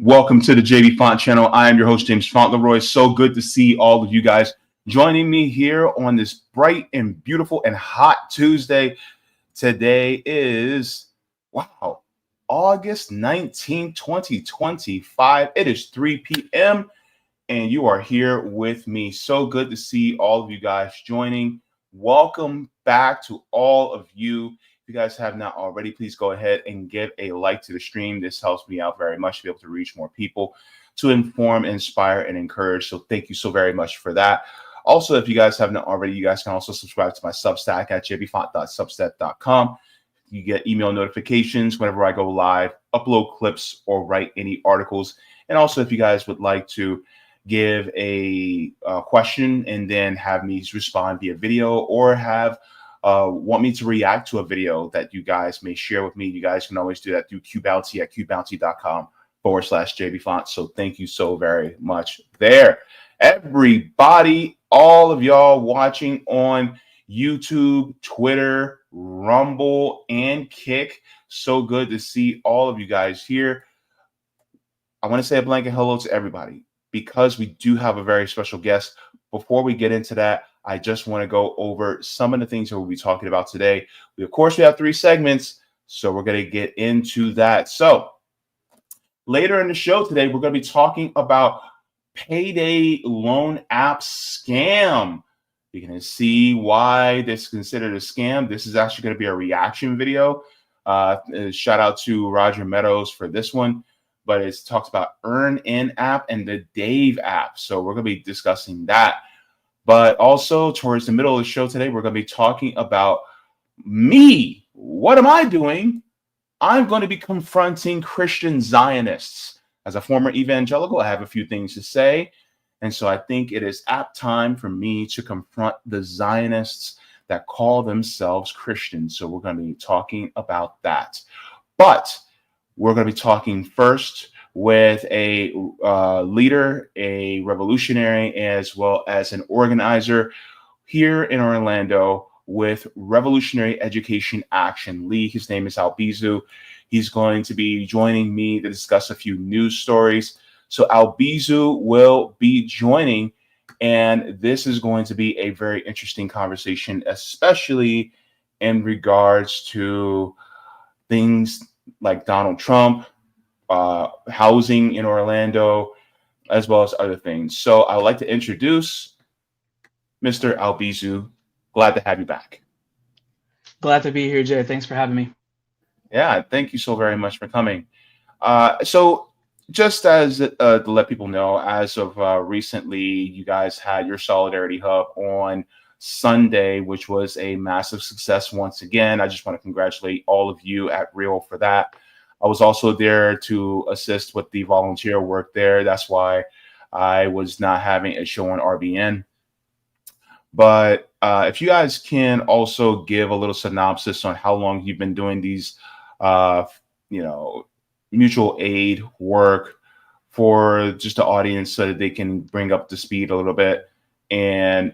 Welcome to the Jaybefaunt channel. I am your host, James Fauntleroy. So good to see all of you guys joining me here on this bright and beautiful and hot Tuesday. Today is, wow, August 19th, 2025. It is 3 p.m. and you are here with me. So good to see all of you guys joining. Welcome back to all of you. If you guys have not already, please go ahead and give a like to the stream. This helps me out very much to be able to reach more people, to inform, inspire, and encourage. So thank you so very much for that. Also, if you guys have not already, you guys can also subscribe to my Substack at jaybefaunt.substack.com. You get email notifications whenever I go live, upload clips, or write any articles. And also, if you guys would like to give a question and then have me respond via video, or have want me to react to a video that you guys may share with me, you guys can always do that through QBounty at qbounty.com/Jaybefaunt. So thank you so very much there. Everybody, all of y'all watching on YouTube, Twitter, Rumble, and Kick. So good to see all of you guys here. I want to say a blanket hello to everybody, because we do have a very special guest. Before we get into that, I just want to go over some of the things that we'll be talking about today. Of course, we have 3 segments, so we're going to get into that. So later in the show today, we're going to be talking about Payday loan app scam. You're going to see why this is considered a scam. This is actually going to be a reaction video. Shout out to Roger Meadows for this one. But it talks about Earn In app and the Dave app. So we're going to be discussing that. But also towards the middle of the show today, we're going to be talking about me. What am I doing? I'm going to be confronting Christian Zionists. As a former evangelical, I have a few things to say. And so I think it is apt time for me to confront the Zionists that call themselves Christians. So we're going to be talking about that. But we're going to be talking first with a leader, a revolutionary, as well as an organizer here in Orlando with Revolutionary Education Action League. His name is Albizu. He's going to be joining me to discuss a few news stories. So Albizu will be joining, and this is going to be a very interesting conversation, especially in regards to things like Donald Trump, housing in Orlando, as well as other things. So I would like to introduce Mr. Albizu. Glad to have you back. Glad to be here, Jay. Thanks for having me. Yeah, thank you so very much for coming. So just as to let people know, as of recently, you guys had your Solidarity Hub on Sunday, which was a massive success once again. I just want to congratulate all of you at Real for that. I was also there to assist with the volunteer work there. That's why I was not having a show on RBN. But if you guys can also give a little synopsis on how long you've been doing these, mutual aid work for just the audience, so that they can bring up to speed a little bit. And,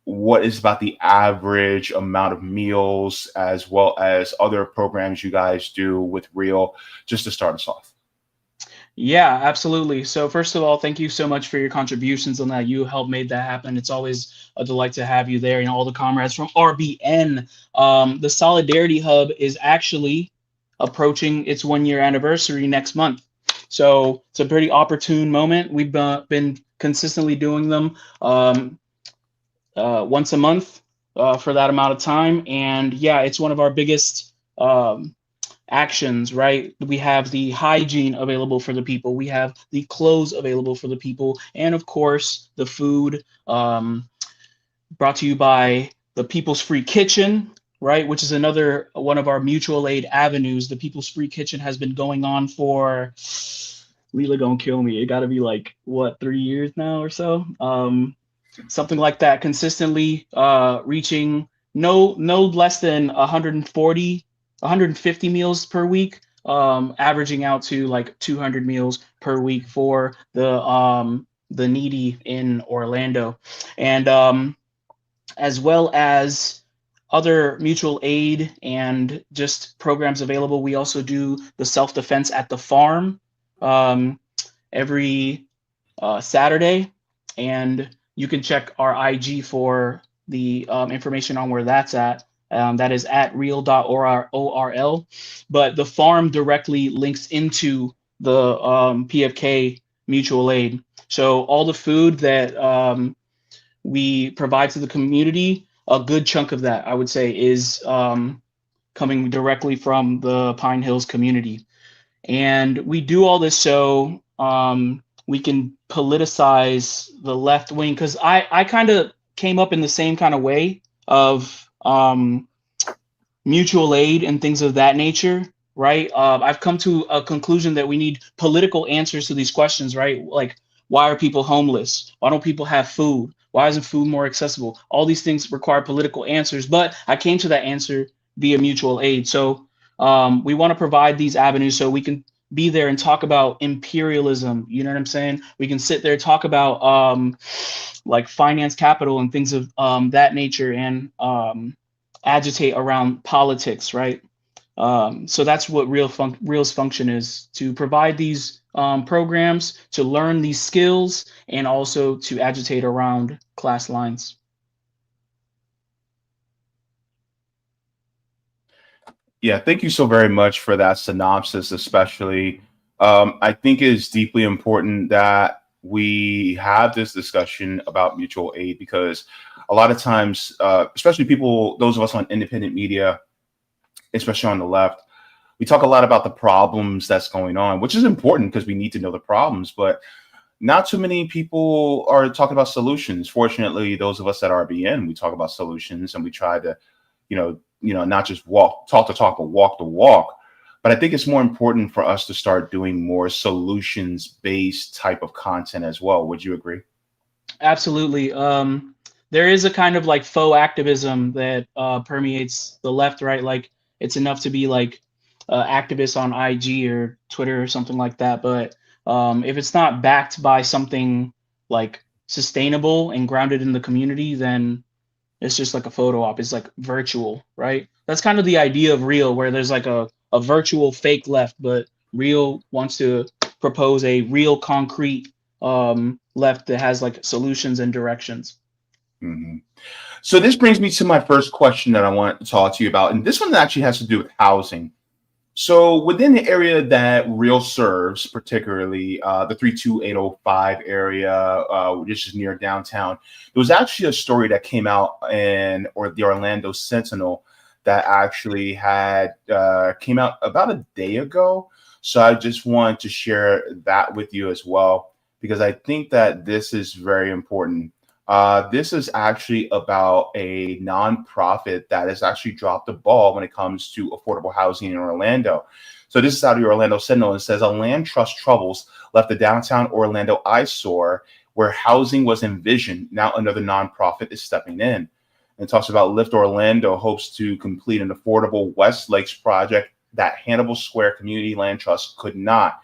what is about the average amount of meals, as well as other programs you guys do with Real, just to start us off. Yeah, absolutely. So first of all, thank you so much for your contributions on that. You helped made that happen. It's always a delight to have you there, and all the comrades from RBN. The Solidarity Hub is actually approaching its 1-year anniversary next month. So it's a pretty opportune moment. We've been consistently doing them once a month for that amount of time. And yeah, it's one of our biggest actions, right? We have the hygiene available for the people. We have the clothes available for the people. And of course, the food brought to you by the People's Free Kitchen, right? Which is another one of our mutual aid avenues. The People's Free Kitchen has been going on for, Leela gonna kill me. It gotta be like, what, 3 years now or so? Something like that, consistently reaching no less than 150 meals per week, averaging out to like 200 meals per week for the needy in Orlando. And as well as other mutual aid and just programs available, we also do the self-defense at the farm, every Saturday, and you can check our IG for the information on where that's at. That is at real.orl. But the farm directly links into the PFK mutual aid. So all the food that we provide to the community, a good chunk of that, I would say, is coming directly from the Pine Hills community. And we do all this so we can politicize the left wing, because I kind of came up in the same kind of way of mutual aid and things of that nature, right? I've come to a conclusion that we need political answers to these questions, right? Like, why are people homeless? Why don't people have food? Why isn't food more accessible? All these things require political answers, but I came to that answer via mutual aid. So we want to provide these avenues so we can be there and talk about imperialism. You know what I'm saying? We can sit there, talk about like finance capital and things of that nature, and agitate around politics, right? So that's what Real's function is, to provide these programs, to learn these skills, and also to agitate around class lines. Yeah, thank you so very much for that synopsis, especially. I think it is deeply important that we have this discussion about mutual aid, because a lot of times, especially people, those of us on independent media, especially on the left, we talk a lot about the problems that's going on, which is important because we need to know the problems, but not too many people are talking about solutions. Fortunately, those of us at RBN, we talk about solutions, and we try to, not just talk the talk, but walk the walk. But I think it's more important for us to start doing more solutions-based type of content as well. Would you agree? Absolutely. There is a kind of like faux activism that permeates the left, right? Like, it's enough to be like activists on IG or Twitter or something like that. But if it's not backed by something like sustainable and grounded in the community, then it's just like a photo op. It's like virtual, right? That's kind of the idea of Real, where there's like a virtual fake left, but Real wants to propose a real concrete left that has like solutions and directions. Mm-hmm. So this brings me to my first question that I want to talk to you about. And this one actually has to do with housing. So within the area that Real serves, particularly the 32805 area, which is near downtown, there was actually a story that came out or the Orlando Sentinel that actually came out about a day ago. So I just wanted to share that with you as well, because I think that this is very important. This is actually about a nonprofit that has actually dropped the ball when it comes to affordable housing in Orlando. So this is out of the Orlando Sentinel. It says a land trust troubles left the downtown Orlando eyesore where housing was envisioned. Now another nonprofit is stepping in. And it talks about Lift Orlando hopes to complete an affordable West Lakes project that Hannibal Square Community Land Trust could not.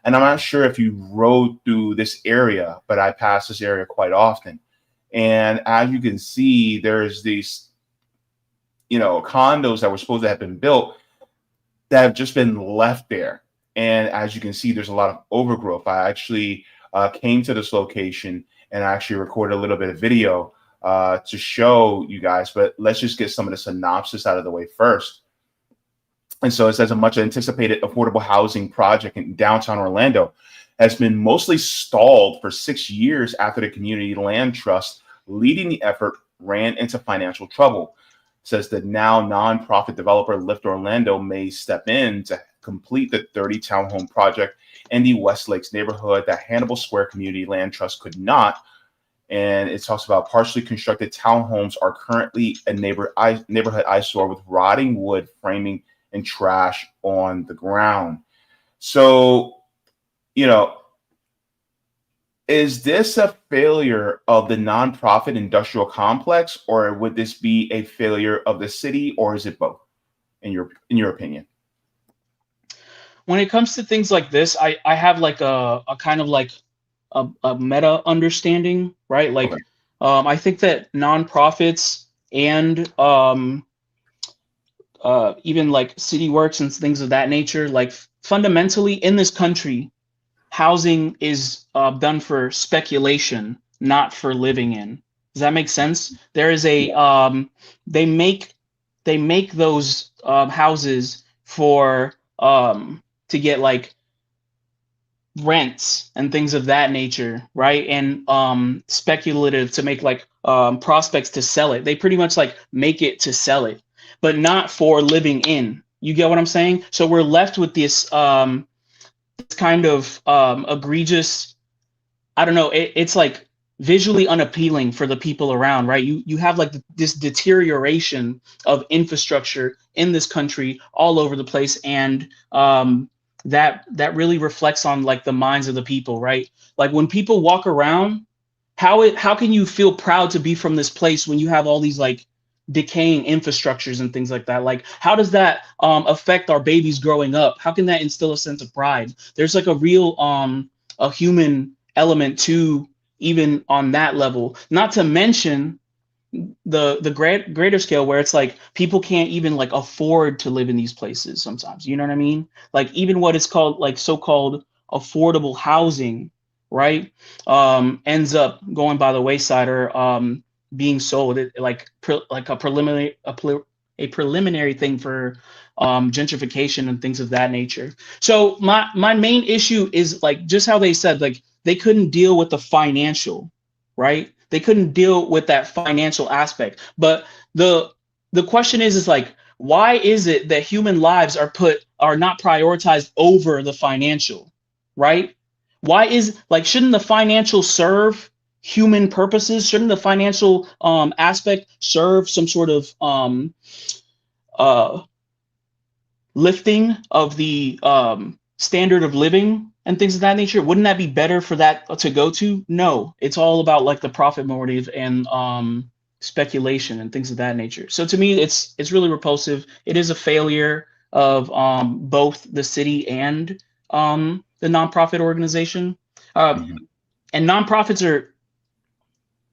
And I'm not sure if you rode through this area, but I pass this area quite often. And as you can see, there's these, condos that were supposed to have been built that have just been left there. And as you can see, there's a lot of overgrowth. I actually came to this location and I actually recorded a little bit of video to show you guys, but let's just get some of the synopsis out of the way first. And so it says a much anticipated affordable housing project in downtown Orlando has been mostly stalled for 6 years after the Community Land Trust leading the effort ran into financial trouble. It says that now nonprofit developer Lift Orlando may step in to complete the 30 townhome project in the West Lakes neighborhood that Hannibal Square Community Land Trust could not. And it talks about partially constructed townhomes are currently a neighborhood eyesore with rotting wood framing and trash on the ground. So, is this a failure of the nonprofit industrial complex, or would this be a failure of the city, or is it both, in your opinion? When it comes to things like this, I have like a kind of like a meta understanding, right? Like, Okay. I think that nonprofits and even like city works and things of that nature, like fundamentally in this country, housing is done for speculation, not for living in. Does that make sense? There is a they make those houses for to get like rents and things of that nature, right? And speculative to make like prospects to sell it. They pretty much like make it to sell it, but not for living in. You get what I'm saying? So we're left with this kind of egregious, I don't know, it's like visually unappealing for the people around, right? You have like this deterioration of infrastructure in this country all over the place, and that really reflects on like the minds of the people, right? Like when people walk around, how can you feel proud to be from this place when you have all these like decaying infrastructures and things like that? Like how does that affect our babies growing up? How can that instill a sense of pride? There's like a real a human element to even on that level, not to mention the greater scale where it's like people can't even like afford to live in these places sometimes, you know what I mean? Like even what is called like so-called affordable housing, right, ends up going by the wayside or being sold like a preliminary thing for gentrification and things of that nature. So my main issue is like just how they said like they couldn't deal with the financial, right? They couldn't deal with that financial aspect. But the question is like, why is it that human lives are not prioritized over the financial, right? Why is like shouldn't the financial serve human purposes? Shouldn't the financial aspect serve some sort of uh lifting of the standard of living and things of that nature? Wouldn't that be better for that to go to? No, it's all about like the profit motive and speculation and things of that nature. So to me, it's really repulsive. It is a failure of both the city and the nonprofit organization. Mhm. And nonprofits are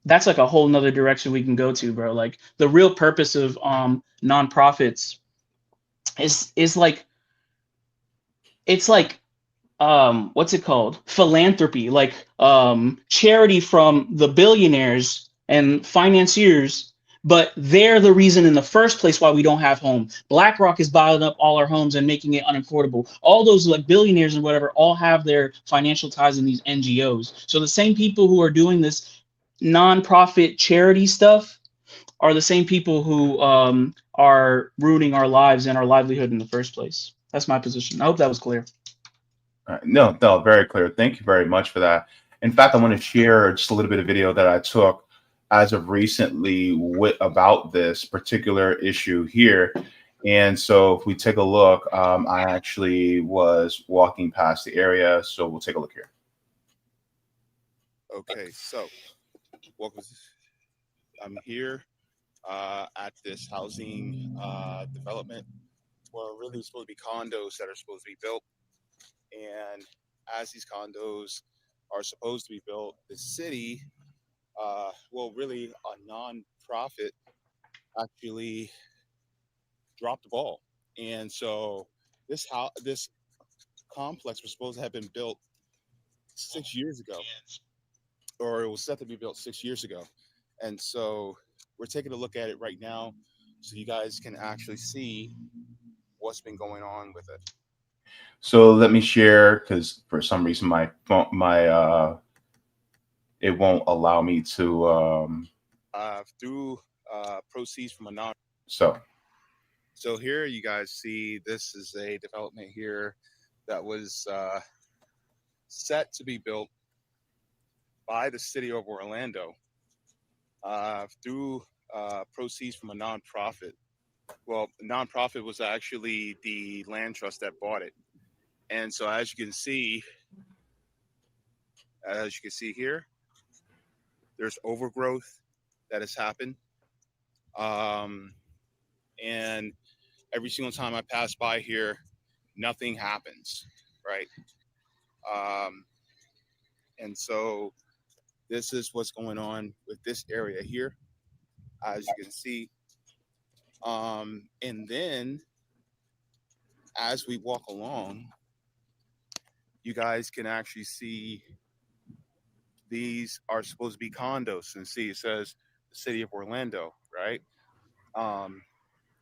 that's like a whole nother direction we can go to, bro. Like the real purpose of nonprofits is like it's like what's it called, philanthropy, like charity from the billionaires and financiers, but they're the reason in the first place why we don't have homes. BlackRock is buying up all our homes and making it unaffordable. All those like billionaires and whatever all have their financial ties in these NGOs. So the same people who are doing this nonprofit charity stuff are the same people who are ruining our lives and our livelihood in the first place. That's my position. I hope that was clear. No, no, very clear. Thank you very much for that. In fact, I want to share just a little bit of video that I took as of recently about this particular issue here. And so if we take a look, I actually was walking past the area. So we'll take a look here. Okay, so welcome. I'm here at this housing development where really supposed to be condos that are supposed to be built. And as these condos are supposed to be built, the city, well, really a nonprofit, actually dropped the ball. And so this complex was supposed to have been built 6 years ago, or it was set to be built 6 years ago. And so we're taking a look at it right now so you guys can actually see what's been going on with it. So let me share, because for some reason my phone, it won't allow me to Through proceeds from a non. so So here you guys see this is a development here that was set to be built by the city of Orlando through proceeds from a nonprofit. Well, the nonprofit was actually the land trust that bought it. And so as you can see here, there's overgrowth that has happened. And every single time I pass by here, nothing happens, right? And so this is what's going on with this area here, as you can see. And then as we walk along, you guys can actually see these are supposed to be condos, and see it says the city of Orlando, right?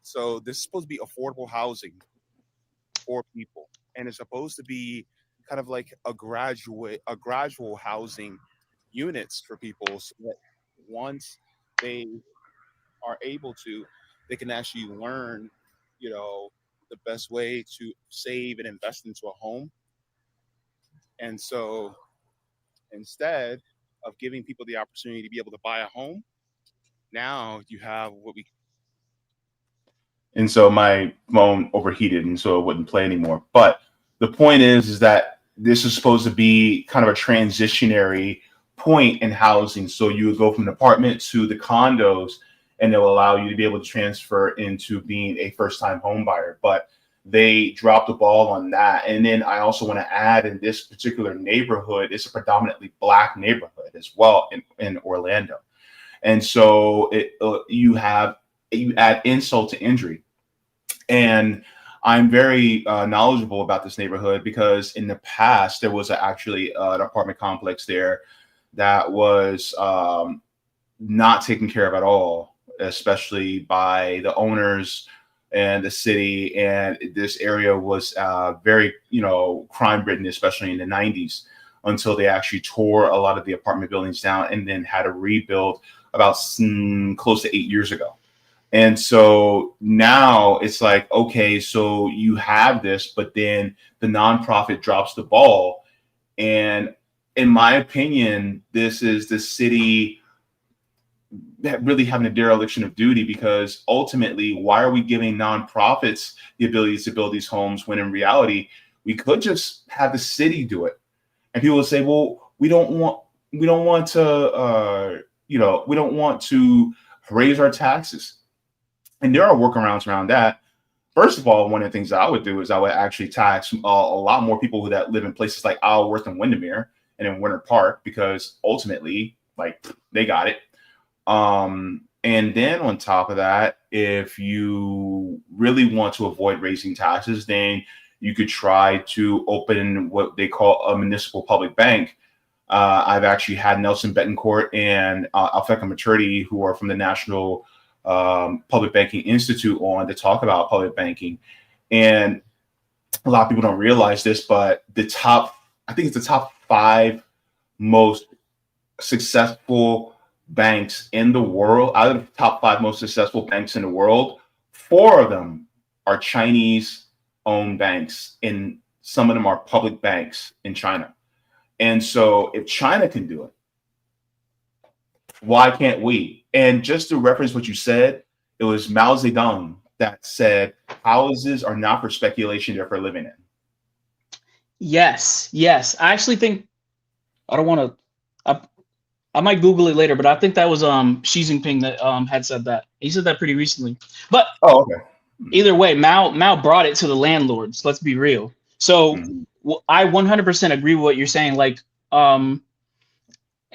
So this is supposed to be affordable housing for people, and it's supposed to be kind of like a gradual housing units for people, so that once they are able to, they can actually learn, the best way to save and invest into a home. And so instead of giving people the opportunity to be able to buy a home, now you have what we. And so my phone overheated, and so it wouldn't play anymore. But the point is that this is supposed to be kind of a transitionary point in housing. So you would go from an apartment to the condos, and they'll allow you to be able to transfer into being a first-time home buyer. But they dropped the ball on that. And then I also want to add, in this particular neighborhood, it's a predominantly Black neighborhood as well in Orlando. And so you add insult to injury. And I'm very knowledgeable about this neighborhood because in the past, there was actually an apartment complex there that was not taken care of at all, especially by the owners and the city. And this area was very, crime ridden, especially in the 90s, until they actually tore a lot of the apartment buildings down and then had to rebuild about close to 8 years ago. And so now it's like, okay, so you have this, but then the nonprofit drops the ball. And in my opinion, this is the city that really having a dereliction of duty, because ultimately, why are we giving nonprofits the ability to build these homes when in reality, we could just have the city do it? And people will say, well, we don't want to raise our taxes. And there are workarounds around that. First of all, one of the things that I would do is I would actually tax a lot more people that live in places like Isleworth and Windermere and in Winter Park, because ultimately, they got it. And then on top of that, if you really want to avoid raising taxes, then you could try to open what they call a municipal public bank. I've actually had Nelson Betancourt and Alfeka Maturity, who are from the National Public Banking Institute, on to talk about public banking. And a lot of people don't realize this, but I think it's the top 5 most successful banks in the world. Out of the top 5 most successful banks in the world, 4 of them are Chinese owned banks, and some of them are public banks in China. And so if China can do it, why can't we? And just to reference what you said, it was Mao Zedong that said, houses are not for speculation, they're for living in. Yes. I actually think, I might Google it later, but I think that was Xi Jinping that had said that. He said that pretty recently. But okay. Either way, Mao brought it to the landlords. Let's be real. So I 100% agree with what you're saying.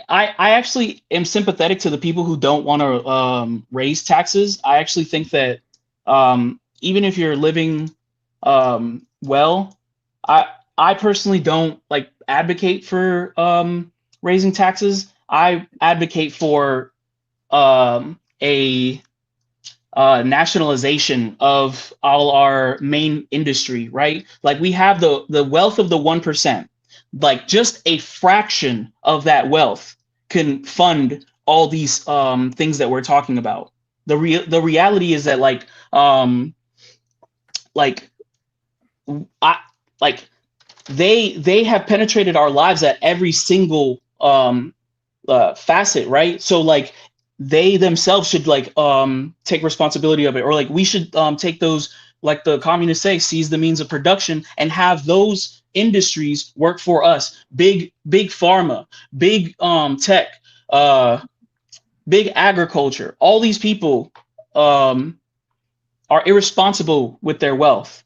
I actually am sympathetic to the people who don't want to raise taxes. I actually think that even if you're living well, I personally don't advocate for raising taxes. I advocate for a nationalization of all our main industry, right? We have the wealth of the 1%. Just a fraction of that wealth can fund all these things that we're talking about. The reality is that they have penetrated our lives at every single facet, right? So they themselves should take responsibility of it, or we should take those, the communists say, seize the means of production and have those industries work for us. Big pharma, big tech, big agriculture. All these people are irresponsible with their wealth.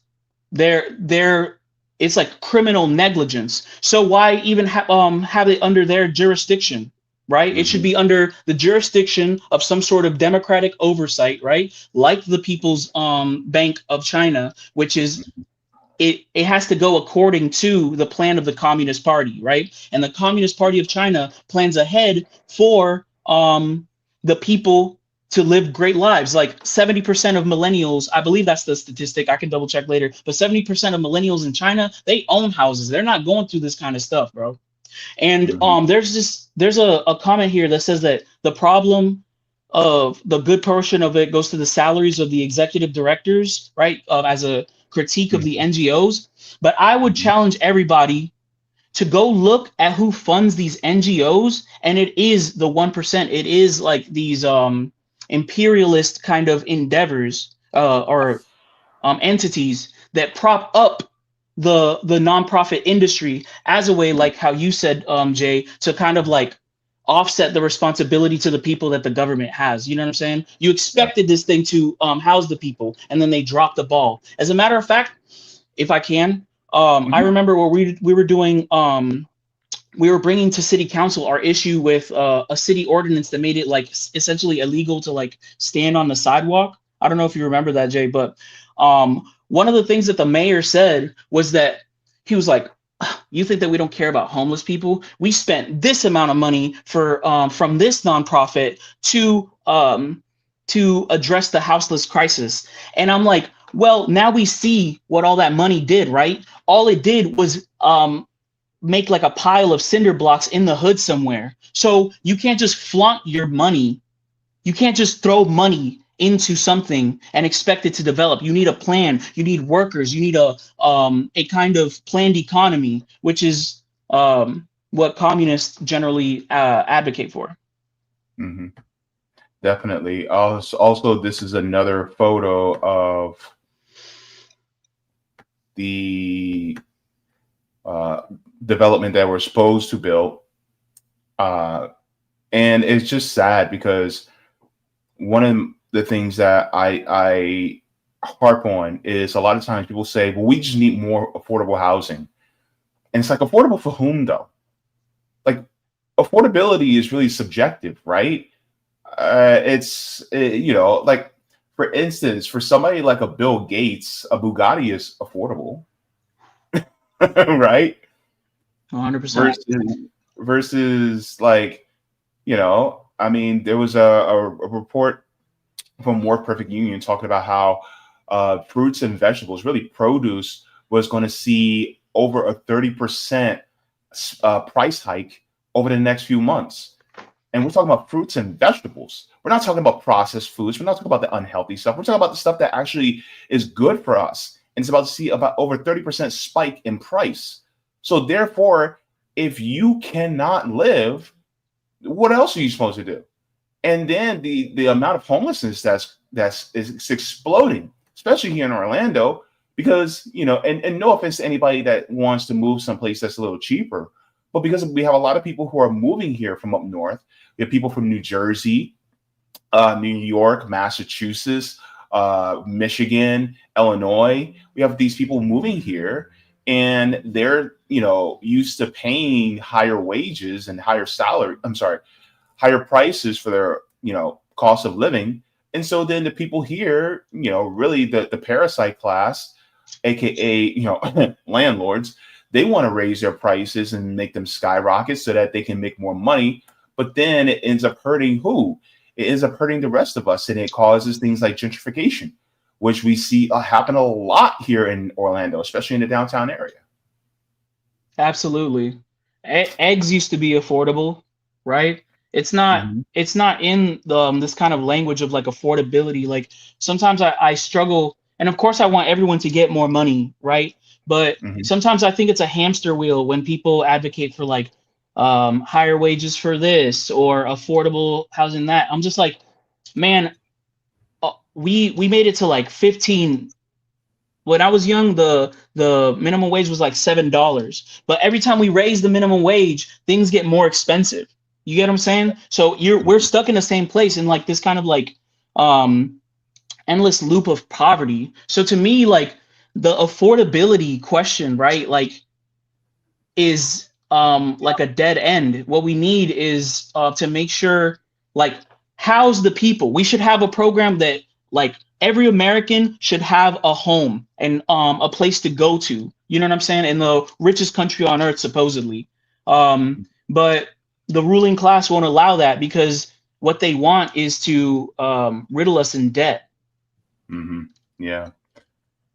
It's like criminal negligence. So why even have it under their jurisdiction? Right? It should be under the jurisdiction of some sort of democratic oversight, right? Like the People's Bank of China, which is it has to go according to the plan of the Communist Party, right? And the Communist Party of China plans ahead for the people to live great lives. Like 70% of millennials, I believe that's the statistic, I can double check later, but 70% of millennials in China, they own houses. They're not going through this kind of stuff, bro. And there's a comment here that says that the problem of the good portion of it goes to the salaries of the executive directors, right? As a critique of the NGOs. But I would challenge everybody to go look at who funds these NGOs, and it is the 1%. It is like these imperialist kind of endeavors or entities that prop up the nonprofit industry as a way, like how you said, Jay, to kind of like offset the responsibility to the people that the government has. You know what I'm saying? You expected this thing to house the people, and then they dropped the ball. As a matter of fact, if I can, I remember where we were doing, we were bringing to city council our issue with a city ordinance that made it like essentially illegal to like stand on the sidewalk. I don't know if you remember that, Jay, but one of the things that the mayor said was that he was like, you think that we don't care about homeless people? We spent this amount of money for from this nonprofit to address the houseless crisis. And I'm like, well, now we see what all that money did, right? All it did was make like a pile of cinder blocks in the hood somewhere. So you can't just flaunt your money. You can't just throw money into something and expect it to develop. You need a plan. You need workers. You need a kind of planned economy, which is what communists generally advocate for. Mm-hmm. Definitely. Also, this is another photo of the development that we're supposed to build. And it's just sad because one of the things that I harp on is a lot of times people say, well, we just need more affordable housing. And it's like, affordable for whom though? Like, affordability is really subjective, right? You know, like, for instance, for somebody like a Bill Gates, a Bugatti is affordable, right? 100%. Versus like, you know, I mean, there was a report from More Perfect Union talking about how fruits and vegetables, really produce, was going to see over a 30% price hike over the next few months. And we're talking about fruits and vegetables. We're not talking about processed foods. We're not talking about the unhealthy stuff. We're talking about the stuff that actually is good for us. And it's about to see about over 30% spike in price. So therefore, if you cannot live, what else are you supposed to do? And then the amount of homelessness that's exploding, especially here in Orlando, because, you know, and no offense to anybody that wants to move someplace that's a little cheaper, but because we have a lot of people who are moving here from up north. We have people from New Jersey, New York, Massachusetts, Michigan, Illinois. We have these people moving here, and they're, you know, used to paying higher wages and higher prices for their, you know, cost of living. And so then the people here, you know, really the parasite class, aka, you know, landlords, they want to raise their prices and make them skyrocket so that they can make more money. But then it ends up hurting who? It ends up hurting the rest of us, and it causes things like gentrification, which we see happen a lot here in Orlando, especially in the downtown area. Absolutely. Eggs used to be affordable, right? It's not it's not in this kind of language of like affordability. Like sometimes I struggle, and of course I want everyone to get more money, right? But sometimes I think it's a hamster wheel when people advocate for like higher wages for this or affordable housing that. I'm just like, man, we made it to like 15. When I was young, the minimum wage was like $7. But every time we raise the minimum wage, things get more expensive. You get what I'm saying? So we're stuck in the same place in like this kind of like endless loop of poverty. So to me, like the affordability question, right? Like is like a dead end. What we need is to make sure like house the people. We should have a program that like every American should have a home and a place to go to. You know what I'm saying? In the richest country on earth, supposedly. But the ruling class won't allow that because what they want is to riddle us in debt. Yeah.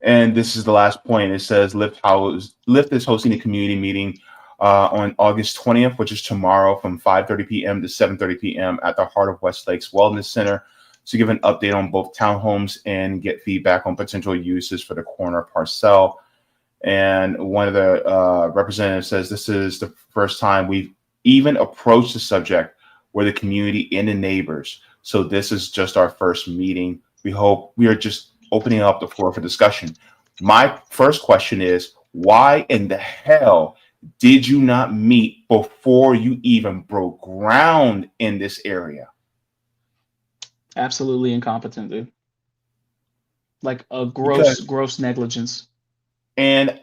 And this is the last point. It says Lyft is hosting a community meeting on August 20th, which is tomorrow, from 5:30 p.m. to 7:30 p.m. at the Heart of Westlakes Wellness Center, to give an update on both townhomes and get feedback on potential uses for the corner parcel. And one of the representatives says this is the first time we've even approached the subject where the community and the neighbors. So this is just our first meeting. We are just opening up the floor for discussion. My first question is, why in the hell did you not meet before you even broke ground in this area? Absolutely incompetent, dude. Like a gross negligence. And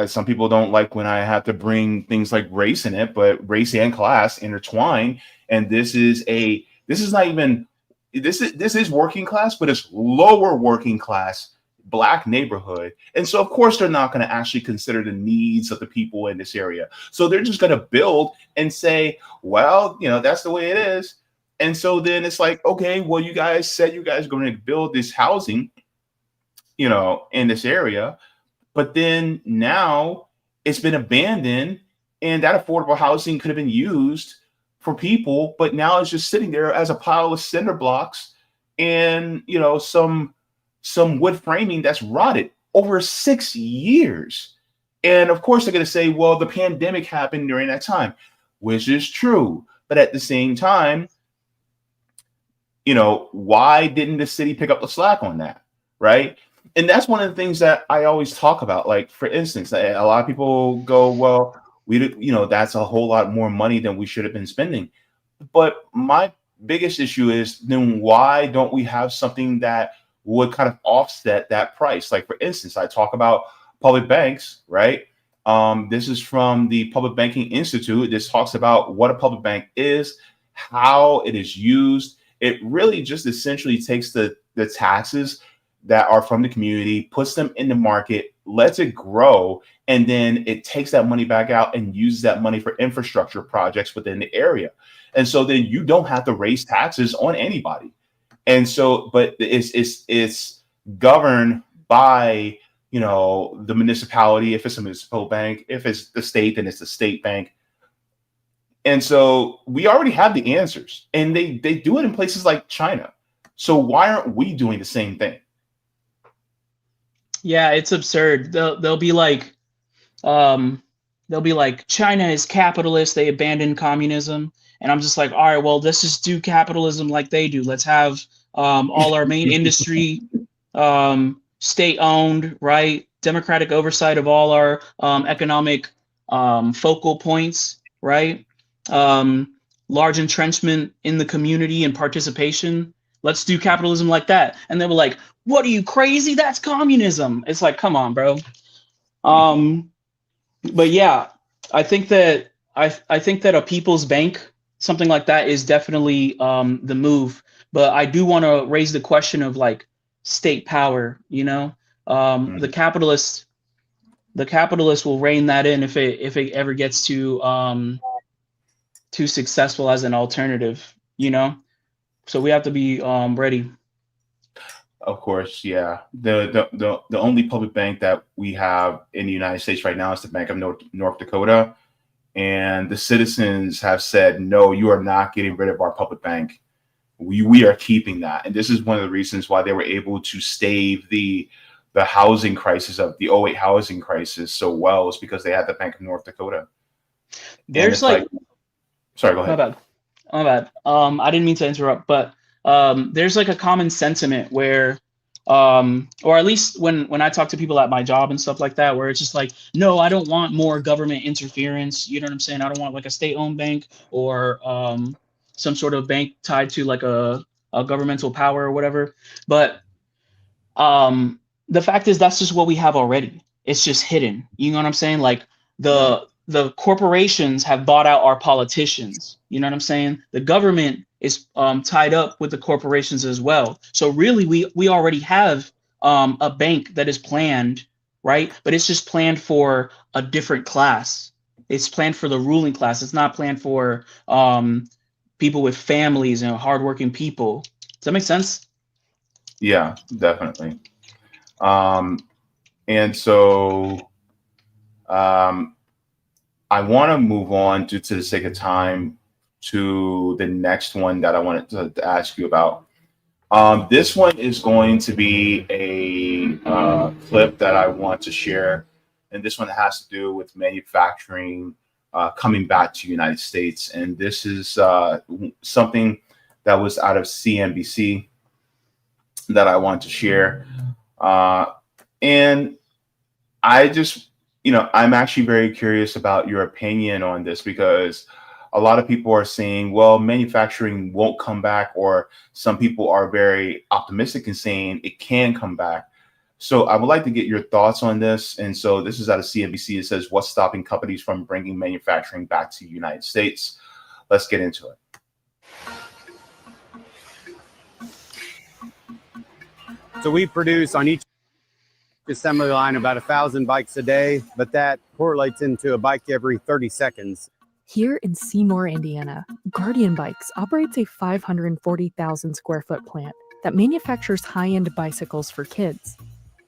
some people don't like when I have to bring things like race in it, but race and class intertwine. And this is working class, but it's lower working class Black neighborhood. And so, of course, they're not going to actually consider the needs of the people in this area. So they're just going to build and say, well, that's the way it is. And so then it's like, okay, well, you guys said you guys are going to build this housing, in this area. But then now it's been abandoned, and that affordable housing could have been used for people, but now it's just sitting there as a pile of cinder blocks and some wood framing that's rotted over 6 years. And of course they're going to say, well, the pandemic happened during that time, which is true. But at the same time, why didn't the city pick up the slack on that? Right. And that's one of the things that I always talk about. Like, for instance, a lot of people go, well, that's a whole lot more money than we should have been spending. But my biggest issue is, then why don't we have something that would kind of offset that price? Like, for instance, I talk about public banks, right? This is from the Public Banking Institute. This talks about what a public bank is, how it is used. It really just essentially takes the taxes that are from the community, puts them in the market, lets it grow, and then it takes that money back out and uses that money for infrastructure projects within the area. And so then you don't have to raise taxes on anybody. And so, but it's governed by, the municipality. If it's a municipal bank, if it's the state, then it's the state bank. And so we already have the answers, and they do it in places like China. So why aren't we doing the same thing? Yeah, it's absurd. They'll be like, China is capitalist. They abandoned communism. And I'm just like, all right, well, let's just do capitalism like they do. Let's have all our main industry state owned, right? Democratic oversight of all our economic focal points, right? Large entrenchment in the community and participation. Let's do capitalism like that. And they were like, what are you, crazy? That's communism. It's like, come on, bro. But yeah, I think that a people's bank, something like that, is definitely the move. But I do want to raise the question of like state power. The capitalists will rein that in if it ever gets too successful as an alternative. So we have to be ready. Of course, yeah. The only public bank that we have in the United States right now is the Bank of North Dakota. And the citizens have said, no, you are not getting rid of our public bank. We are keeping that. And this is one of the reasons why they were able to stave the housing crisis of the 2008 housing crisis so well, is because they had the Bank of North Dakota. There's sorry, go ahead. My bad. I didn't mean to interrupt, but there's like a common sentiment where, or at least when I talk to people at my job and stuff like that, where it's just like, no, I don't want more government interference. You know what I'm saying? I don't want like a state-owned bank or some sort of bank tied to like a governmental power or whatever. But the fact is, that's just what we have already. It's just hidden. You know what I'm saying? Like the corporations have bought out our politicians. You know what I'm saying? The government is tied up with the corporations as well. So really, we already have a bank that is planned, right? But it's just planned for a different class. It's planned for the ruling class. It's not planned for people with families and hardworking people. Does that make sense? Yeah, definitely. And so I want to move on due to the sake of time to the next one that I wanted to ask you about. This one is going to be a clip that I want to share, and this one has to do with manufacturing coming back to the United States. And this is something that was out of CNBC that I want to share. And I just, I'm actually very curious about your opinion on this, because a lot of people are saying, well, manufacturing won't come back, or some people are very optimistic in saying it can come back. So I would like to get your thoughts on this. And so this is out of CNBC. It says, what's stopping companies from bringing manufacturing back to the United States? Let's get into it. So we produce on each assembly line about 1,000 bikes a day, but that correlates into a bike every 30 seconds. Here in Seymour, Indiana, Guardian Bikes operates a 540,000 square foot plant that manufactures high-end bicycles for kids.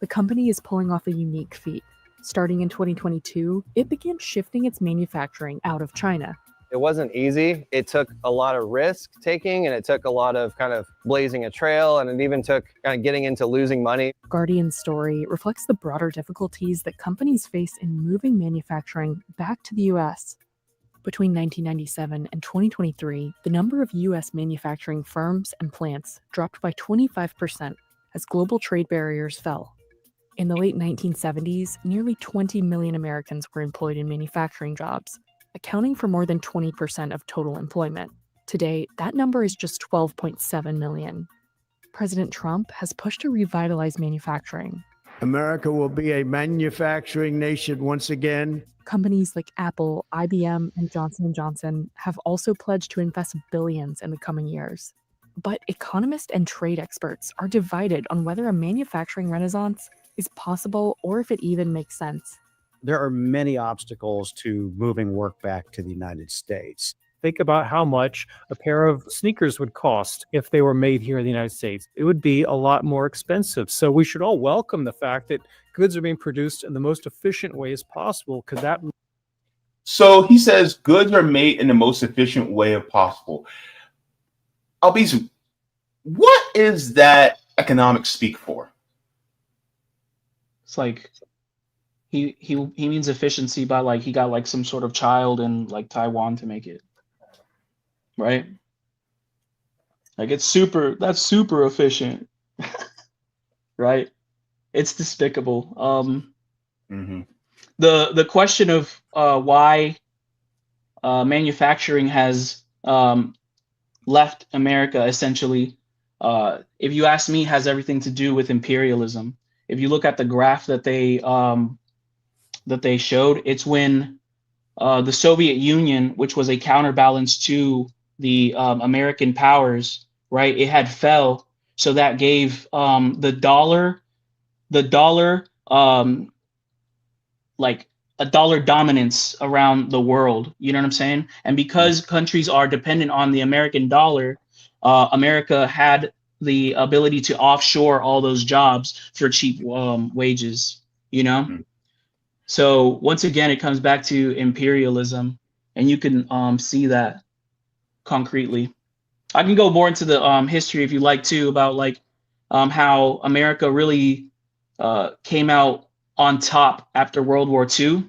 The company is pulling off a unique feat. Starting in 2022, it began shifting its manufacturing out of China. It wasn't easy. It took a lot of risk taking, and it took a lot of kind of blazing a trail, and it even took kind of getting into losing money. Guardian's story reflects the broader difficulties that companies face in moving manufacturing back to the U.S. Between 1997 and 2023, the number of U.S. manufacturing firms and plants dropped by 25% as global trade barriers fell. In the late 1970s, nearly 20 million Americans were employed in manufacturing jobs, accounting for more than 20% of total employment. Today, that number is just 12.7 million. President Trump has pushed to revitalize manufacturing. America will be a manufacturing nation once again. Companies like Apple, IBM, and Johnson & Johnson have also pledged to invest billions in the coming years. But economists and trade experts are divided on whether a manufacturing renaissance is possible or if it even makes sense. There are many obstacles to moving work back to the United States. Think about how much a pair of sneakers would cost if they were made here in the United States. It would be a lot more expensive. So we should all welcome the fact that goods are being produced in the most efficient way as possible, because that. So he says goods are made in the most efficient way as possible. Albizu, what is that economics speak for? It's like he means efficiency by like he got like some sort of child in like Taiwan to make it. Right? Like that's super efficient. Right? It's despicable. The question of why manufacturing has left America essentially, if you ask me, has everything to do with imperialism. If you look at the graph that they showed, it's when the Soviet Union, which was a counterbalance to the American powers, right? It had fell, so that gave the dollar like a dollar dominance around the world. You know what I'm saying? And because countries are dependent on the American dollar, America had the ability to offshore all those jobs for cheap wages. You know. Mm-hmm. So once again, it comes back to imperialism, and you can see that concretely. I can go more into the history if you like too, about like how America really came out on top after World War II.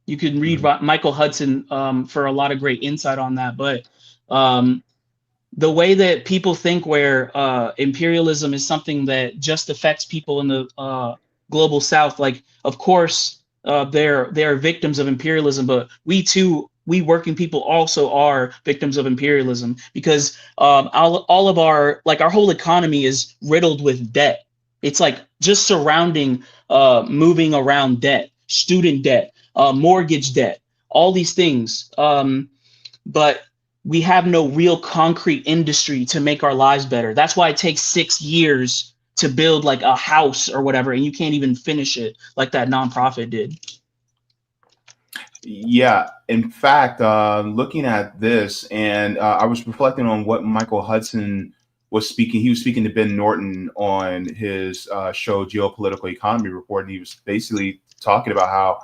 You can read Michael Hudson for a lot of great insight on that. But the way that people think where imperialism is something that just affects people in the global South, like, of course, they're victims of imperialism, but we working people also are victims of imperialism, because all of our whole economy is riddled with debt. It's like just surrounding moving around debt, student debt, mortgage debt, all these things. But we have no real concrete industry to make our lives better. That's why it takes 6 years to build like a house or whatever, and you can't even finish it like that nonprofit did. Yeah, in fact, looking at this, and I was reflecting on what Michael Hudson was speaking. He was speaking to Ben Norton on his show, Geopolitical Economy Report, and he was basically talking about how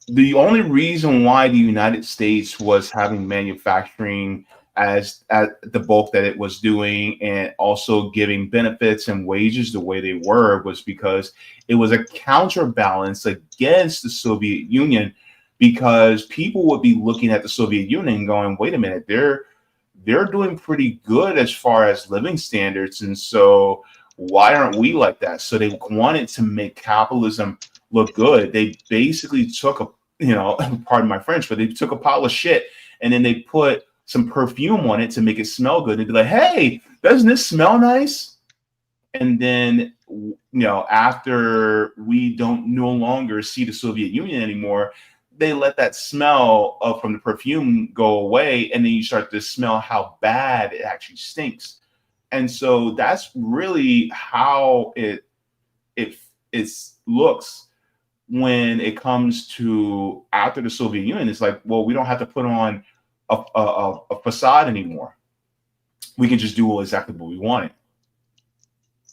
the only reason why the United States was having manufacturing as at the bulk that it was doing, and also giving benefits and wages the way they were, was because it was a counterbalance against the Soviet Union, because people would be looking at the Soviet Union going, wait a minute, they're doing pretty good as far as living standards, and so why aren't we like that? So they wanted to make capitalism look good. They basically took pardon my French, but they took a pile of shit and then they put some perfume on it to make it smell good. They'd be like, hey, doesn't this smell nice? And then, after we don't no longer see the Soviet Union anymore, they let that smell from the perfume go away, and then you start to smell how bad it actually stinks. And so that's really how it looks when it comes to after the Soviet Union. It's like, well, we don't have to put on a facade anymore. We can just do exactly what we wanted.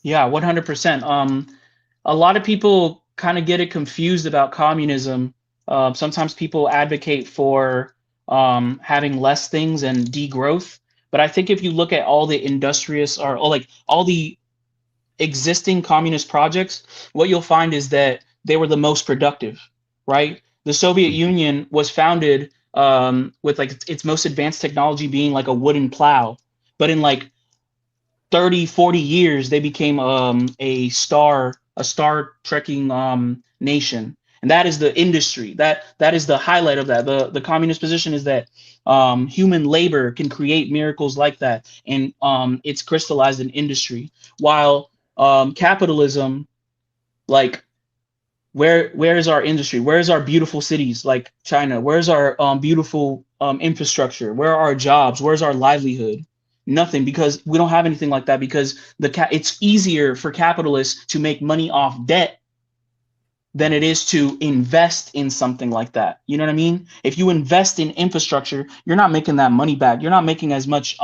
Yeah, 100%. A lot of people kind of get it confused about communism. Sometimes people advocate for having less things and degrowth. But I think if you look at all the industrious or like all the existing communist projects, what you'll find is that they were the most productive, right? The Soviet Union was founded with like its most advanced technology being like a wooden plow. But in like 30, 40 years, they became a star trekking nation. And that is the industry. That is the highlight of that. The communist position is that human labor can create miracles like that. And it's crystallized in industry. While capitalism, like, where is our industry? Where is our beautiful cities like China? Where's our beautiful infrastructure? Where are our jobs? Where's our livelihood? Nothing, because we don't have anything like that, because it's easier for capitalists to make money off debt than it is to invest in something like that. You know what I mean? If you invest in infrastructure, you're not making that money back. You're not making as much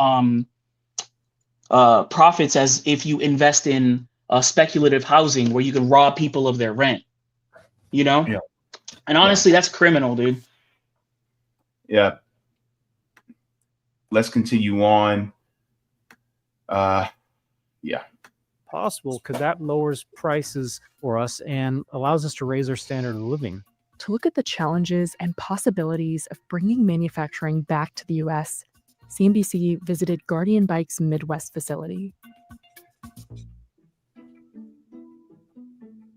profits as if you invest in speculative housing where you can rob people of their rent. Yeah. And honestly, that's criminal, dude. Yeah. Let's continue on. Possible because that lowers prices for us and allows us to raise our standard of living. To look at the challenges and possibilities of bringing manufacturing back to the US, CNBC visited Guardian Bike's Midwest facility.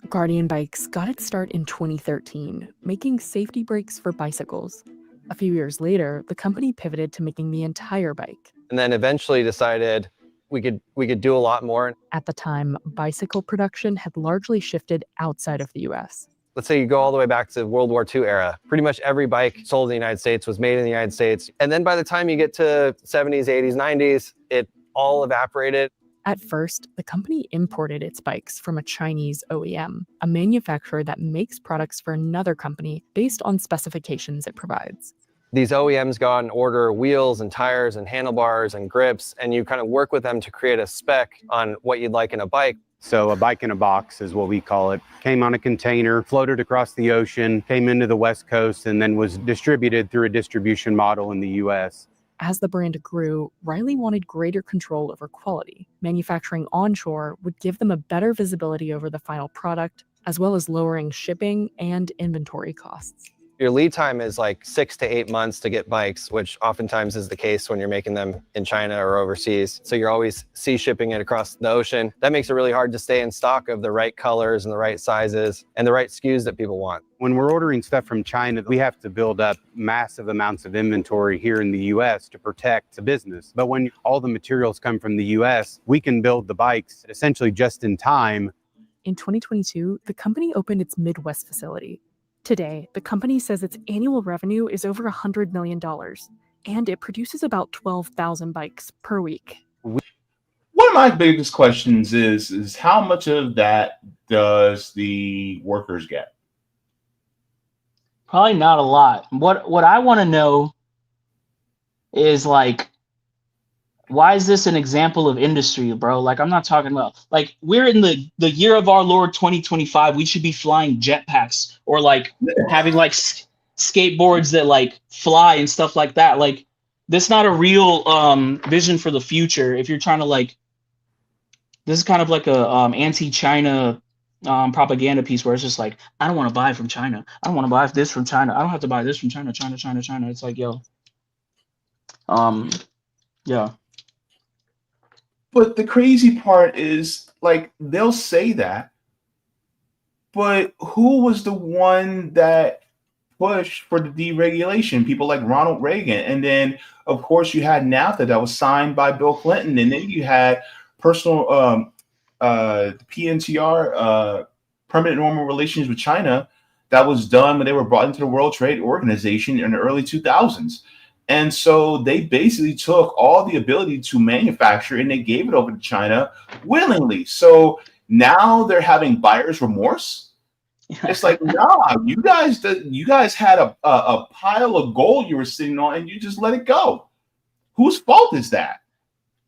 Guardian Bikes got its start in 2013, making safety brakes for bicycles. A few years later, the company pivoted to making the entire bike. And then eventually decided we could do a lot more. At the time, bicycle production had largely shifted outside of the US. Let's say you go all the way back to World War II era. Pretty much every bike sold in the United States was made in the United States. And then by the time you get to 70s, 80s, 90s, it all evaporated. At first, the company imported its bikes from a Chinese OEM, a manufacturer that makes products for another company based on specifications it provides. These OEMs go out and order wheels and tires and handlebars and grips, and you kind of work with them to create a spec on what you'd like in a bike. So a bike in a box is what we call it. Came on a container, floated across the ocean, came into the West Coast, and then was distributed through a distribution model in the US. As the brand grew, Riley wanted greater control over quality. Manufacturing onshore would give them a better visibility over the final product, as well as lowering shipping and inventory costs. Your lead time is like 6 to 8 months to get bikes, which oftentimes is the case when you're making them in China or overseas. So you're always sea shipping it across the ocean. That makes it really hard to stay in stock of the right colors and the right sizes and the right SKUs that people want. When we're ordering stuff from China, we have to build up massive amounts of inventory here in the US to protect the business. But when all the materials come from the US, we can build the bikes essentially just in time. In 2022, the company opened its Midwest facility. Today, the company says its annual revenue is over $100 million. and it produces about 12,000 bikes per week. One of my biggest questions is how much of that does the workers get? Probably not a lot. What I want to know is like, why is this an example of industry, bro? Like, I'm not talking about, like, we're in the year of our Lord 2025. We should be flying jetpacks or like having like skateboards that like fly and stuff like that. Like, that's not a real vision for the future. If you're trying to like, this is kind of like a anti-China propaganda piece where it's just like, I don't want to buy from China. I don't want to buy this from China. I don't have to buy this from China. China. It's like, yo, yeah. But the crazy part is, like, they'll say that, but who was the one that pushed for the deregulation? People like Ronald Reagan. And then, of course, you had NAFTA that was signed by Bill Clinton. And then you had personal PNTR, permanent normal relations with China, that was done when they were brought into the World Trade Organization in the early 2000s. And so they basically took all the ability to manufacture and they gave it over to China willingly. So now they're having buyer's remorse. It's like, nah, you guys had a pile of gold you were sitting on and you just let it go. Whose fault is that?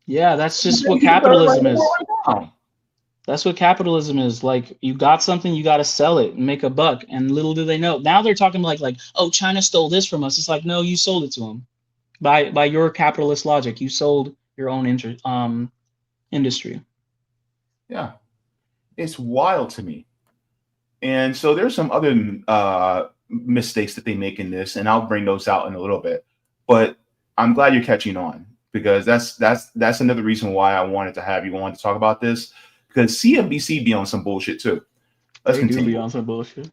Yeah, that's just what capitalism is. That's what capitalism is. Like, you got something, you got to sell it and make a buck. And little do they know. Now they're talking like, oh, China stole this from us. It's like, no, you sold it to them. By your capitalist logic, you sold your own industry. Yeah, it's wild to me. And so there's some other mistakes that they make in this, and I'll bring those out in a little bit. But I'm glad you're catching on, because that's another reason why I wanted to have you on to talk about this, because CNBC be on some bullshit too. Let's continue. Be on some bullshit.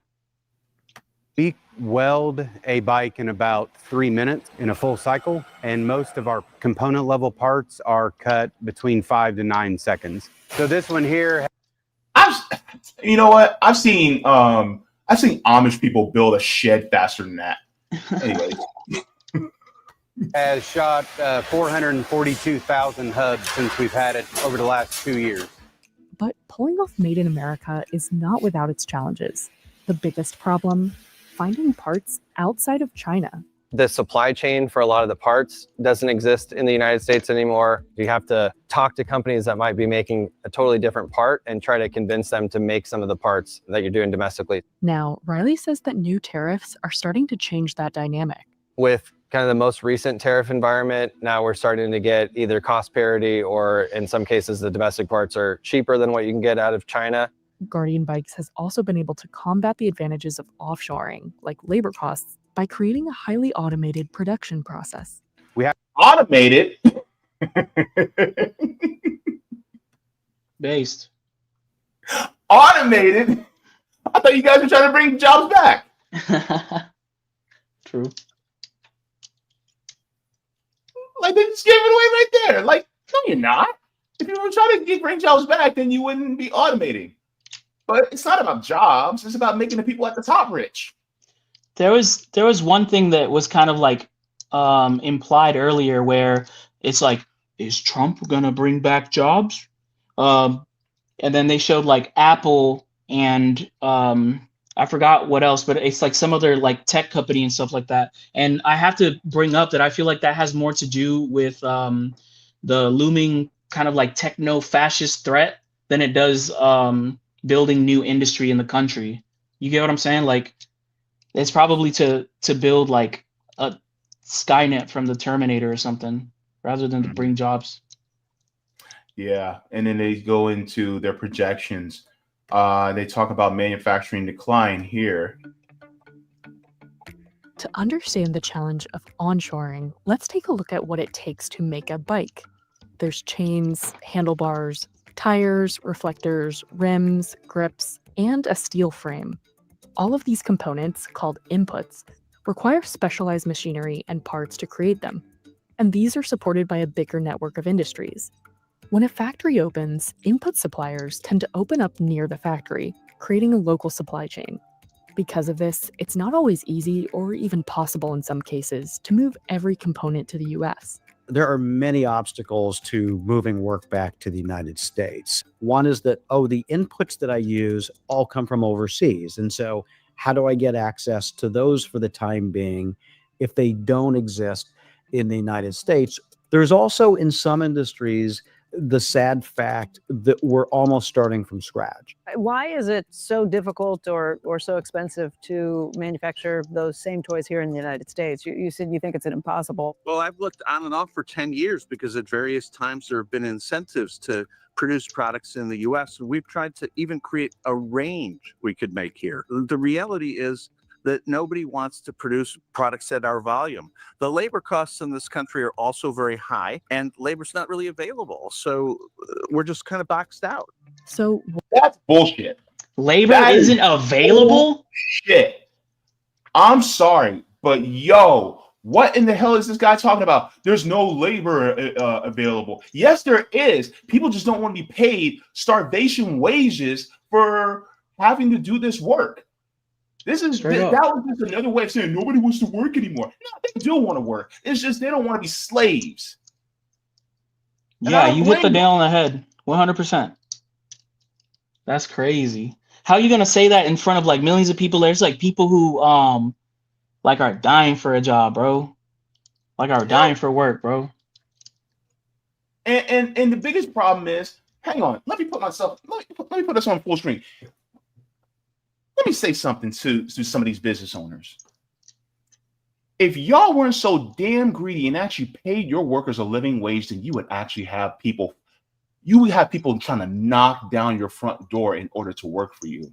We weld a bike in about 3 minutes in a full cycle, and most of our component level parts are cut between 5 to 9 seconds. So this one here, you know what? I've seen Amish people build a shed faster than that. Anyway, has shot 442,000 hubs since we've had it over the last 2 years. But pulling off Made in America is not without its challenges. The biggest problem, finding parts outside of China. The supply chain for a lot of the parts doesn't exist in the United States anymore. You have to talk to companies that might be making a totally different part and try to convince them to make some of the parts that you're doing domestically. Now, Riley says that new tariffs are starting to change that dynamic. With kind of the most recent tariff environment, now we're starting to get either cost parity, or in some cases, the domestic parts are cheaper than what you can get out of China. Guardian Bikes has also been able to combat the advantages of offshoring, like labor costs, by creating a highly automated production process. We have automated. Based. Automated? I thought you guys were trying to bring jobs back. True. Like, they just gave it away right there. Like, no, you're not. If you were trying to bring jobs back, then you wouldn't be automating. But it's not about jobs. It's about making the people at the top rich. There was one thing that was kind of like implied earlier, where it's like, is Trump gonna bring back jobs? And then they showed like Apple and I forgot what else, but it's like some other like tech company and stuff like that. And I have to bring up that I feel like that has more to do with the looming kind of like techno-fascist threat than it does building new industry in the country. You get what I'm saying? Like, it's probably to build like a Skynet from the Terminator or something, rather than to bring jobs. Yeah, and then they go into their projections. They talk about manufacturing decline here. To understand the challenge of onshoring, let's take a look at what it takes to make a bike. There's chains, handlebars, tires, reflectors, rims, grips, and a steel frame. All of these components, called inputs, require specialized machinery and parts to create them. And these are supported by a bigger network of industries. When a factory opens, input suppliers tend to open up near the factory, creating a local supply chain. Because of this, it's not always easy or even possible in some cases to move every component to the US. There are many obstacles to moving work back to the United States. One is that, the inputs that I use all come from overseas. And so how do I get access to those for the time being if they don't exist in the United States? There's also, in some industries, the sad fact that we're almost starting from scratch. Why is it so difficult or so expensive to manufacture those same toys here in the United States? You said you think it's impossible. Well, I've looked on and off for 10 years because at various times there have been incentives to produce products in the US, and we've tried to even create a range we could make here. The reality is that nobody wants to produce products at our volume. The labor costs in this country are also very high, and labor's not really available. So we're just kind of boxed out. So That's bullshit. Labor That is isn't available? Shit. I'm sorry, but what in the hell is this guy talking about? There's no labor available. Yes, there is. People just don't want to be paid starvation wages for having to do this work. That was just another way of saying nobody wants to work anymore. No, they do want to work. It's just they don't want to be slaves. Yeah, you hit the nail on the head. 100%. That's crazy. How are you gonna say that in front of like millions of people? There's like people who like are dying for a job, bro. Like are dying for work, bro. And the biggest problem is, hang on, let me put this on full screen. Let me say something to some of these business owners. If y'all weren't so damn greedy and actually paid your workers a living wage, then you would actually have people trying to knock down your front door in order to work for you.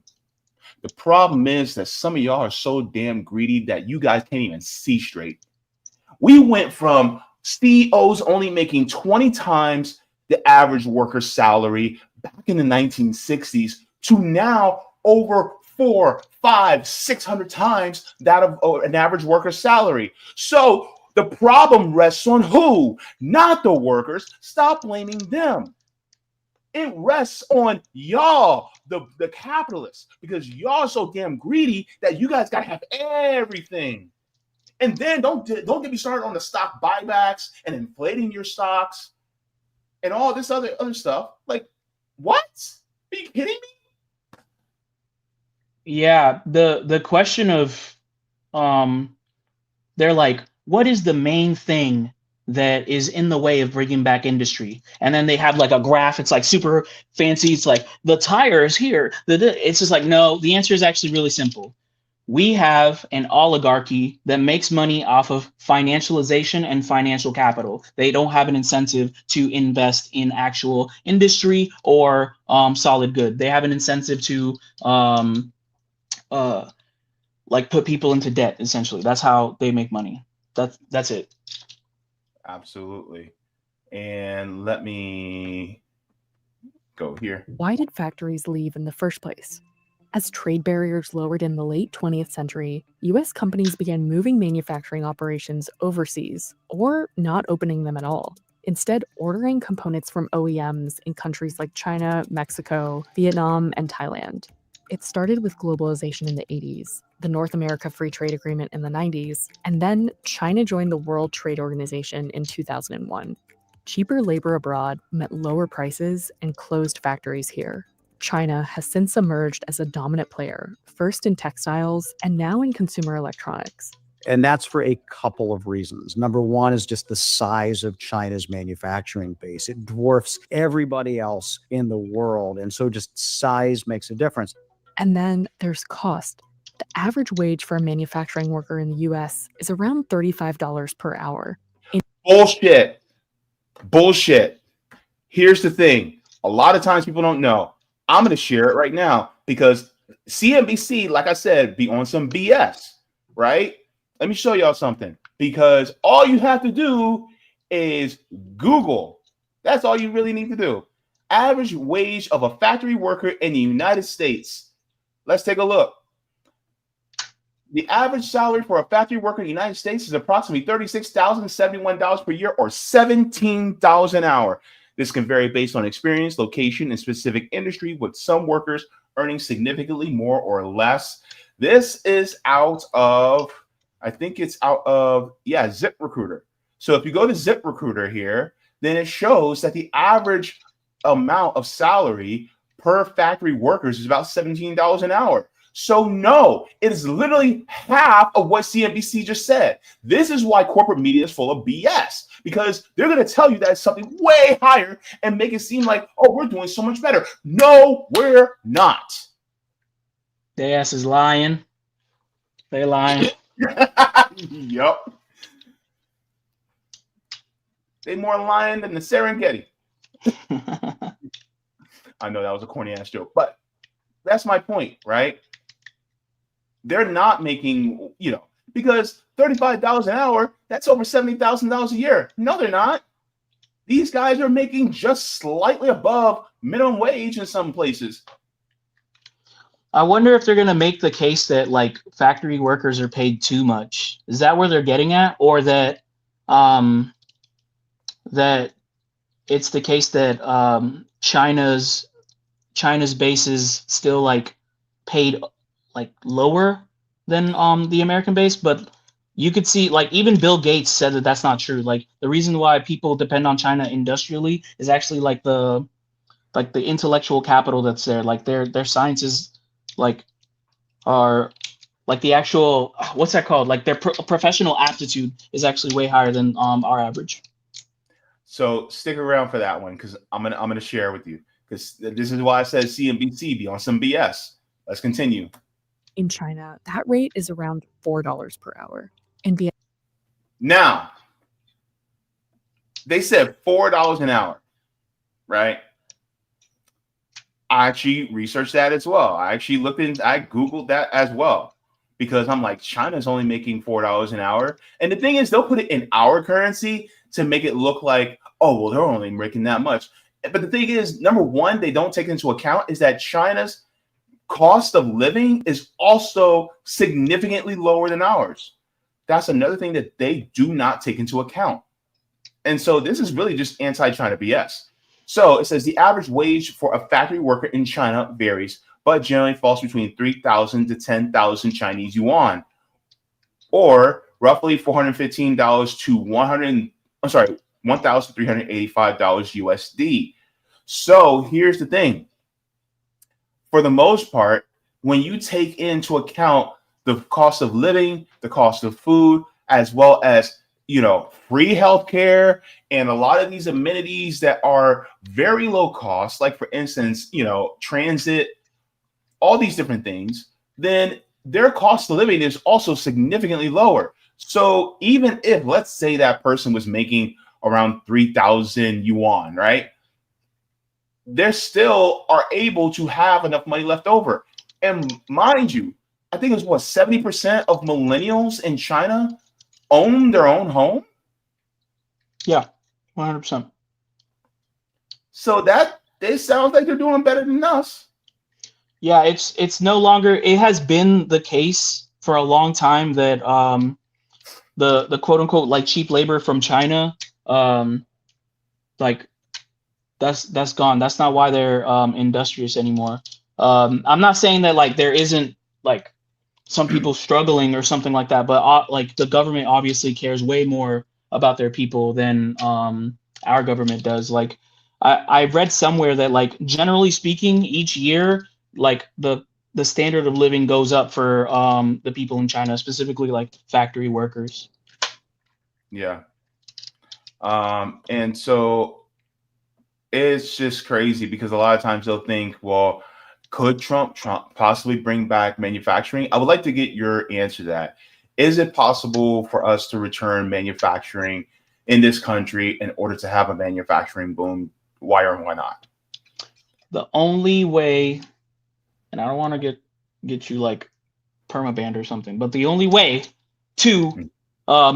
The problem is that some of y'all are so damn greedy that you guys can't even see straight. We went from CEOs only making 20 times the average worker's salary back in the 1960s to now over 400, 500, 600 times that of an average worker's salary. So the problem rests on who? Not the workers. Stop blaming them. It rests on y'all, the capitalists, because y'all are so damn greedy that you guys gotta have everything. And then don't get me started on the stock buybacks and inflating your stocks and all this other stuff. Like, what? Are you kidding me? Yeah, the question of they're like, what is the main thing that is in the way of bringing back industry? And then they have like a graph. It's like super fancy. It's like the tires here. It's just like, no, the answer is actually really simple. We have an oligarchy that makes money off of financialization and financial capital. They don't have an incentive to invest in actual industry or solid good. They have an incentive to like put people into debt, essentially. That's how they make money. That's it. Absolutely. And let me go here. Why did factories leave in the first place? As trade barriers lowered in the late 20th century, US companies began moving manufacturing operations overseas, or not opening them at all. Instead, ordering components from OEMs in countries like China, Mexico, Vietnam, and Thailand. It started with globalization in the 80s, the North America Free Trade Agreement in the 90s, and then China joined the World Trade Organization in 2001. Cheaper labor abroad meant lower prices and closed factories here. China has since emerged as a dominant player, first in textiles and now in consumer electronics. And that's for a couple of reasons. Number one is just the size of China's manufacturing base. It dwarfs everybody else in the world. And so just size makes a difference. And then there's cost. The average wage for a manufacturing worker in the US is around $35 per hour. Bullshit. Here's the thing. A lot of times people don't know. I'm going to share it right now because CNBC, like I said, be on some BS, right? Let me show y'all something, because all you have to do is Google. That's all you really need to do. Average wage of a factory worker in the United States. Let's take a look. The average salary for a factory worker in the United States is approximately $36,071 per year, or $17 an hour. This can vary based on experience, location, and specific industry, with some workers earning significantly more or less. This is out of, I think it's out of, yeah, ZipRecruiter. So if you go to ZipRecruiter here, then it shows that the average amount of salary per factory workers is about $17 an hour. So no, it is literally half of what CNBC just said. This is why corporate media is full of BS, because they're going to tell you that it's something way higher and make it seem like, oh, we're doing so much better. No, we're not. Their ass is lying. They lying. Yup. They more lying than the Serengeti. I know that was a corny ass joke, but that's my point, right? They're not making, because $35 an hour, that's over $70,000 a year. No, they're not. These guys are making just slightly above minimum wage in some places. I wonder if they're going to make the case that like factory workers are paid too much. Is that where they're getting at? Or that that it's the case that China's base is still like paid like lower than the American base, but you could see like even Bill Gates said that that's not true. Like the reason why people depend on China industrially is actually like the intellectual capital that's there. Like their sciences like are like the actual, what's that called? Like their professional aptitude is actually way higher than our average. So stick around for that one, because I'm gonna share with you, because this is why I said CNBC be on some BS. Let's continue. In China, that rate is around $4 per hour. In Vietnam, Now, they said $4 an hour, right? I actually researched that as well. I Googled that as well, because I'm like, China's only making $4 an hour. And the thing is, they'll put it in our currency to make it look like, oh, well, they're only making that much. But the thing is, number one, they don't take into account is that China's cost of living is also significantly lower than ours. That's another thing that they do not take into account. And so this is really just anti-China BS. So it says the average wage for a factory worker in China varies, but generally falls between 3,000 to 10,000 Chinese yuan, or roughly $415 to $1,385 USD. So here's the thing. For the most part, when you take into account the cost of living, the cost of food, as well as free healthcare and a lot of these amenities that are very low cost, like for instance, transit, all these different things, then their cost of living is also significantly lower. So even if, let's say, that person was making around 3,000 yuan, right? They still are able to have enough money left over. And mind you, I think it was 70% of millennials in China own their own home. Yeah, 100%. So that it sounds like they're doing better than us. Yeah, it's no longer. It has been the case for a long time that the quote unquote like cheap labor from China, like that's gone. That's not why they're industrious anymore. I'm not saying that like there isn't like some people struggling or something like that, but like the government obviously cares way more about their people than our government does. Like I read somewhere that like generally speaking, each year like the standard of living goes up for the people in China, specifically like factory workers. Yeah. And so it's just crazy because a lot of times they'll think, well, could Trump possibly bring back manufacturing? I would like to get your answer to that. Is it possible for us to return manufacturing in this country in order to have a manufacturing boom? Why or why not? The only way, and I don't want to get you like permabanned or something, but the only way to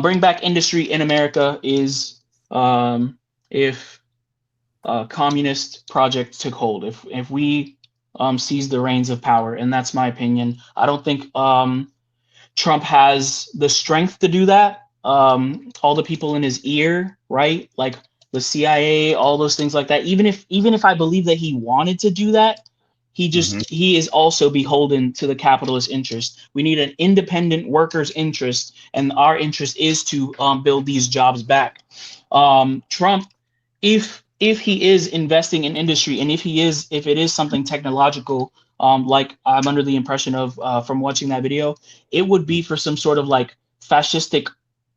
bring back industry in America is if a communist project took hold. If we seize the reins of power, and that's my opinion. I don't think Trump has the strength to do that. All the people in his ear, right? Like the CIA, all those things like that. Even if I believe that he wanted to do that, he is also beholden to the capitalist interest. We need an independent worker's interest, and our interest is to build these jobs back. Trump, if he is investing in industry, and if it is something technological, like I'm under the impression of from watching that video, it would be for some sort of like fascistic,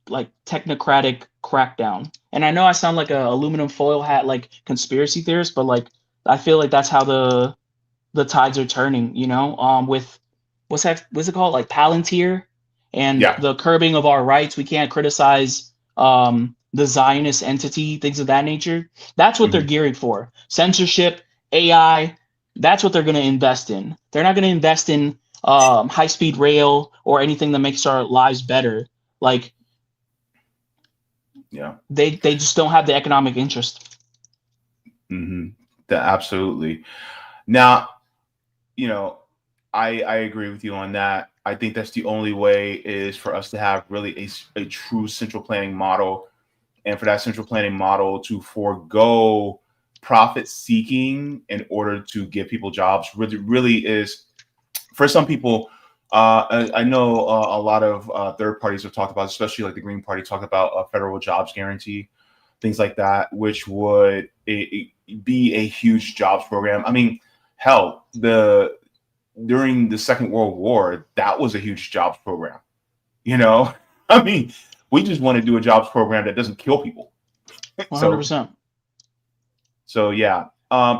like technocratic crackdown. And I know I sound like a aluminum foil hat, like conspiracy theorist, but like I feel like that's how the tides are turning, with what's it called, like Palantir, and the curbing of our rights. We can't criticize the Zionist entity, things of that nature. That's what they're gearing for. Censorship, AI, that's what they're going to invest in. They're not going to invest in high-speed rail or anything that makes our lives better. Like, they just don't have the economic interest. Absolutely. Now, I agree with you on that. I think that's the only way is for us to have really a true central planning model, and for that central planning model to forego profit seeking in order to give people jobs really is, for some people, I know a lot of third parties have talked about, especially like the Green Party, talk about a federal jobs guarantee, things like that, which would be a huge jobs program. I mean, hell, during the Second World War, that was a huge jobs program. I mean, we just want to do a jobs program that doesn't kill people. 100%. So yeah.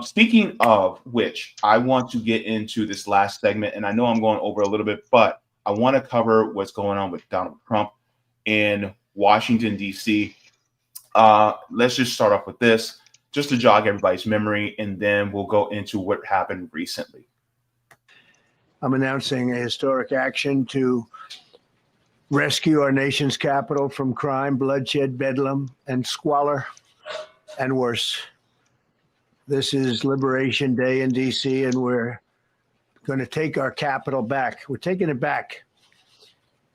Speaking of which, I want to get into this last segment, and I know I'm going over a little bit, but I want to cover what's going on with Donald Trump in Washington, D.C. Let's just start off with this, just to jog everybody's memory, and then we'll go into what happened recently. I'm announcing a historic action to rescue our nation's capital from crime, bloodshed, bedlam, and squalor, and worse. This is Liberation Day in D.C., and we're going to take our capital back. We're taking it back.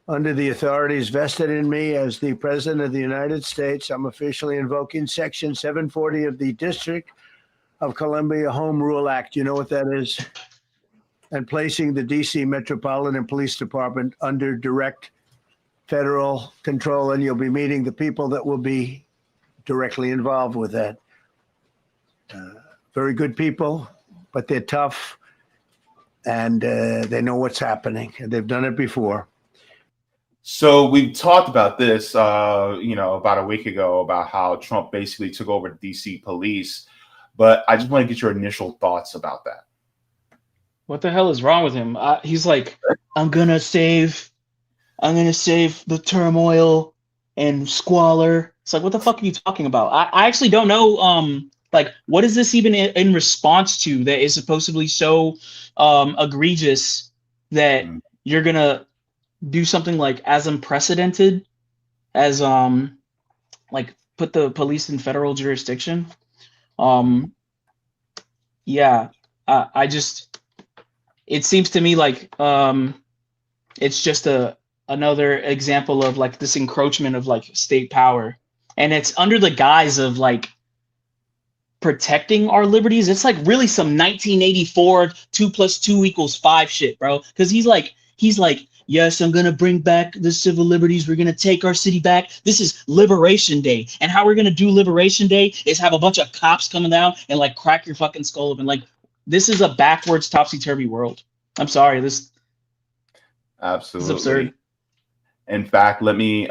Under the authorities vested in me as the President of the United States, I'm officially invoking Section 740 of the District of Columbia Home Rule Act. You know what that is? And placing the D.C. Metropolitan Police Department under direct federal control, and you'll be meeting the people that will be directly involved with that. Very good people, but they're tough, and they know what's happening, and they've done it before. So we talked about this, about a week ago, about how Trump basically took over the DC police, but I just want to get your initial thoughts about that. What the hell is wrong with him? He's like, I'm gonna save the turmoil and squalor. It's like, what the fuck are you talking about? I actually don't know. Like, what is this even in response to that is supposedly so egregious that you're gonna do something like as unprecedented as like put the police in federal jurisdiction? It seems to me like it's just another example of like this encroachment of like state power, and it's under the guise of like protecting our liberties. It's like really some 1984 2 + 2 = 5 shit, bro. Because he's like, yes, I'm gonna bring back the civil liberties. We're gonna take our city back. This is Liberation Day, and how we're gonna do Liberation Day is have a bunch of cops coming down and like crack your fucking skull open. Like, this is a backwards, topsy-turvy world. I'm sorry. This absolutely is absurd. In fact, let me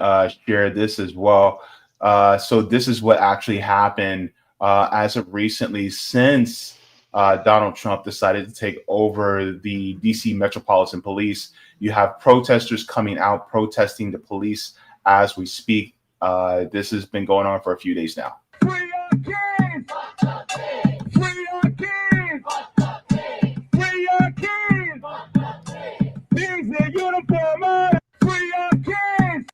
share this as well. So this is what actually happened as of recently, since Donald Trump decided to take over the DC Metropolitan Police. You have protesters coming out protesting the police as we speak. This has been going on for a few days now. Free our kids! Free our kids! Free our kids! These are uniform! Free our kids!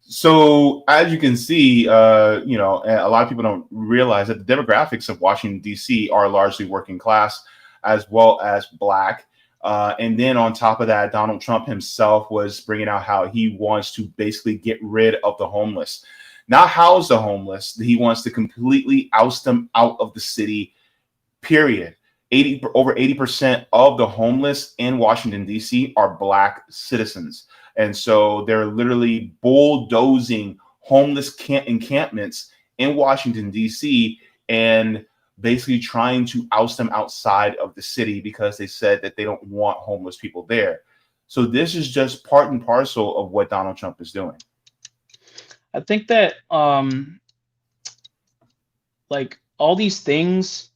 So as you can see, a lot of people don't realize that the demographics of Washington, D.C. are largely working class as well as Black. And then on top of that, Donald Trump himself was bringing out how he wants to basically get rid of the homeless. Not house the homeless. He wants to completely oust them out of the city, period. over 80% of the homeless in Washington, D.C. are Black citizens. And so they're literally bulldozing homeless encampments in Washington, D.C., and basically trying to oust them outside of the city because they said that they don't want homeless people there. So this is just part and parcel of what Donald Trump is doing. I think that like all these things,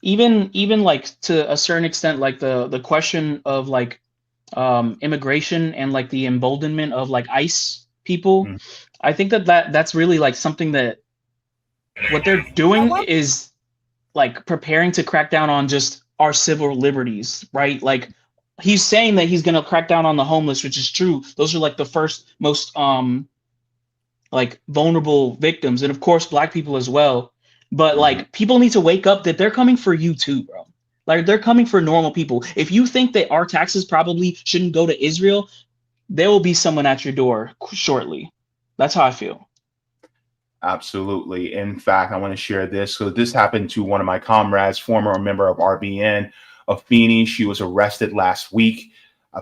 even like to a certain extent, like the question of like immigration and like the emboldenment of like ICE people, I think that's really like something that what they're doing is like preparing to crack down on just our civil liberties, right? Like he's saying that he's going to crack down on the homeless, which is true. Those are like the first most like vulnerable victims, and of course Black people as well. But like people need to wake up that they're coming for you too, bro. Like they're coming for normal people. If you think that our taxes probably shouldn't go to Israel, there will be someone at your door shortly. That's how I feel. Absolutely. In fact, I want to share this. So this happened to one of my comrades, former member of RBN, Afeni. She was arrested last week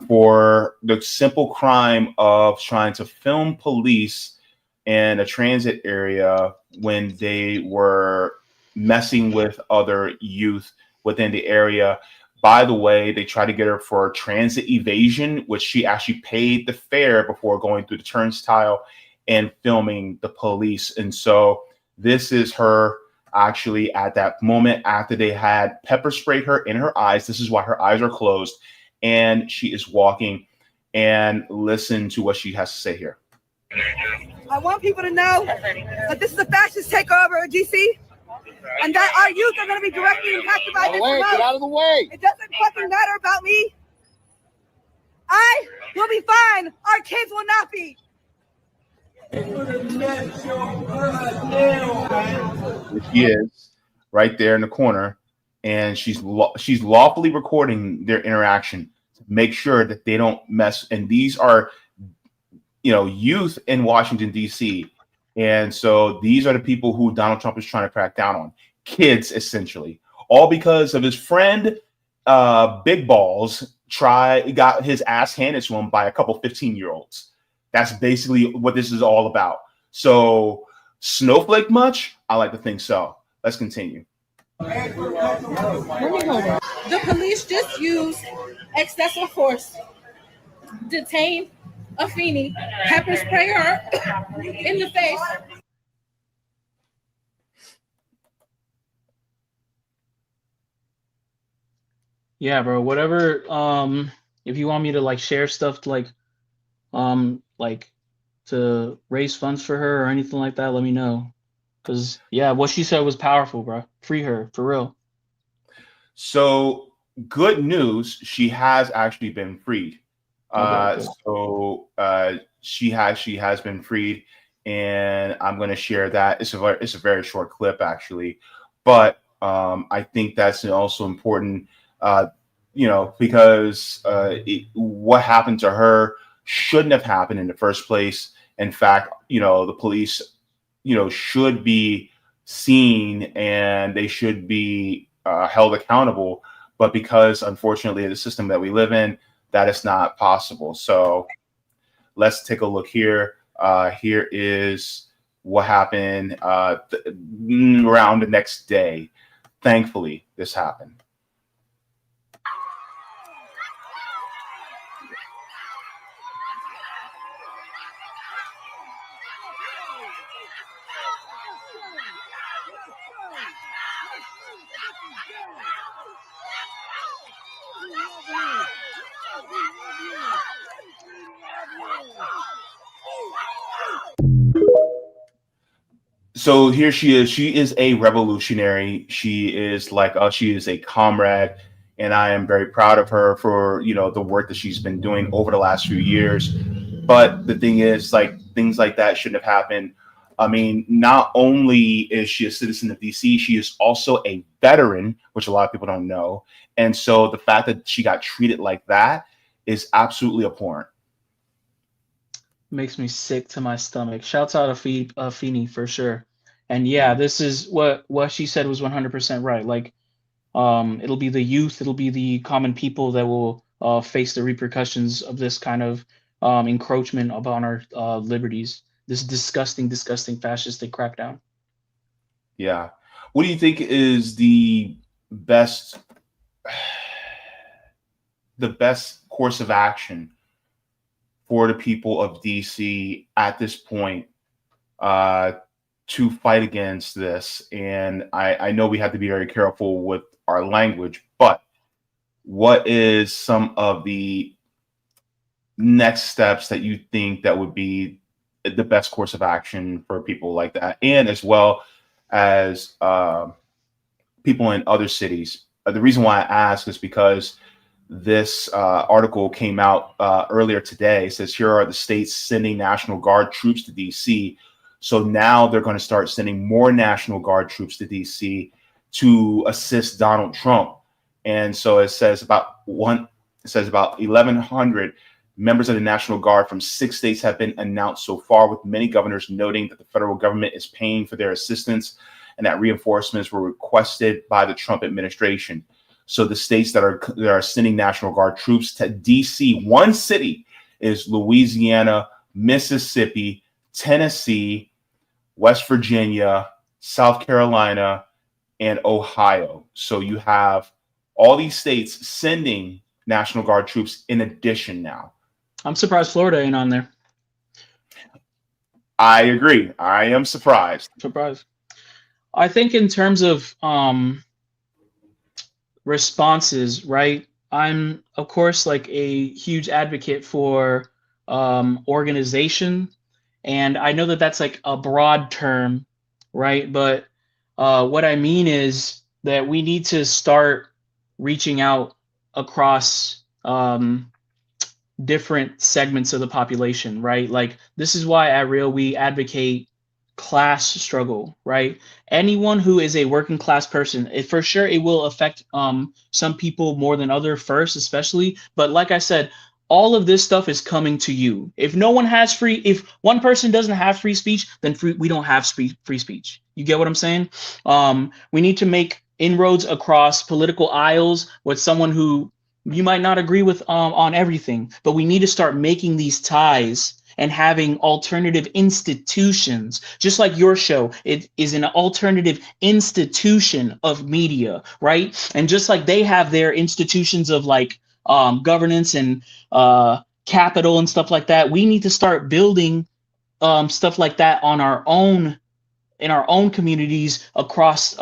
for the simple crime of trying to film police in a transit area when they were messing with other youth within the area. By the way, they tried to get her for transit evasion, which she actually paid the fare before going through the turnstile and filming the police. And so this is her actually at that moment after they had pepper sprayed her in her eyes. This is why her eyes are closed. And she is walking, and listen to what she has to say here. I want people to know that this is a fascist takeover of DC, and that our youth are going to be directly impacted by this. Get out of the way. It doesn't fucking matter about me. I will be fine. Our kids will not be. She is right there in the corner, and she's lawfully recording their interaction to make sure that they don't mess. And these are, youth in Washington, D.C. And so these are the people who Donald Trump is trying to crack down on. Kids, essentially, all because of his friend, Big Balls, got his ass handed to him by a couple 15-year-olds. That's basically what this is all about. So, snowflake much? I like to think so. Let's continue. The police just used excessive force, detained Afeni, pepper spray her in the face. Yeah, bro. Whatever. If you want me to like share stuff like to raise funds for her or anything like that, let me know. Because yeah, what she said was powerful, bro. Free her for real. So good news, she has actually been freed. She has been freed, and I'm going to share that. It's a very short clip actually, but I think that's also important. Because what happened to her shouldn't have happened in the first place. In fact, the police, should be seen and they should be held accountable. But because, unfortunately, the system that we live in, that is not possible. So let's take a look here. Here is what happened around the next day. Thankfully, this happened. So here she is. She is a revolutionary. She is like us. She is a comrade. And I am very proud of her for, the work that she's been doing over the last few years. But the thing is, like, things like that shouldn't have happened. I mean, not only is she a citizen of DC, she is also a veteran, which a lot of people don't know. And so the fact that she got treated like that is absolutely abhorrent. Makes me sick to my stomach. Shouts out to Afeni for sure. And yeah, this is what she said was 100% right. Like, It'll be the youth, it'll be the common people that will face the repercussions of this kind of encroachment upon our liberties, this disgusting, disgusting fascistic crackdown. Yeah. What do you think is the best course of action for the people of DC at this point to fight against this? And I know we have to be very careful with our language, but what is some of the next steps that you think that would be the best course of action for people like that, and as well as people in other cities? The reason why I ask is because this article came out earlier today. It says, here are the states sending National Guard troops to DC. So now they're going to start sending more National Guard troops to DC to assist Donald Trump. And so it says about 1,100 members of the National Guard from 6 states have been announced so far, with many governors noting that the federal government is paying for their assistance and that reinforcements were requested by the Trump administration. So the states that are sending National Guard troops to DC, one city is Louisiana, Mississippi, Tennessee, West Virginia, South Carolina, and Ohio. So you have all these states sending National Guard troops in addition now. I'm surprised Florida ain't on there. I agree. I am surprised. I think in terms of responses, right? I'm, of course, like a huge advocate for organization. And I know that that's like a broad term, right? But what I mean is that we need to start reaching out across different segments of the population, right? Like, this is why at Real we advocate class struggle, right? Anyone who is a working class person, for sure it will affect some people more than other first, especially. But like I said, all of this stuff is coming to you. If no one has if one person doesn't have free speech, then we don't have free speech. You get what I'm saying? We need to make inroads across political aisles with someone who you might not agree with on everything, but we need to start making these ties and having alternative institutions, just like your show. It is an alternative institution of media, right? And just like they have their institutions of like governance and capital and stuff like that, we need to start building stuff like that on our own, in our own communities across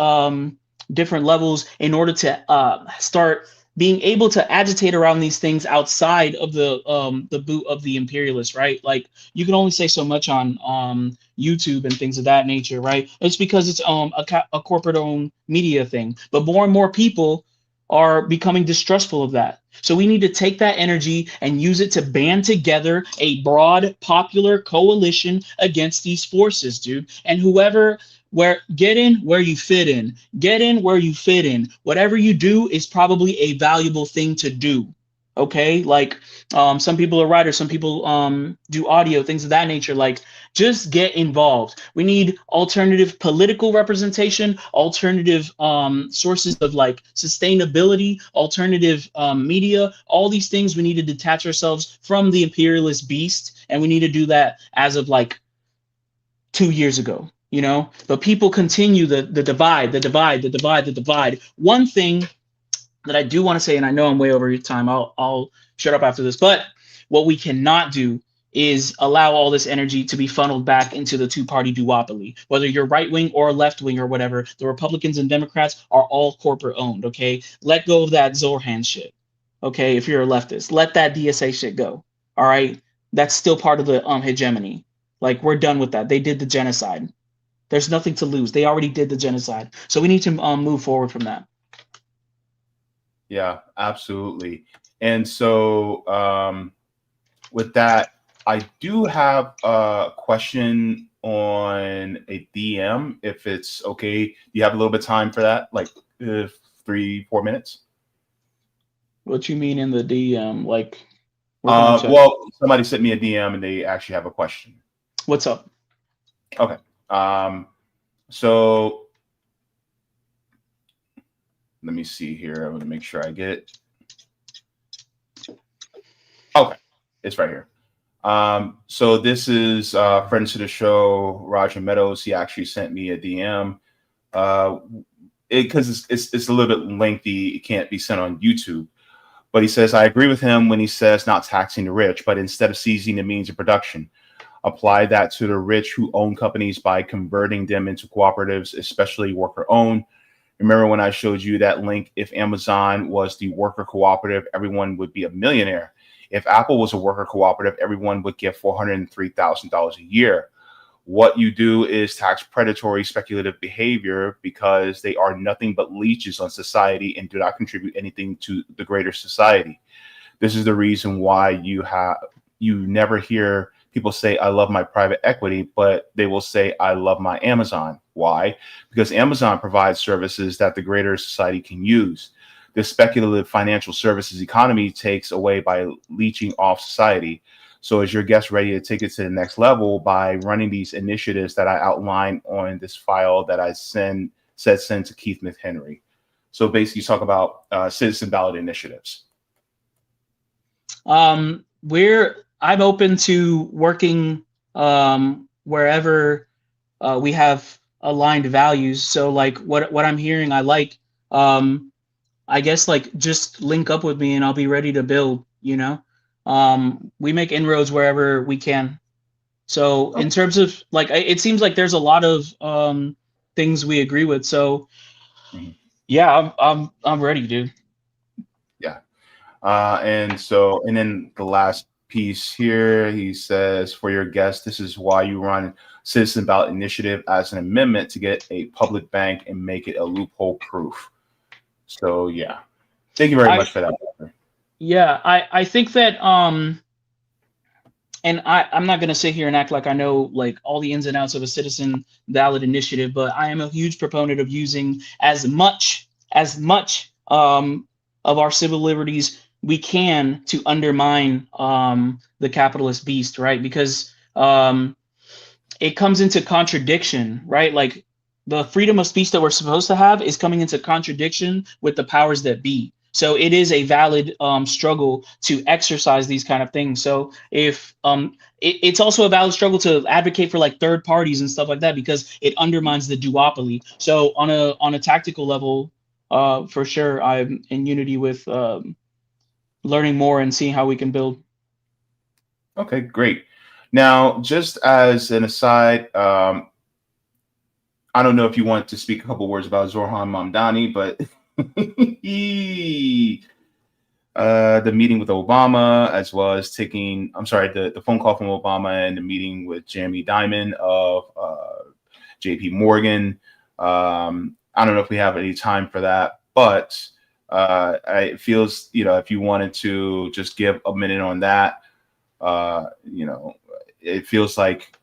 different levels, in order to start being able to agitate around these things outside of the boot of the imperialists, right? Like, you can only say so much on YouTube and things of that nature, right? It's because it's a corporate-owned media thing. But more and more people are becoming distrustful of that. So we need to take that energy and use it to band together a broad popular coalition against these forces, dude. And get in where you fit in. Get in where you fit in. Whatever you do is probably a valuable thing to do. Okay, like some people are writers, some people do audio, things of that nature. Like, just get involved. We need alternative political representation, alternative sources of like sustainability, alternative media, all these things. We need to detach ourselves from the imperialist beast, and we need to do that as of like 2 years ago, you know. But people continue the divide. One thing that I do want to say, and I know I'm way over your time, I'll shut up after this, but what we cannot do is allow all this energy to be funneled back into the two-party duopoly. Whether you're right-wing or left-wing or whatever, the Republicans and Democrats are all corporate-owned, okay? Let go of that Zorhan shit, okay? If you're a leftist, let that DSA shit go, all right? That's still part of the hegemony. Like, we're done with that. They did the genocide. There's nothing to lose. They already did the genocide. So we need to move forward from that. Yeah, absolutely. And so with that, I do have a question on a DM, if it's okay. You have a little bit of time for that, like 3-4 minutes? What you mean in the DM? Like, well, somebody sent me a DM and they actually have a question. What's up? Okay. So let me see here. I want to make sure I get it. Okay, it's right here. So this is friends to the show, Roger Meadows. He actually sent me a DM because it's a little bit lengthy. It can't be sent on YouTube. But he says, I agree with him when he says not taxing the rich, but instead of seizing the means of production, apply that to the rich who own companies by converting them into cooperatives, especially worker-owned. Remember when I showed you that link? If Amazon was the worker cooperative, everyone would be a millionaire. If Apple was a worker cooperative, everyone would get $403,000 a year. What you do is tax predatory speculative behavior because they are nothing but leeches on society and do not contribute anything to the greater society. This is the reason why you never hear people say, I love my private equity, but they will say, I love my Amazon. Why? Because Amazon provides services that the greater society can use. The speculative financial services economy takes away by leeching off society. So is your guest ready to take it to the next level by running these initiatives that I outlined on this file that I send to Keith McHenry? So basically, you talk about citizen ballot initiatives. I'm open to working wherever we have aligned values. So like what I'm hearing, I like. I guess like just link up with me and I'll be ready to build. You know. We make inroads wherever we can. So in terms of like, it seems like there's a lot of things we agree with. So yeah, I'm ready, dude. Yeah. And then the last piece here, he says, for your guest, this is why you run Citizen Ballot Initiative as an amendment to get a public bank and make it a loophole proof. So yeah, thank you very much for that. Yeah, I think that and I'm not gonna sit here and act like I know like all the ins and outs of a citizen ballot initiative, but I am a huge proponent of using as much of our civil liberties we can to undermine the capitalist beast, right? Because it comes into contradiction, right? Like the freedom of speech that we're supposed to have is coming into contradiction with the powers that be. So it is a valid struggle to exercise these kind of things. So if it's also a valid struggle to advocate for like third parties and stuff like that, because it undermines the duopoly. So on a tactical level, for sure, I'm in unity with learning more and seeing how we can build. Okay, great. Now, just as an aside, I don't know if you want to speak a couple words about Zoran Mamdani, but the meeting with Obama, as well as the phone call from Obama and the meeting with Jamie Dimon of JP Morgan. I don't know if we have any time for that, but it feels, if you wanted to just give a minute on that, it feels like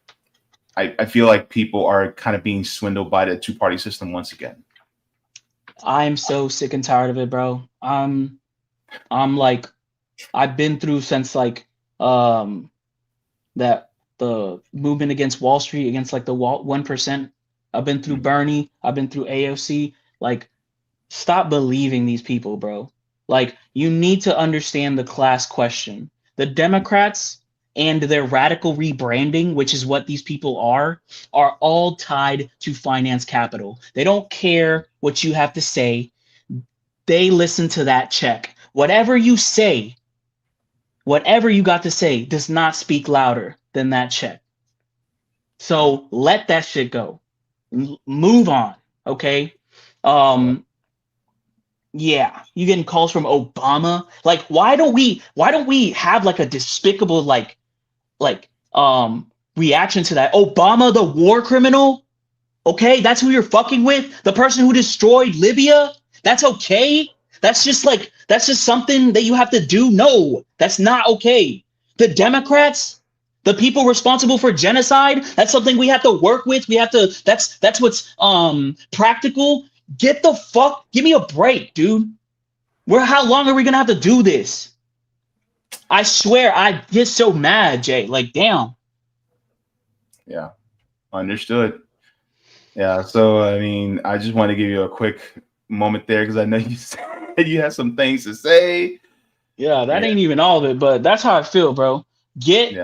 I feel like people are kind of being swindled by the two-party system once again. I'm so sick and tired of it, bro. I'm like, I've been through since like that the movement against Wall Street, against like the 1%. I've been through Bernie. I've been through AOC. Like, stop believing these people, bro. Like, you need to understand the class question. The Democrats and their radical rebranding, which is what these people are all tied to finance capital. They don't care what you have to say. They listen to that check. Whatever you say, whatever you got to say does not speak louder than that check. So let that shit go. Move on, okay? Yeah, you getting calls from Obama. Like, why don't we have like a despicable reaction to that? Obama, the war criminal? Okay, that's who you're fucking with? The person who destroyed Libya? That's okay? That's just something that you have to do? No, that's not okay. The Democrats, the people responsible for genocide, that's something we have to work with. We have to, that's what's practical. Give me a break, dude. How long are we gonna have to do this? I swear, I get so mad, Jay. Like, damn. Yeah, understood. Yeah, so I mean, I just want to give you a quick moment there because I know you said you had some things to say. Yeah, that Yeah. ain't even all of it, but that's how I feel, bro. Get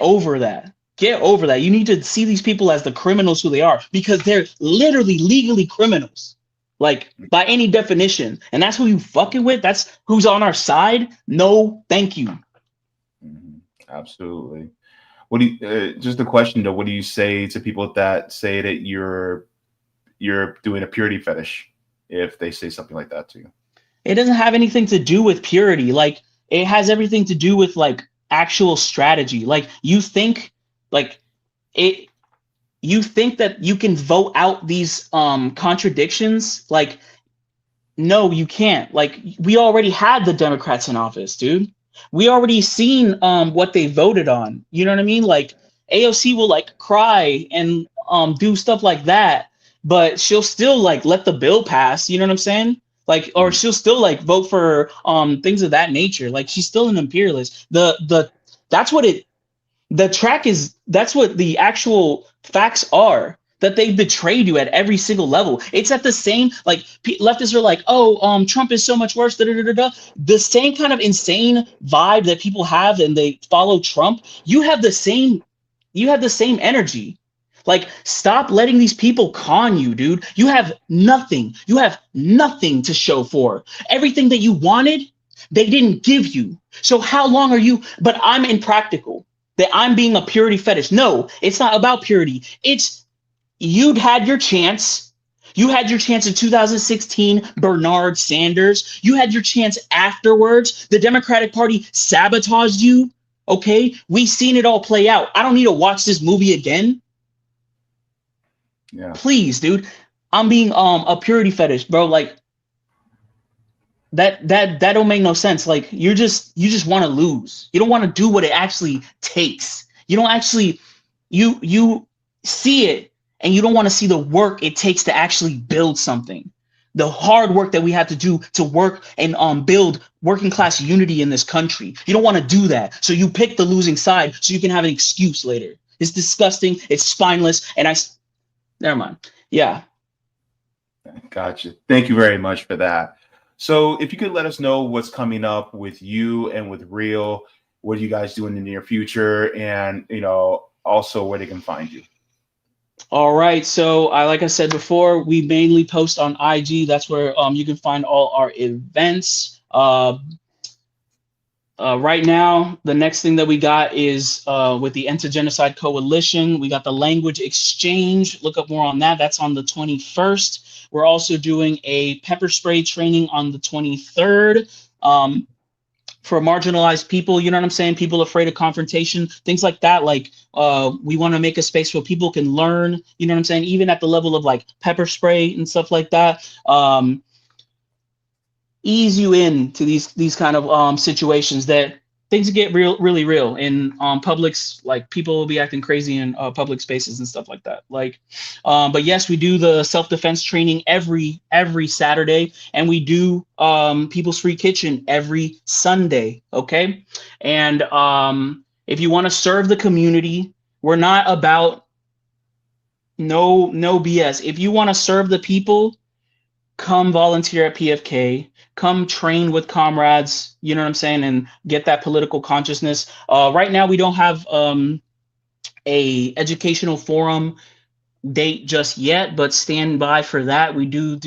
over that. Get over that. You need to see these people as the criminals who they are, because they're literally legally criminals, like by any definition. And that's who you fucking with. That's who's on our side. No, thank you. Absolutely. What do you, just a question though, what do you say to people that say that you're doing a purity fetish if they say something like that to you? It doesn't have anything to do with purity. Like, it has everything to do with like actual strategy. Like, you think that you can vote out these contradictions. Like, no, you can't. Like, we already had the Democrats in office, dude. We already seen what they voted on. You know what I mean? Like, AOC will like cry and do stuff like that, but she'll still like let the bill pass. You know what I'm saying? Like, or she'll still like vote for things of that nature. Like, she's still an imperialist. That's what the actual facts are, that they betrayed you at every single level. It's at the same, like, leftists are like, oh, Trump is so much worse, the same kind of insane vibe that people have and they follow Trump. You have the same energy. Like, stop letting these people con you, dude. You have nothing to show for. Everything that you wanted, they didn't give you. So how long are you, but I'm impractical, that I'm being a purity fetish. No, it's not about purity. It's, you'd had your chance. You had your chance in 2016, Bernard Sanders. You had your chance afterwards. The Democratic Party sabotaged you. Okay, we've seen it all play out. I don't need to watch this movie again. Yeah. Please, dude. I'm being a purity fetish, bro. Like, that don't make no sense. Like, you just want to lose. You don't want to do what it actually takes. You don't actually, you see it and you don't want to see the work it takes to actually build something. The hard work that we have to do to work and build working class unity in this country. You don't want to do that. So you pick the losing side so you can have an excuse later. It's disgusting. It's spineless. And never mind. Yeah. Gotcha. Thank you very much for that. So if you could let us know what's coming up with you and with Real, what do you guys do in the near future, and also where they can find you. All right. So like I said before, we mainly post on IG. That's where you can find all our events. Right now, the next thing that we got is with the Anti-Genocide Coalition. We got the language exchange. Look up more on that. That's on the 21st. We're also doing a pepper spray training on the 23rd for marginalized people. You know what I'm saying? People afraid of confrontation, things like that. Like, we want to make a space where people can learn, you know what I'm saying? Even at the level of like pepper spray and stuff like that. Ease you into these kind of situations that things get really real in publics. Like, people will be acting crazy in public spaces and stuff like that. Like, but yes, we do the self-defense training every Saturday, and we do People's Free Kitchen every Sunday. Okay, and if you want to serve the community, we're not about no BS. If you want to serve the people, come volunteer at PFK. Come train with comrades, you know what I'm saying, and get that political consciousness. Right now, we don't have a educational forum date just yet, but stand by for that. We do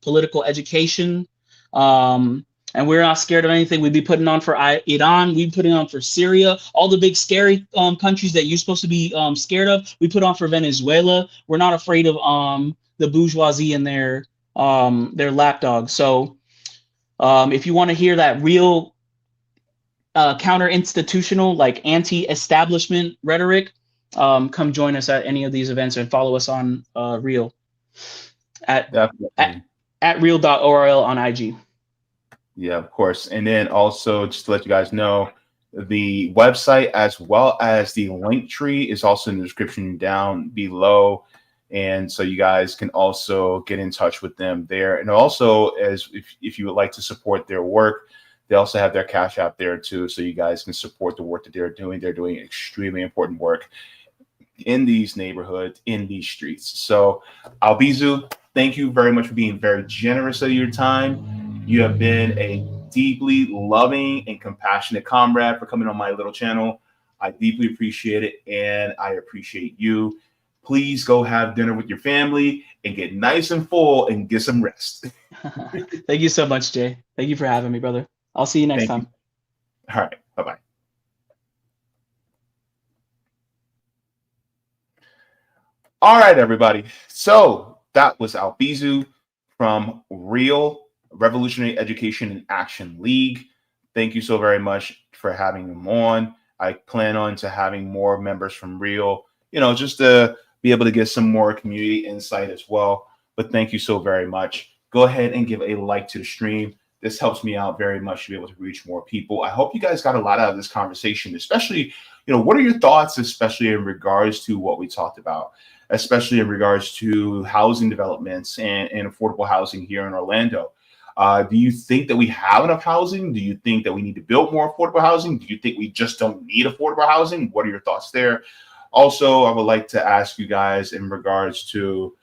political education, and we're not scared of anything. We'd be putting on for Iran. We'd be putting on for Syria. All the big scary countries that you're supposed to be scared of, we put on for Venezuela. We're not afraid of the bourgeoisie and their lapdogs. So if you want to hear that real counter-institutional, like anti-establishment rhetoric, come join us at any of these events and follow us on Real at real.orl on IG. Yeah, of course. And then also, just to let you guys know, the website as well as the link tree is also in the description down below. And so you guys can also get in touch with them there. And also, as if you would like to support their work, they also have their Cash App there too. So you guys can support the work that they're doing. They're doing extremely important work in these neighborhoods, in these streets. So Albizu, thank you very much for being very generous of your time. You have been a deeply loving and compassionate comrade for coming on my little channel. I deeply appreciate it, and I appreciate you. Please go have dinner with your family and get nice and full and get some rest. Thank you so much, Jay. Thank you for having me, brother. I'll see you next time. All right. Bye-bye. All right, everybody. So that was Albizu from Real Revolutionary Education and Action League. Thank you so very much for having him on. I plan on to having more members from Real, just to be able to get some more community insight as well. But thank you so very much. Go ahead and give a like to the stream. This helps me out very much to be able to reach more people. I hope you guys got a lot out of this conversation, especially, what are your thoughts, especially in regards to what we talked about, especially in regards to housing developments and affordable housing here in Orlando? Do you think that we have enough housing? Do you think that we need to build more affordable housing? Do you think we just don't need affordable housing? What are your thoughts there? Also, I would like to ask you guys in regards to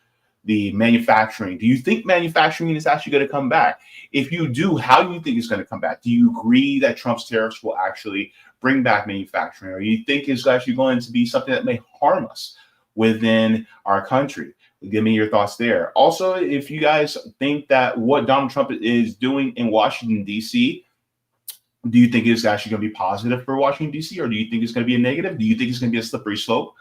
the manufacturing. Do you think manufacturing is actually going to come back? If you do, how do you think it's going to come back? Do you agree that Trump's tariffs will actually bring back manufacturing? Or you think it's actually going to be something that may harm us within our country? Give me your thoughts there. Also, if you guys think that what Donald Trump is doing in Washington, D.C., do you think it's actually going to be positive for Washington, D.C., or do you think it's going to be a negative? Do you think it's going to be a slippery slope?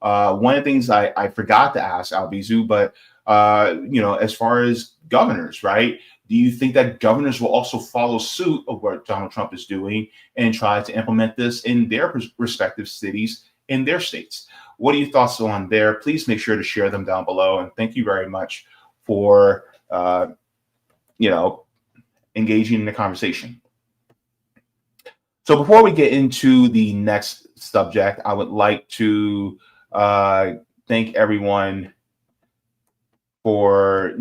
One of the things I forgot to ask Albizu, but, as far as governors, right? Do you think that governors will also follow suit of what Donald Trump is doing and try to implement this in their respective cities, in their states? What are your thoughts on there? Please make sure to share them down below. And thank you very much for, engaging in the conversation. So before we get into the next subject, I would like to thank everyone for,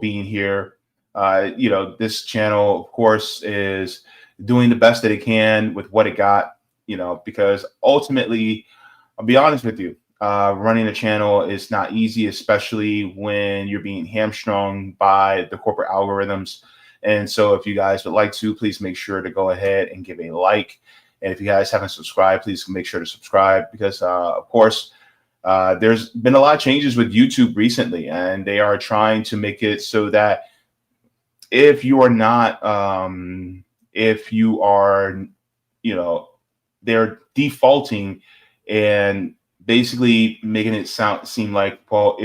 being here. This channel, of course, is doing the best that it can with what it got, because ultimately, I'll be honest with you, running a channel is not easy, especially when you're being hamstrung by the corporate algorithms. And so if you guys would like to, please make sure to go ahead and give a like. And if you guys haven't subscribed, please make sure to subscribe because, of course, there's been a lot of changes with YouTube recently, and they are trying to make it so that if you are not, they're defaulting and basically making it seem like, well,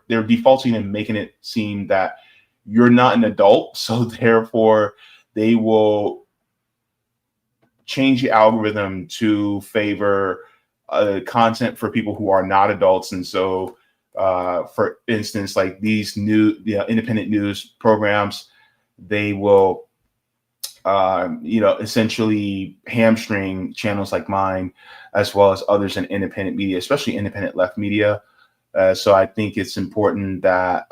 they're defaulting and making it seem that you're not an adult, so therefore they will change the algorithm to favor content for people who are not adults. And so, for instance, like these independent news programs, they will, essentially hamstring channels like mine, as well as others in independent media, especially independent left media. So I think it's important that,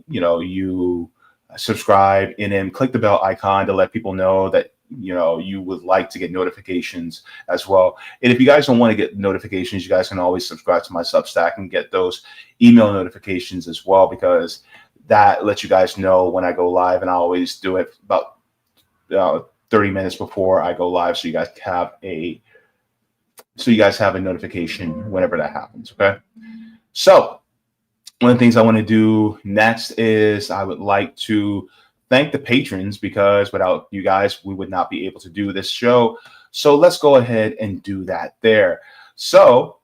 you subscribe and then click the bell icon to let people know that, you would like to get notifications as well. And if you guys don't want to get notifications, you guys can always subscribe to my Substack and get those email notifications as well, because that lets you guys know when I go live. And I always do it about 30 minutes before I go live, so you guys have a notification whenever that happens. Okay. So one of the things I want to do next is I would like to thank the patrons, because without you guys, we would not be able to do this show. So let's go ahead and do that there. So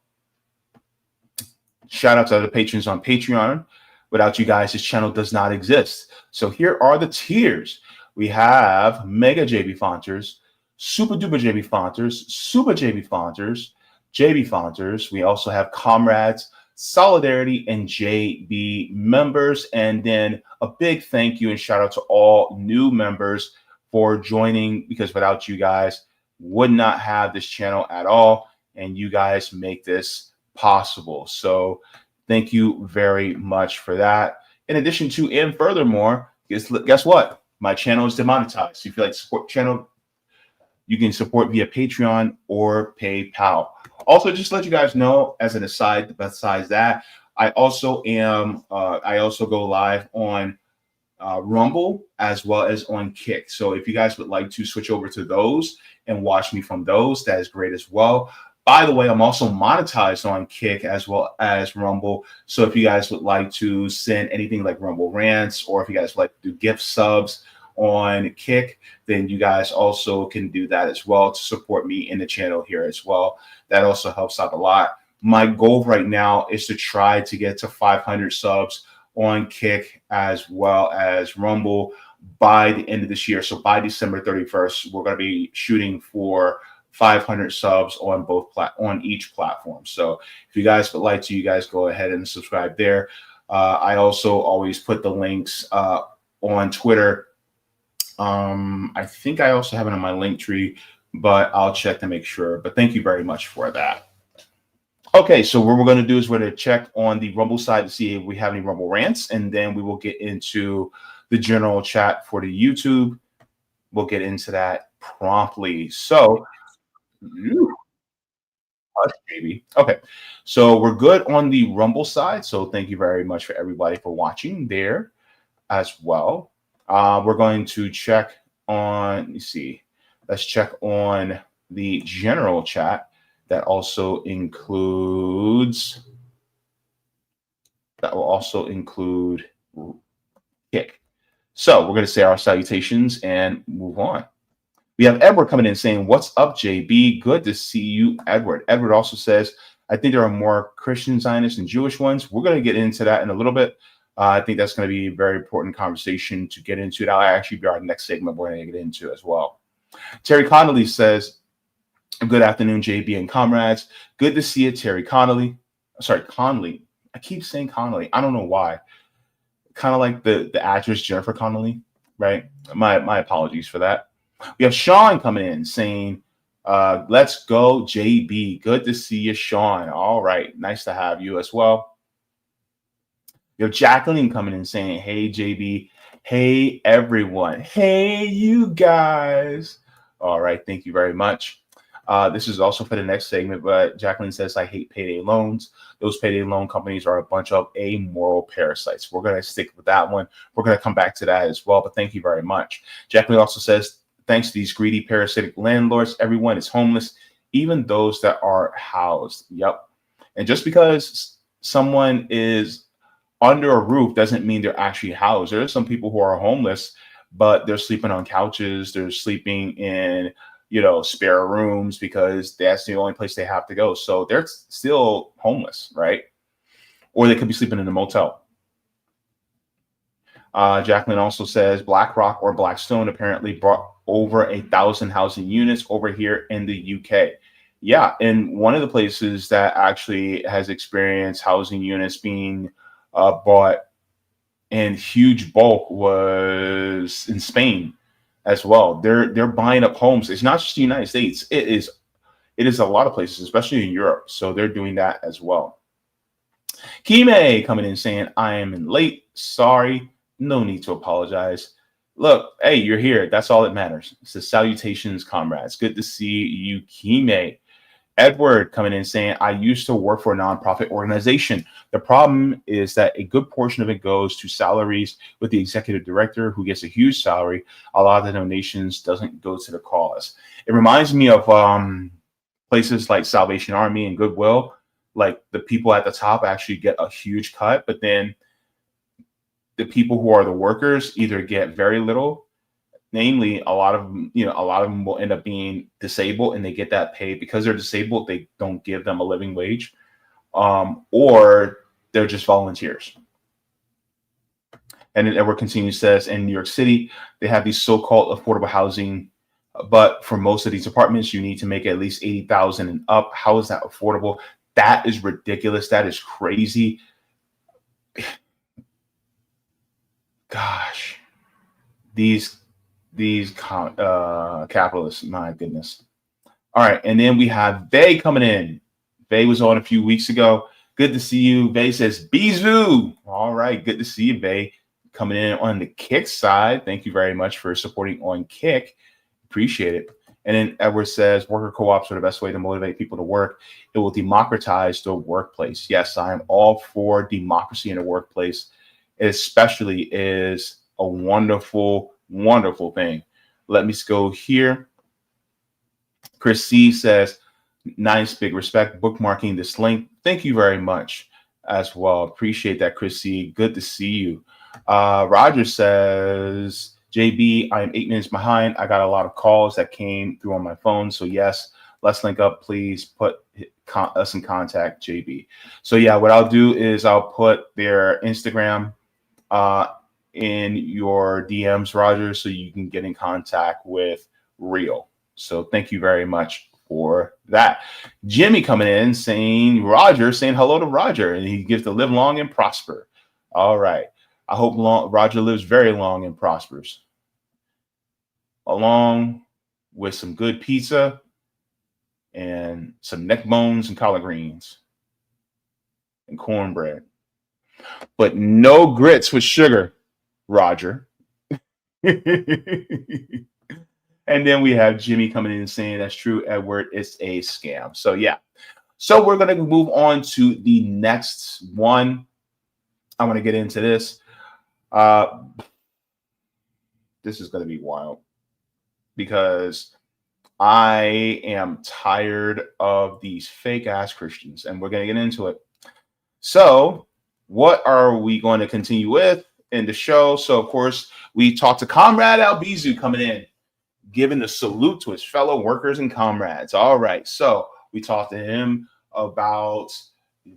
shout out to the patrons on Patreon. Without you guys, this channel does not exist. So here are the tiers. We have Mega Jaybefaunters, Super Duper Jaybefaunters, Super Jaybefaunters, Jaybefaunters. We also have Comrades, Solidarity, and JB members. And then a big thank you and shout out to all new members for joining, because without you guys, would not have this channel at all. And you guys make this possible. So thank you very much for that. In addition to, and furthermore, guess what? My channel is demonetized. So if you like to support the channel, you can support via Patreon or PayPal. Also, just to let you guys know, as an aside, besides that, I also am. I also go live on Rumble as well as on Kick. So if you guys would like to switch over to those and watch me from those, that is great as well. By the way, I'm also monetized on Kick as well as Rumble. So if you guys would like to send anything like Rumble rants, or if you guys would like to do gift subs on Kick, then you guys also can do that as well to support me in the channel here as well. That also helps out a lot. My goal right now is to try to get to 500 subs on Kick as well as Rumble by the end of this year. So by December 31st, we're going to be shooting for 500 subs on on each platform. So if you guys would like to, you guys go ahead and subscribe there. I also always put the links on Twitter. I think I also have it on my link tree, but I'll check to make sure. But thank you very much for that. Okay, so what we're going to do is we're going to check on the Rumble side to see if we have any Rumble rants, and then we will get into the general chat for the YouTube. We'll get into that promptly. So, hush, baby. Okay, so we're good on the Rumble side. So thank you very much for everybody for watching there as well. We're going to check on, let me see. Let's check on the general chat. That also includes, that will also include Kick. So we're going to say our salutations and move on. We have Edward coming in saying, "What's up, JB? Good to see you, Edward." Edward also says, "I think there are more Christian Zionists than Jewish ones." We're going to get into that in a little bit. I think that's going to be a very important conversation to get into. That'll actually be our next segment we're going to get into as well. Terry Connolly says, "Good afternoon, JB and comrades. Good to see you, Terry Connolly." Sorry, Connolly. I keep saying Connolly. I don't know why. Kind of like the actress Jennifer Connolly, right? My apologies for that. We have Sean coming in saying, "Let's go, JB. Good to see you, Sean." All right. Nice to have you as well. We have Jacqueline coming in saying, "Hey, JB. Hey, everyone. Hey, you guys." All right. Thank you very much. This is also for the next segment, but Jacqueline says, "I hate payday loans. Those payday loan companies are a bunch of amoral parasites." We're going to stick with that one. We're going to come back to that as well, but thank you very much. Jacqueline also says, "Thanks to these greedy parasitic landlords, everyone is homeless, even those that are housed." Yep. And just because someone is under a roof doesn't mean they're actually housed. There are some people who are homeless, but they're sleeping on couches. They're sleeping in, spare rooms because that's the only place they have to go. So they're still homeless, right? Or they could be sleeping in a motel. Jacqueline also says BlackRock or Blackstone apparently brought over 1,000 housing units over here in the UK. Yeah, and one of the places that actually has experienced housing units being bought in huge bulk was in Spain as well. They're buying up homes. It's not just the United States. It is a lot of places, especially in Europe. So they're doing that as well. Kime coming in saying, "I am in late. Sorry. No need to apologize. Look, hey, you're here. That's all that matters." It says, "Salutations, comrades. Good to see you, Kime." Edward coming in saying, "I used to work for a nonprofit organization. The problem is that a good portion of it goes to salaries with the executive director, who gets a huge salary. A lot of the donations doesn't go to the cause." It reminds me of places like Salvation Army and Goodwill. Like the people at the top actually get a huge cut, but then the people who are the workers either get very little. Namely, a lot of them will end up being disabled, and they get that paid because they're disabled. They don't give them a living wage, or they're just volunteers. And then Edward continues, says, "In New York City, they have these so-called affordable housing, but for most of these apartments, you need to make at least 80,000 and up. How is that affordable?" That is ridiculous. That is crazy. Gosh, these capitalists, my goodness. All right, and then we have Vay coming in. Vay was on a few weeks ago. Good to see you. Vay says, "Albizu." All right, good to see you, Vay, coming in on the Kick side. Thank you very much for supporting on Kick. Appreciate it. And then Edward says, worker co-ops are the best way to motivate people to work. It will democratize the workplace. Yes, I am all for democracy in the workplace. It especially is a wonderful, wonderful thing. Let me go here. Chris C says, nice, big respect, bookmarking this link. Thank you very much as well. Appreciate that, Chris C. Good to see you. Roger says, JB, I am 8 minutes behind. I got a lot of calls that came through on my phone. So yes, let's link up. Please put us in contact, JB. So yeah, what I'll do is I'll put their Instagram in your DMs, Roger, so you can get in contact with Real. So thank you very much for that. Jimmy coming in saying hello to Roger, and he gives to live long and prosper. All right. I hope Roger lives very long and prospers, along with some good pizza and some neck bones and collard greens and cornbread, but no grits with sugar, Roger. And then we have Jimmy coming in and saying, that's true, Edward, it's a scam. So yeah. So we're going to move on to the next one. I want to get into this. This is going to be wild because I am tired of these fake ass Christians, and we're going to get into it. So what are we going to continue with in the show? So of course we talked to Comrade Albizu coming in, giving the salute to his fellow workers and comrades. All right. So we talked to him about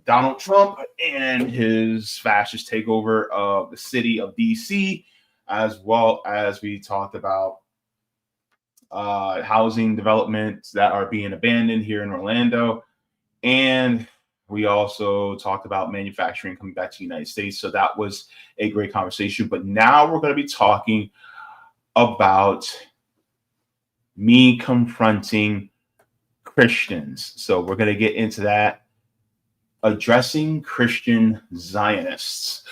Donald Trump and his fascist takeover of the city of DC, as well as we talked about housing developments that are being abandoned here in Orlando. And we also talked about manufacturing coming back to the United States. So that was a great conversation. But now we're going to be talking about me confronting Christians. So we're going to get into that. Addressing Christian Zionists.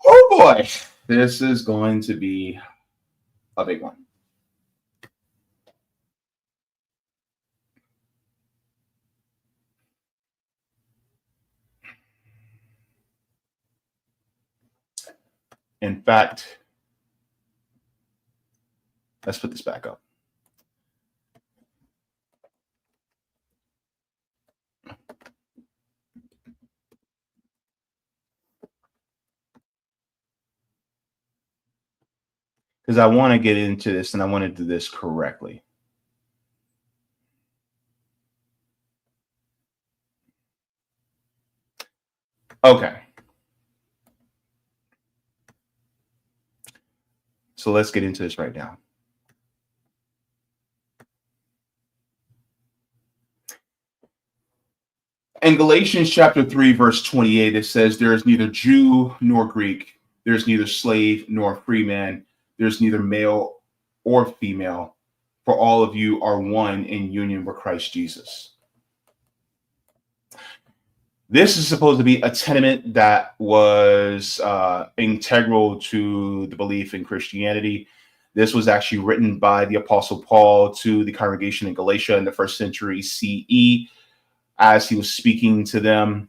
Oh boy, this is going to be a big one. In fact, let's put this back up. Because I want to get into this and I want to do this correctly. Okay. So let's get into this right now. In Galatians chapter 3, verse 28, it says, there is neither Jew nor Greek. There's neither slave nor free man. There's neither male or female, for all of you are one in union with Christ Jesus. This is supposed to be a tenet that was integral to the belief in Christianity. This was actually written by the Apostle Paul to the congregation in Galatia in the 1st century CE as he was speaking to them.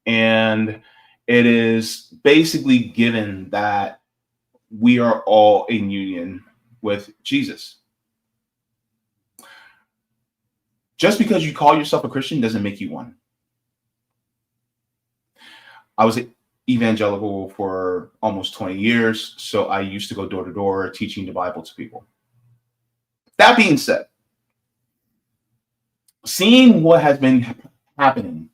And it is basically given that we are all in union with Jesus. Just because you call yourself a Christian doesn't make you one. I was evangelical for almost 20 years, so I used to go door to door teaching the Bible to people. That being said, seeing what has been happening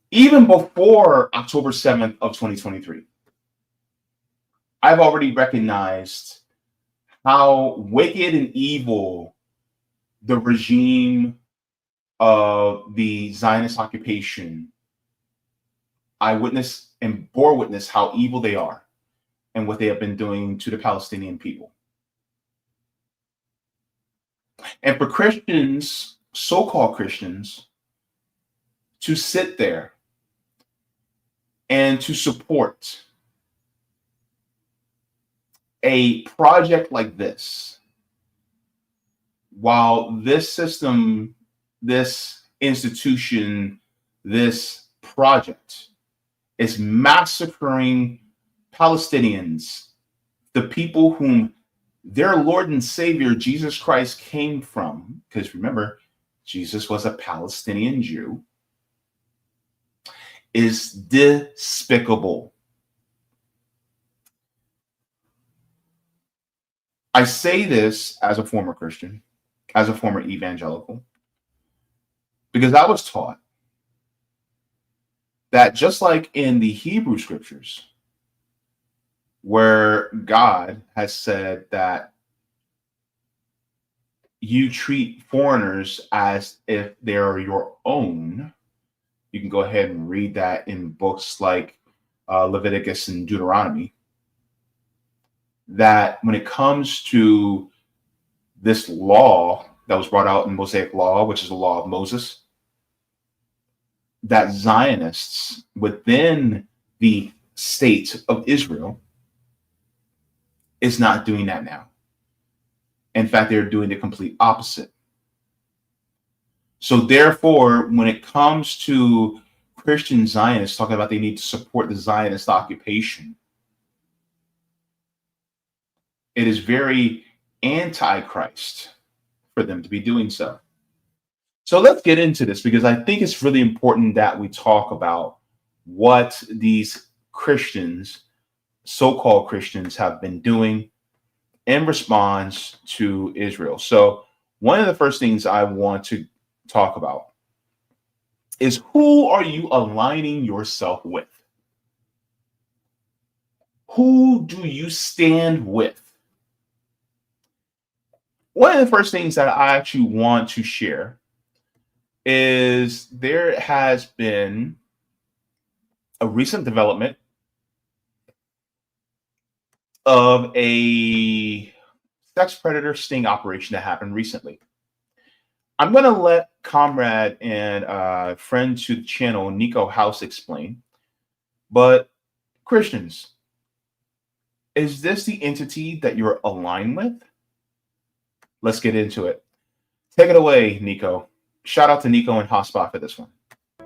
even before October 7th of 2023, I've already recognized how wicked and evil the regime of the Zionist occupation, I witnessed and bore witness how evil they are and what they have been doing to the Palestinian people. And for Christians, so-called Christians, to sit there and to support a project like this, while this system, this institution, this project is massacring Palestinians, the people whom their Lord and Savior Jesus Christ came from, because remember, Jesus was a Palestinian Jew, is despicable. I say this as a former Christian, as a former evangelical, because I was taught that just like in the Hebrew scriptures, where God has said that you treat foreigners as if they are your own, you can go ahead and read that in books like Leviticus and Deuteronomy, that when it comes to this law that was brought out in Mosaic law, which is the law of Moses, that Zionists within the state of Israel is not doing that now. In fact, they're doing the complete opposite. So therefore, when it comes to Christian Zionists talking about they need to support the Zionist occupation, it is very anti-Christ for them to be doing so. So let's get into this, because I think it's really important that we talk about what these Christians, so-called Christians, have been doing in response to Israel. So one of the first things I want to talk about is, who are you aligning yourself with? Who do you stand with? One of the first things that I actually want to share is there has been a recent development of a sex predator sting operation that happened recently. I'm going to let comrade and friend to the channel, Nico House, explain. But Christians, is this the entity that you're aligned with? Let's get into it. Take it away, Nico. Shout out to Nico and Hotspot for this one.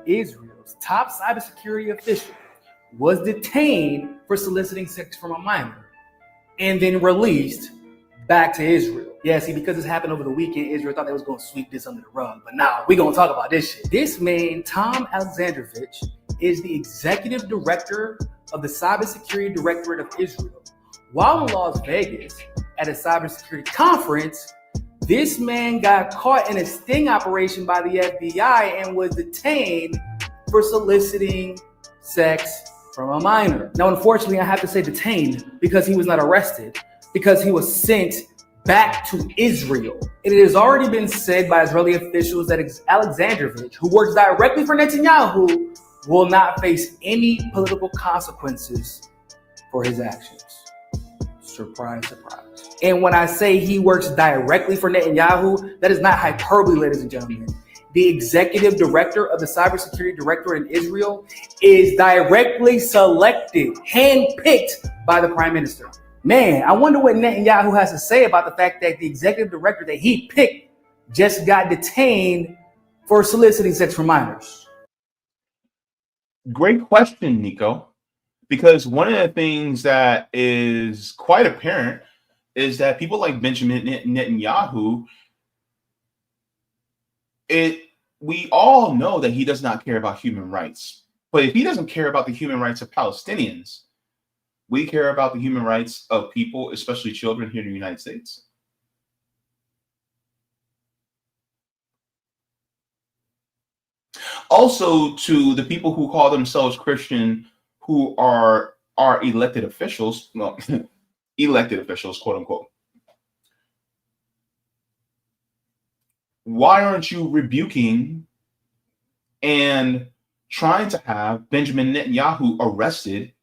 Israel's top cybersecurity official was detained for soliciting sex from a minor and then released back to Israel. Yeah, see, because this happened over the weekend, Israel thought they was going to sweep this under the rug. But now we're going to talk about this shit. This man, Tom Alexandrovich, is the executive director of the Cybersecurity Directorate of Israel. While in Las Vegas at a cybersecurity conference, this man got caught in a sting operation by the FBI and was detained for soliciting sex from a minor. Now, unfortunately, I have to say detained because he was not arrested, because he was sent back to Israel. It has already been said by Israeli officials that Alexandrovich, who works directly for Netanyahu, will not face any political consequences for his actions. Surprise, surprise. And when I say he works directly for Netanyahu, that is not hyperbole, ladies and gentlemen. The executive director of the Cybersecurity Directorate in Israel is directly selected, handpicked by the prime minister. Man, I wonder what Netanyahu has to say about the fact that the executive director that he picked just got detained for soliciting sex from minors. Great question, Nico. Because one of the things that is quite apparent is that people like Benjamin Netanyahu, we all know that he does not care about human rights. But if he doesn't care about the human rights of Palestinians, we care about the human rights of people, especially children here in the United States. Also, to the people who call themselves Christian, who are elected officials, well, elected officials, quote unquote. Why aren't you rebuking and trying to have Benjamin Netanyahu arrested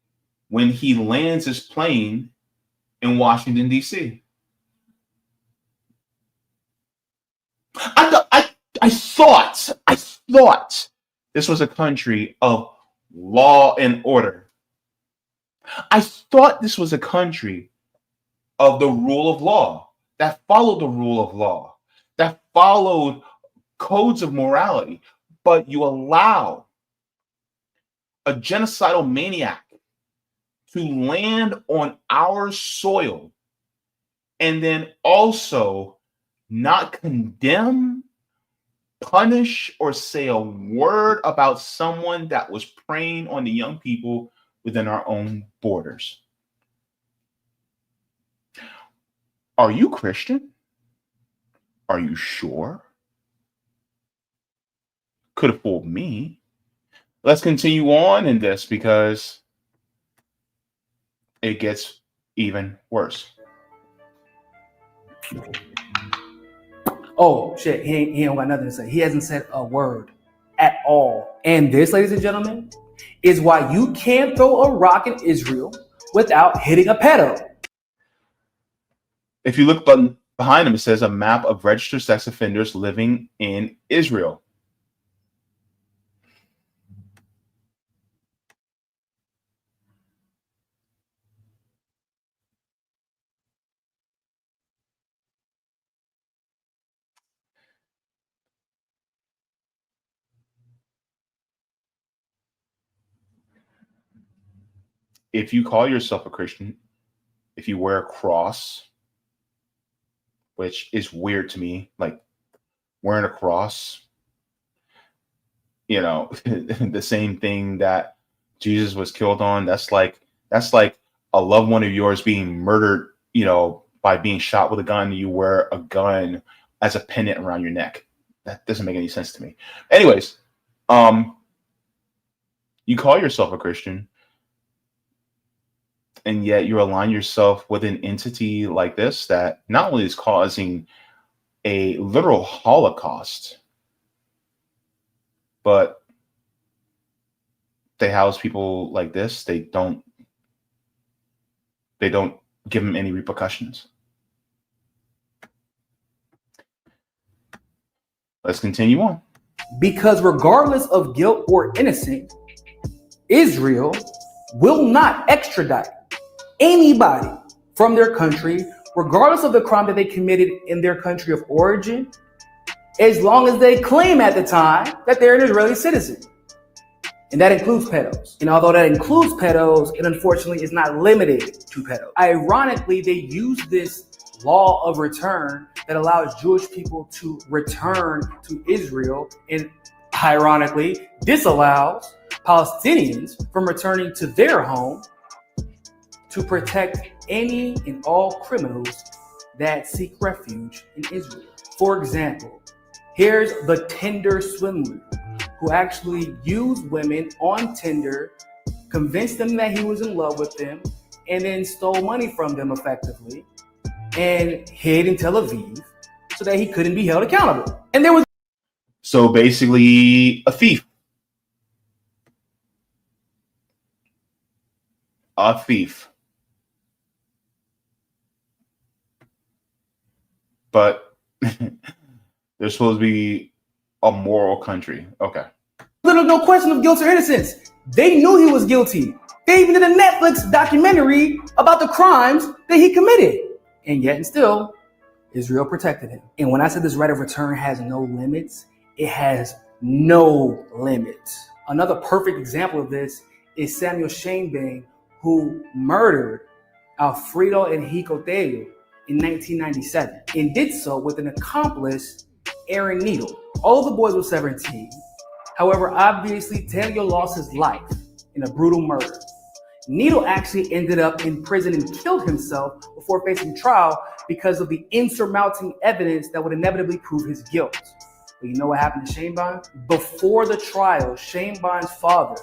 when he lands his plane in Washington, D.C.? I thought this was a country of law and order. I thought this was a country of the rule of law, that followed the rule of law, that followed codes of morality, but you allow a genocidal maniac to land on our soil and then also not condemn, punish, or say a word about someone that was preying on the young people within our own borders. Are you Christian? Are you sure? Could have fooled me. Let's continue on in this because it gets even worse. Oh shit, he ain't got nothing to say. He hasn't said a word at all. And this, ladies and gentlemen, is why you can't throw a rock in Israel without hitting a pedo. If you look behind him, it says a map of registered sex offenders living in Israel. If you call yourself a Christian, if you wear a cross, which is weird to me, like wearing a cross, you know, the same thing that Jesus was killed on, that's like a loved one of yours being murdered, you know, by being shot with a gun, and you wear a gun as a pendant around your neck. That doesn't make any sense to me. Anyways, you call yourself a Christian, and yet you align yourself with an entity like this that not only is causing a literal Holocaust, but they house people like this. They don't give them any repercussions. Let's continue on. Because regardless of guilt or innocence, Israel will not extradite anybody from their country, regardless of the crime that they committed in their country of origin, as long as they claim at the time that they're an Israeli citizen. And that includes pedos. And although that includes pedos, it unfortunately is not limited to pedos. Ironically, they use this law of return that allows Jewish people to return to Israel, and ironically disallows Palestinians from returning to their home to protect any and all criminals that seek refuge in Israel. For example, here's the Tinder swindler who actually used women on Tinder, convinced them that he was in love with them, and then stole money from them effectively and hid in Tel Aviv so that he couldn't be held accountable. And there was So basically a thief. A thief. But they're supposed to be a moral country. Okay. little no question of guilt or innocence. They knew he was guilty. They even did a Netflix documentary about the crimes that he committed. And yet and still, Israel protected him. And when I said this right of return has no limits, it has no limits. Another perfect example of this is Samuel Shainbane, who murdered Alfredo Enrique Tello in 1997 and did so with an accomplice, Aaron Needle. All of the boys were 17. However, obviously, Tello lost his life in a brutal murder. Needle actually ended up in prison and killed himself before facing trial because of the insurmounting evidence that would inevitably prove his guilt. But you know what happened to Shainbane? Before the trial, Shainbane's father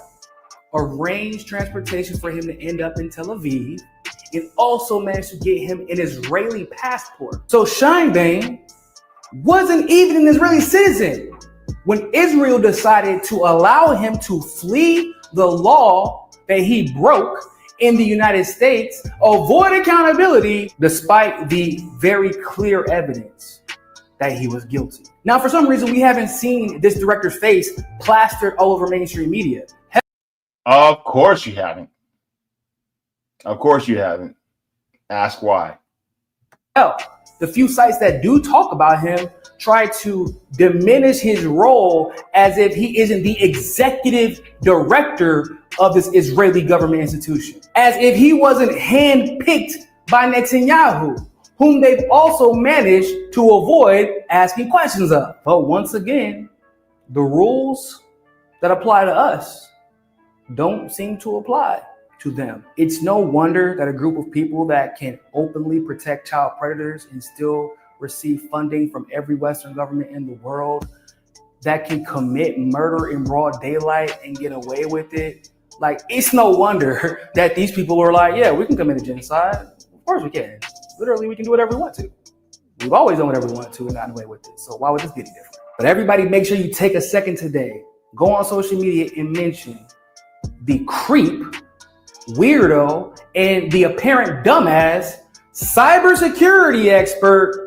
arranged transportation for him to end up in Tel Aviv and also managed to get him an Israeli passport. So Shainbane wasn't even an Israeli citizen when Israel decided to allow him to flee the law that he broke in the United States, avoid accountability, despite the very clear evidence that he was guilty. Now, for some reason, we haven't seen this director's face plastered all over mainstream media. Of course you haven't. Of course you haven't. Ask why. The few sites that do talk about him try to diminish his role as if he isn't the executive director of this Israeli government institution, as if he wasn't handpicked by Netanyahu, whom they've also managed to avoid asking questions of. But once again, the rules that apply to us don't seem to apply to them. It's no wonder that a group of people that can openly protect child predators and still receive funding from every Western government in the world, that can commit murder in broad daylight and get away with it. Like, it's no wonder that these people are like, yeah, we can commit a genocide. Of course we can. Literally, we can do whatever we want to. We've always done whatever we want to and gotten away with it. So why would this be any different? But everybody, make sure you take a second today, go on social media and mention the creep, weirdo, and the apparent dumbass cybersecurity expert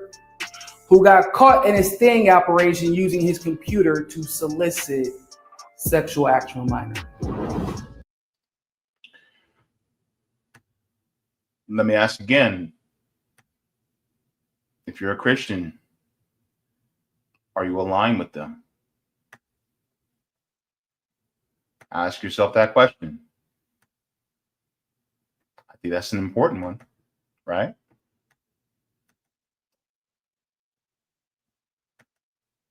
who got caught in a sting operation using his computer to solicit sexual acts from a minor. Let me ask again. If you're a Christian, are you aligned with them? Ask yourself that question. I think that's an important one, right?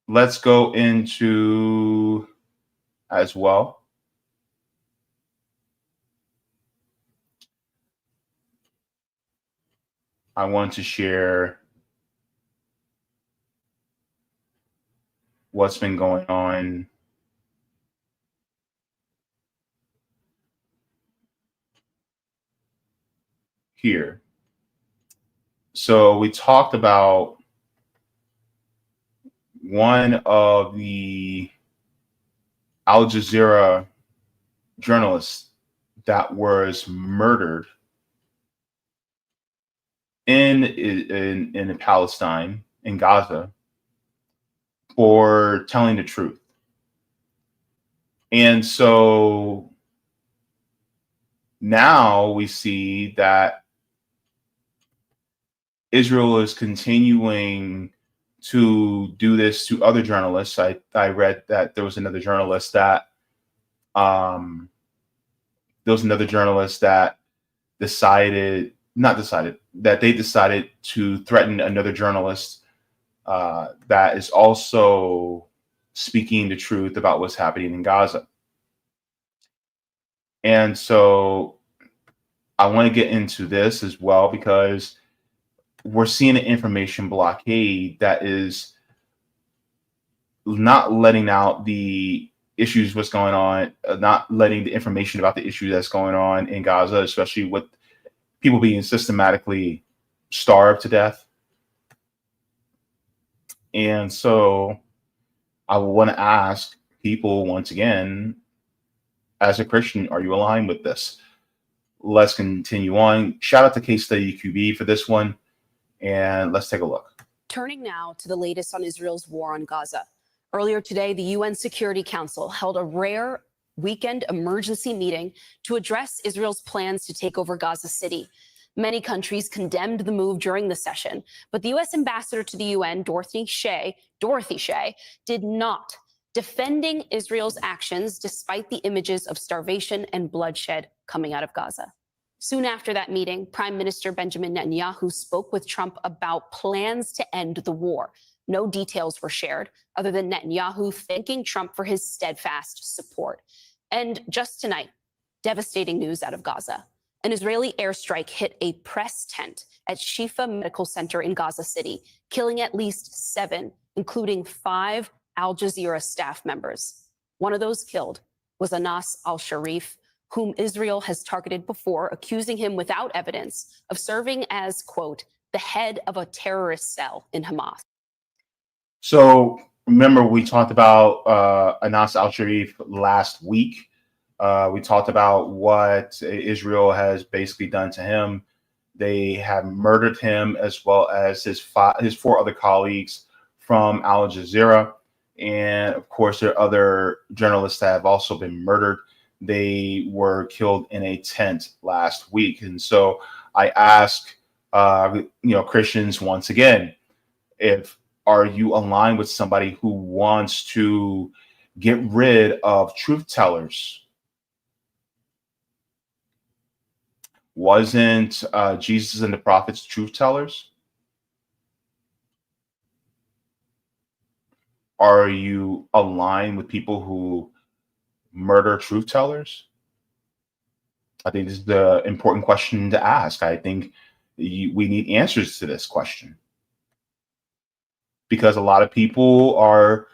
Let's go into as well. I want to share what's been going on here. So we talked about one of the Al Jazeera journalists that was murdered in Palestine, in Gaza, for telling the truth. And so now we see that Israel is continuing to do this to other journalists. I read that there was another journalist that they decided to threaten another journalist that is also speaking the truth about what's happening in Gaza. And so I want to get into this as well, because we're seeing an information blockade that is not letting out the issues, what's going on, not letting the information about the issue that's going on in Gaza, especially with people being systematically starved to death. And so I want to ask people once again, as a Christian, are you aligned with this? Let's continue on. Shout out to Case Study QB for this one. And let's take a look. Turning now to the latest on Israel's war on Gaza. Earlier today, the UN Security Council held a rare weekend emergency meeting to address Israel's plans to take over Gaza City. Many countries condemned the move during the session, but the U.S. ambassador to the UN, Dorothy Shea, did not, defending Israel's actions despite the images of starvation and bloodshed coming out of Gaza. Soon after that meeting, Prime Minister Benjamin Netanyahu spoke with Trump about plans to end the war. No details were shared, other than Netanyahu thanking Trump for his steadfast support. And just tonight, devastating news out of Gaza. An Israeli airstrike hit a press tent at Shifa Medical Center in Gaza City, killing at least 7, including 5 Al Jazeera staff members. One of those killed was Anas al-Sharif, whom Israel has targeted before, accusing him without evidence of serving as, quote, the head of a terrorist cell in Hamas. So remember, we talked about Anas al-Sharif last week. We talked about what Israel has basically done to him. They have murdered him, as well as his 4 other colleagues from Al Jazeera. And of course, there are other journalists that have also been murdered. They were killed in a tent last week. And so I asked Christians, once again, are you aligned with somebody who wants to get rid of truth tellers? Wasn't Jesus and the prophets truth tellers? Are you aligned with people who murder truth tellers? I think this is the important question to ask. I think we need answers to this question, because a lot of people are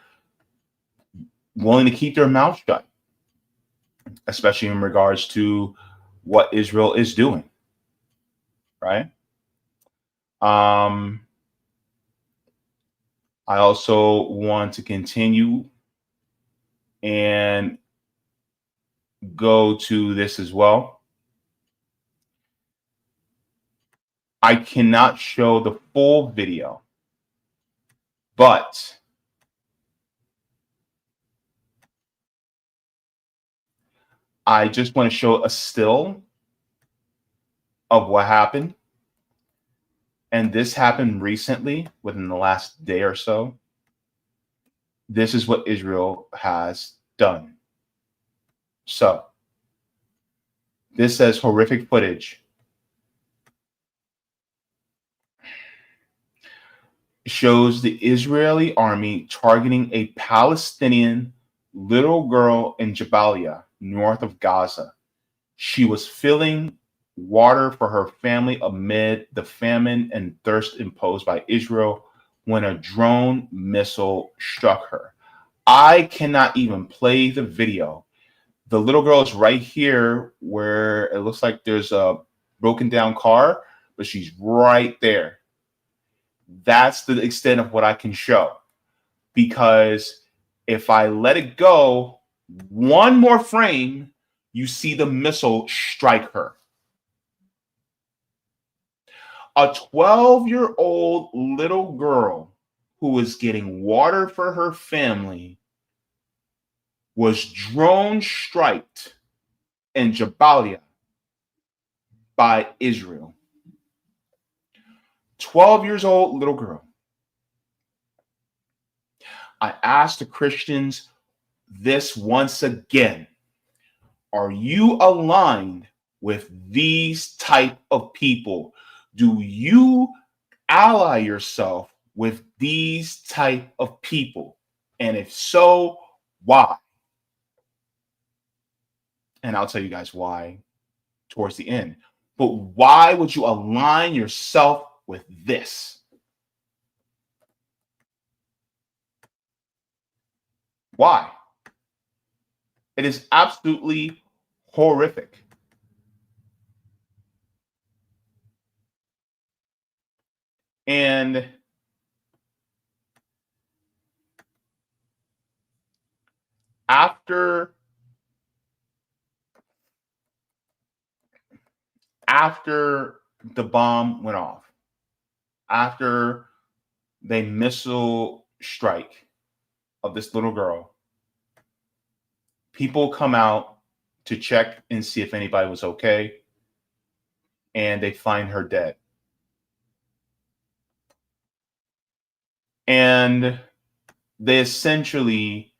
willing to keep their mouth shut, especially in regards to what Israel is doing, right? I also want to continue and go to this as well. I cannot show the full video, but I just want to show a still of what happened. And this happened recently, within the last day or so. This is what Israel has done. So, this says horrific footage. Shows the Israeli army targeting a Palestinian little girl in Jabalia, north of Gaza. She was filling water for her family amid the famine and thirst imposed by Israel when a drone missile struck her. I cannot even play the video. The little girl is right here where it looks like there's a broken down car, but she's right there. That's the extent of what I can show, because if I let it go one more frame, you see the missile strike her. A 12-year-old little girl who was getting water for her family was drone striked in Jabalia by Israel. 12 years old little girl. I asked the Christians this once again. Are you aligned with these type of people? Do you ally yourself with these type of people? And if so, why? And I'll tell you guys why towards the end. But why would you align yourself with this? Why? It is absolutely horrific. And after the bomb went off, after they missile strike of this little girl, people come out to check and see if anybody was okay, and they find her dead. And they essentially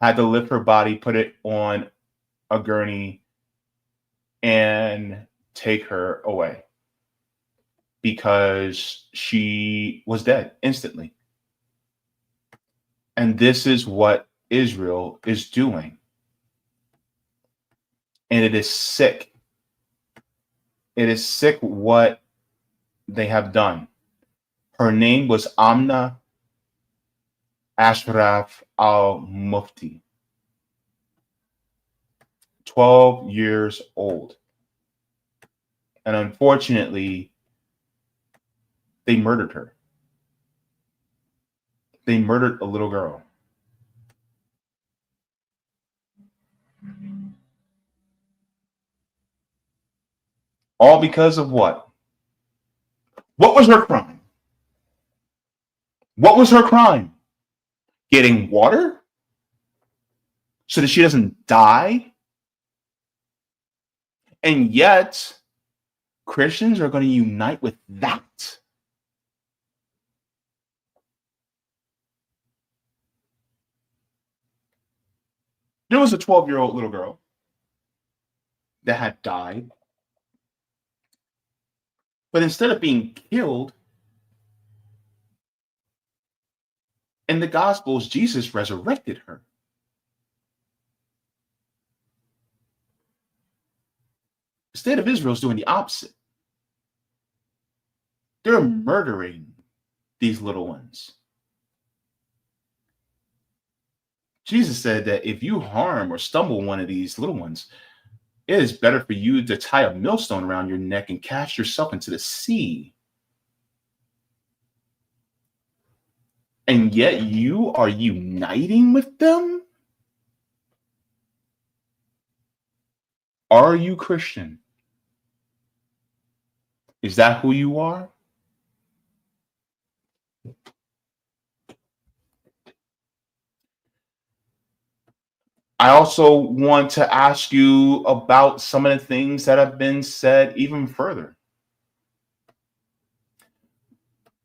had to lift her body, put it on a gurney, and take her away because she was dead instantly. And this is what Israel is doing. And it is sick. It is sick what they have done. Her name was Amna Ashraf al-Mufti. 12 years old. And unfortunately, they murdered her. They murdered a little girl. All because of what? What was her crime? What was her crime? Getting water so that she doesn't die? And yet, Christians are going to unite with that. There was a 12-year-old little girl that had died. But instead of being killed, in the Gospels, Jesus resurrected her. The state of Israel is doing the opposite. They're murdering these little ones. Jesus said that if you harm or stumble one of these little ones, it is better for you to tie a millstone around your neck and cast yourself into the sea. And yet you are uniting with them? Are you Christian? Is that who you are? I also want to ask you about some of the things that have been said even further.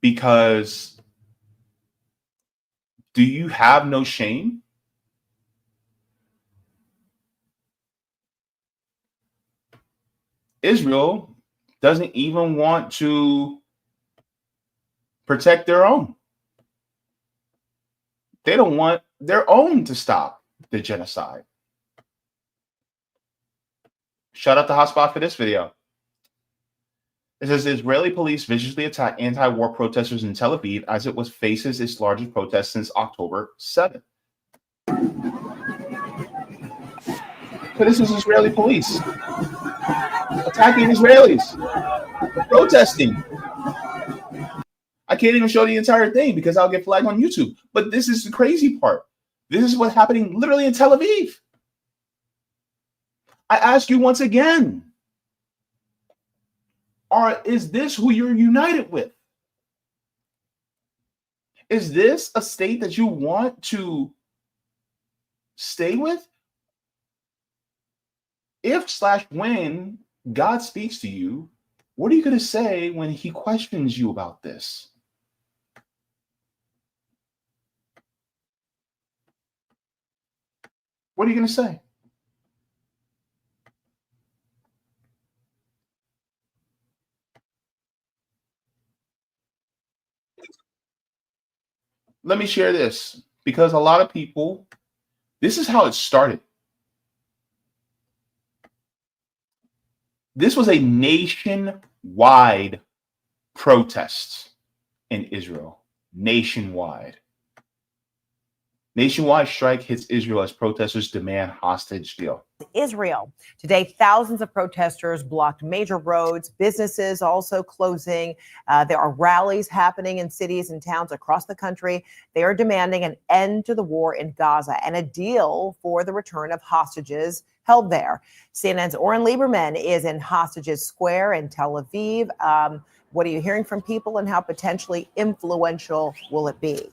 Because do you have no shame? Israel doesn't even want to protect their own. They don't want their own to stop the genocide. Shout out to Hotspot for this video. It says Israeli police viciously attack anti-war protesters in Tel Aviv as it faces its largest protest since October 7th. So this is Israeli police attacking Israelis protesting. I can't even show the entire thing because I'll get flagged on YouTube. But this is the crazy part. This is what's happening literally in Tel Aviv. I ask you once again, is this who you're united with? Is this a state that you want to stay with? If/when God speaks to you, what are you going to say when he questions you about this? What are you going to say? Let me share this, because a lot of people, this is how it started. This was a nationwide protest in Israel. Nationwide. Nationwide strike hits Israel as protesters demand hostage deal. Israel. Today, thousands of protesters blocked major roads, businesses also closing. There are rallies happening in cities and towns across the country. They are demanding an end to the war in Gaza and a deal for the return of hostages held there. CNN's Oren Lieberman is in Hostages Square in Tel Aviv. What are you hearing from people, and how potentially influential will it be?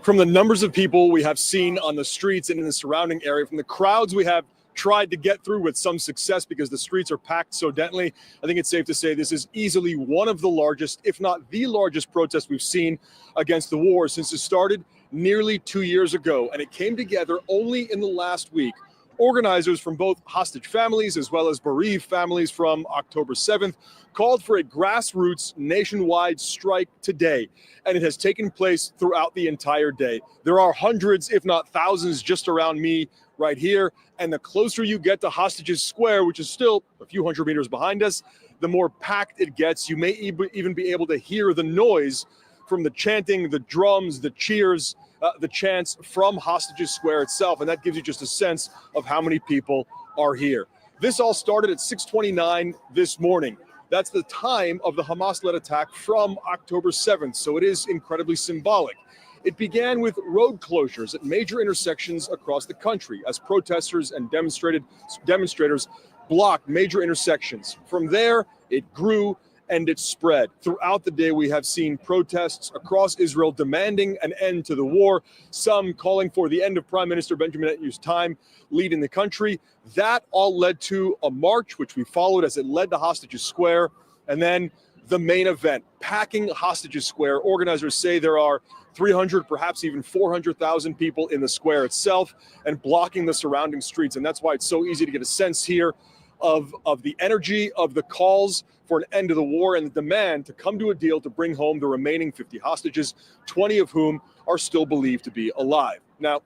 From the numbers of people we have seen on the streets and in the surrounding area, from the crowds we have tried to get through with some success because the streets are packed so densely, I think it's safe to say this is easily one of the largest, if not the largest, protest we've seen against the war since it started nearly 2 years ago. And it came together only in the last week. Organizers from both hostage families as well as bereaved families from October 7th called for a grassroots nationwide strike today, and it has taken place throughout the entire day. There are hundreds, if not thousands, just around me right here, and the closer you get to Hostages Square, which is still a few hundred meters behind us, the more packed it gets. You may even be able to hear the noise from the chanting, the drums, the cheers, the chants from Hostages Square itself, and that gives you just a sense of how many people are here. This all started at 6:29 this morning. That's the time of the Hamas-led attack from October 7th, so it is incredibly symbolic. It began with road closures at major intersections across the country as protesters and demonstrators blocked major intersections. From there, it grew end its spread. Throughout the day, we have seen protests across Israel demanding an end to the war, some calling for the end of Prime Minister Benjamin Netanyahu's time leading the country. That all led to a march, which we followed as it led to Hostages Square, and then the main event, packing Hostages Square. Organizers say there are 300, perhaps even 400,000 people in the square itself and blocking the surrounding streets. And that's why it's so easy to get a sense here of the energy, of the calls for an end to the war and the demand to come to a deal to bring home the remaining 50 hostages, 20 of whom are still believed to be alive. Now,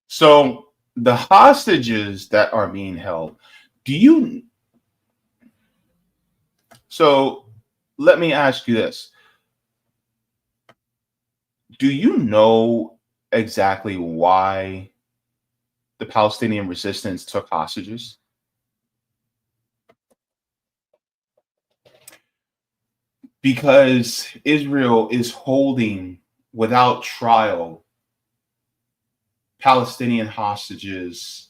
so the hostages that are being held, so let me ask you this. Do you know exactly why the Palestinian resistance took hostages? Because Israel is holding without trial Palestinian hostages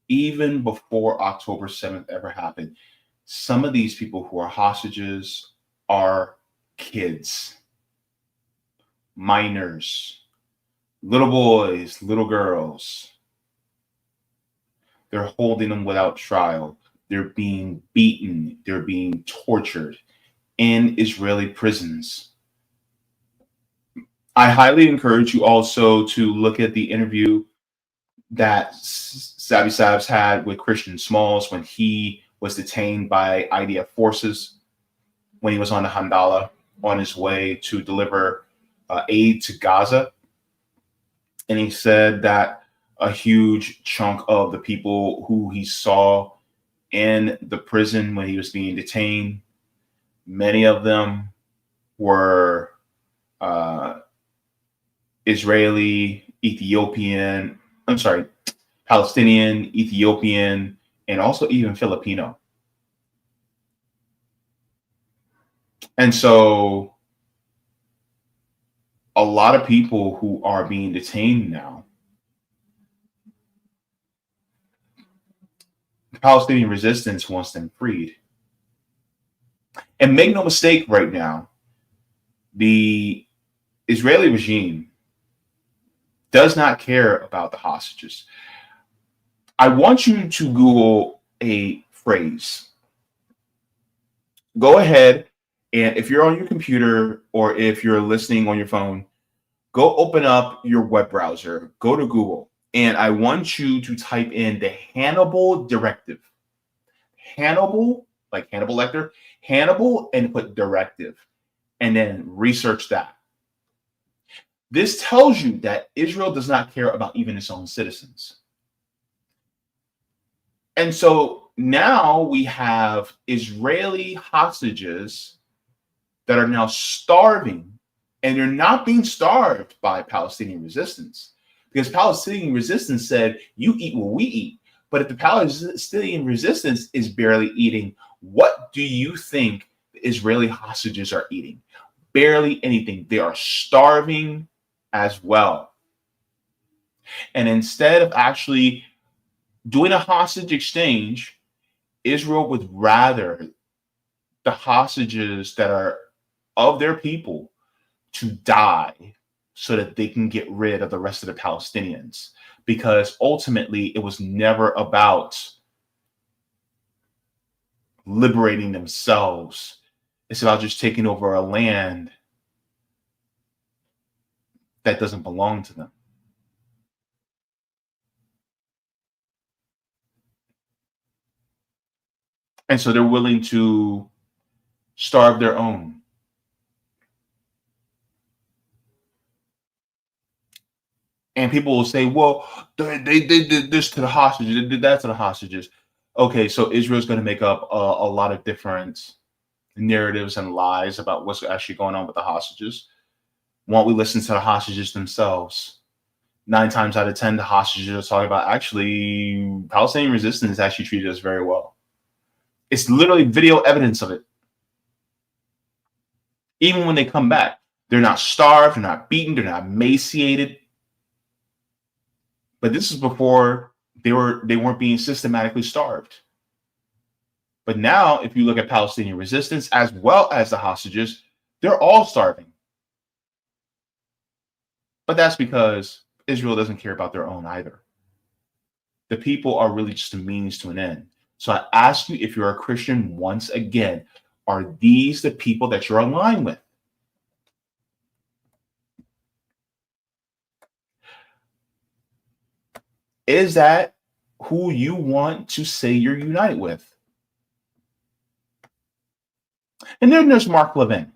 even before October 7th ever happened. Some of these people who are hostages are kids, minors, little boys, little girls. They're holding them without trial. They're being beaten. They're being tortured in Israeli prisons. I highly encourage you also to look at the interview that Savvy Sabs had with Christian Smalls when he was detained by IDF forces when he was on the Handala on his way to deliver aid to Gaza. And he said that a huge chunk of the people who he saw in the prison when he was being detained, many of them were Palestinian, Ethiopian, and also even Filipino. And so a lot of people who are being detained now, the Palestinian resistance wants them freed. And make no mistake right now, the Israeli regime does not care about the hostages. I want you to Google a phrase. Go ahead, and if you're on your computer or if you're listening on your phone, go open up your web browser, go to Google, and I want you to type in the Hannibal Directive. Hannibal, like Hannibal Lecter, Hannibal, and put directive, and then research that. This tells you that Israel does not care about even its own citizens. And so now we have Israeli hostages that are now starving, and they're not being starved by Palestinian resistance, because Palestinian resistance said, you eat what we eat. But if the Palestinian resistance is barely eating, what do you think the Israeli hostages are eating? Barely anything. They are starving as well. And instead of actually doing a hostage exchange, Israel would rather the hostages that are of their people to die so that they can get rid of the rest of the Palestinians. Because ultimately, it was never about liberating themselves. It's about just taking over a land that doesn't belong to them. And so they're willing to starve their own. And people will say, well, they did this to the hostages, they did that to the hostages. Okay, so Israel's going to make up a lot of different narratives and lies about what's actually going on with the hostages. Won't we listen to the hostages themselves? 9 times out of 10, the hostages are talking about, actually, Palestinian resistance actually treated us very well. It's literally video evidence of it. Even when they come back, they're not starved, they're not beaten, they're not emaciated. But this is before they weren't being systematically starved. But now, if you look at Palestinian resistance as well as the hostages, they're all starving. But that's because Israel doesn't care about their own either. The people are really just a means to an end. So I ask you, if you're a Christian, once again, are these the people that you're aligned with? Is that who you want to say you're united with? And then there's Mark Levin.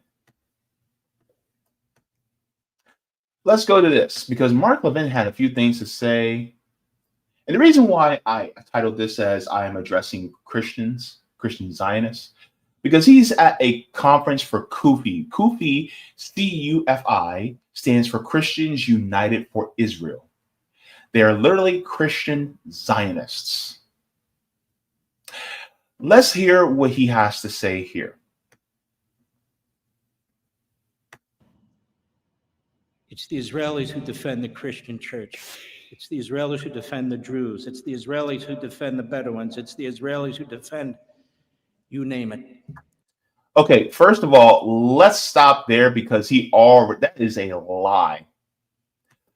Let's go to this, because Mark Levin had a few things to say. And the reason why I titled this as I am addressing Christians, Christian Zionists, because he's at a conference for CUFI. CUFI, C-U-F-I, stands for Christians United for Israel. They are literally Christian Zionists. Let's hear what he has to say here. It's the Israelis who defend the Christian church. It's the Israelis who defend the Druze. It's the Israelis who defend the Bedouins. It's the Israelis who defend, you name it. Okay, first of all, let's stop there, because that is a lie.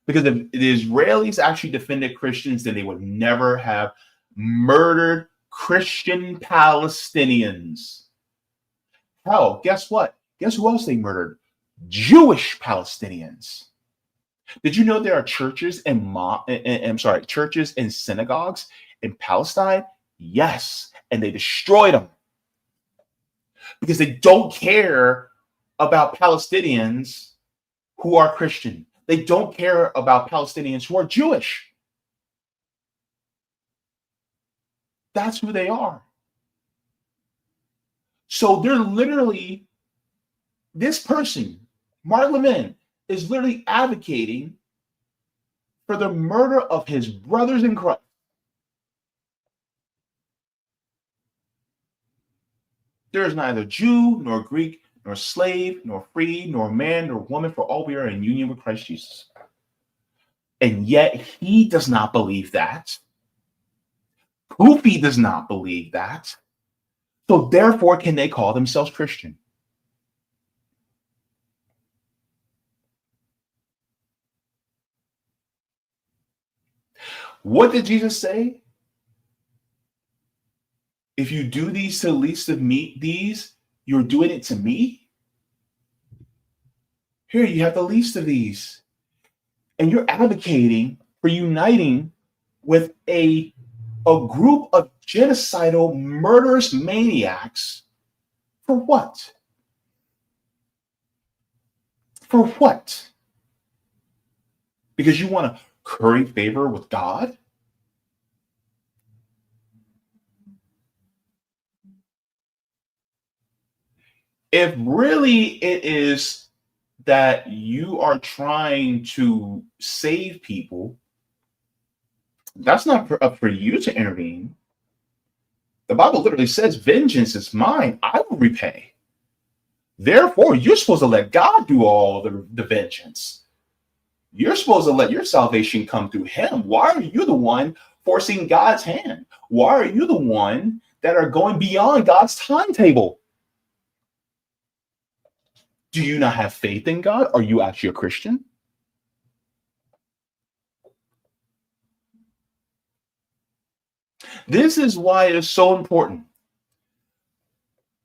Because if the Israelis actually defended Christians, then they would never have murdered Christian Palestinians. Hell, guess what? Guess who else they murdered? Jewish Palestinians. Did you know there are churches churches and synagogues in Palestine? Yes, and they destroyed them because they don't care about Palestinians who are Christian. They don't care about Palestinians who are Jewish. That's who they are. So they're literally, this person, Mark Levin, is literally advocating for the murder of his brothers in Christ. There is neither Jew, nor Greek, nor slave, nor free, nor man, nor woman, for all we are in union with Christ Jesus. And yet he does not believe that. CUFI does not believe that. So therefore, can they call themselves Christian? What did Jesus say? If you do these to the least of me, you're doing it to me. Here you have the least of these. And you're advocating for uniting with a group of genocidal, murderous maniacs. For what? For what? Because you want to curry favor with God? If really it is that you are trying to save people, that's not up for you to intervene. The Bible literally says, vengeance is mine, I will repay. Therefore, you're supposed to let God do all the vengeance. You're supposed to let your salvation come through him. Why are you the one forcing God's hand? Why are you the one that are going beyond God's timetable? Do you not have faith in God? Are you actually a Christian? This is why it is so important,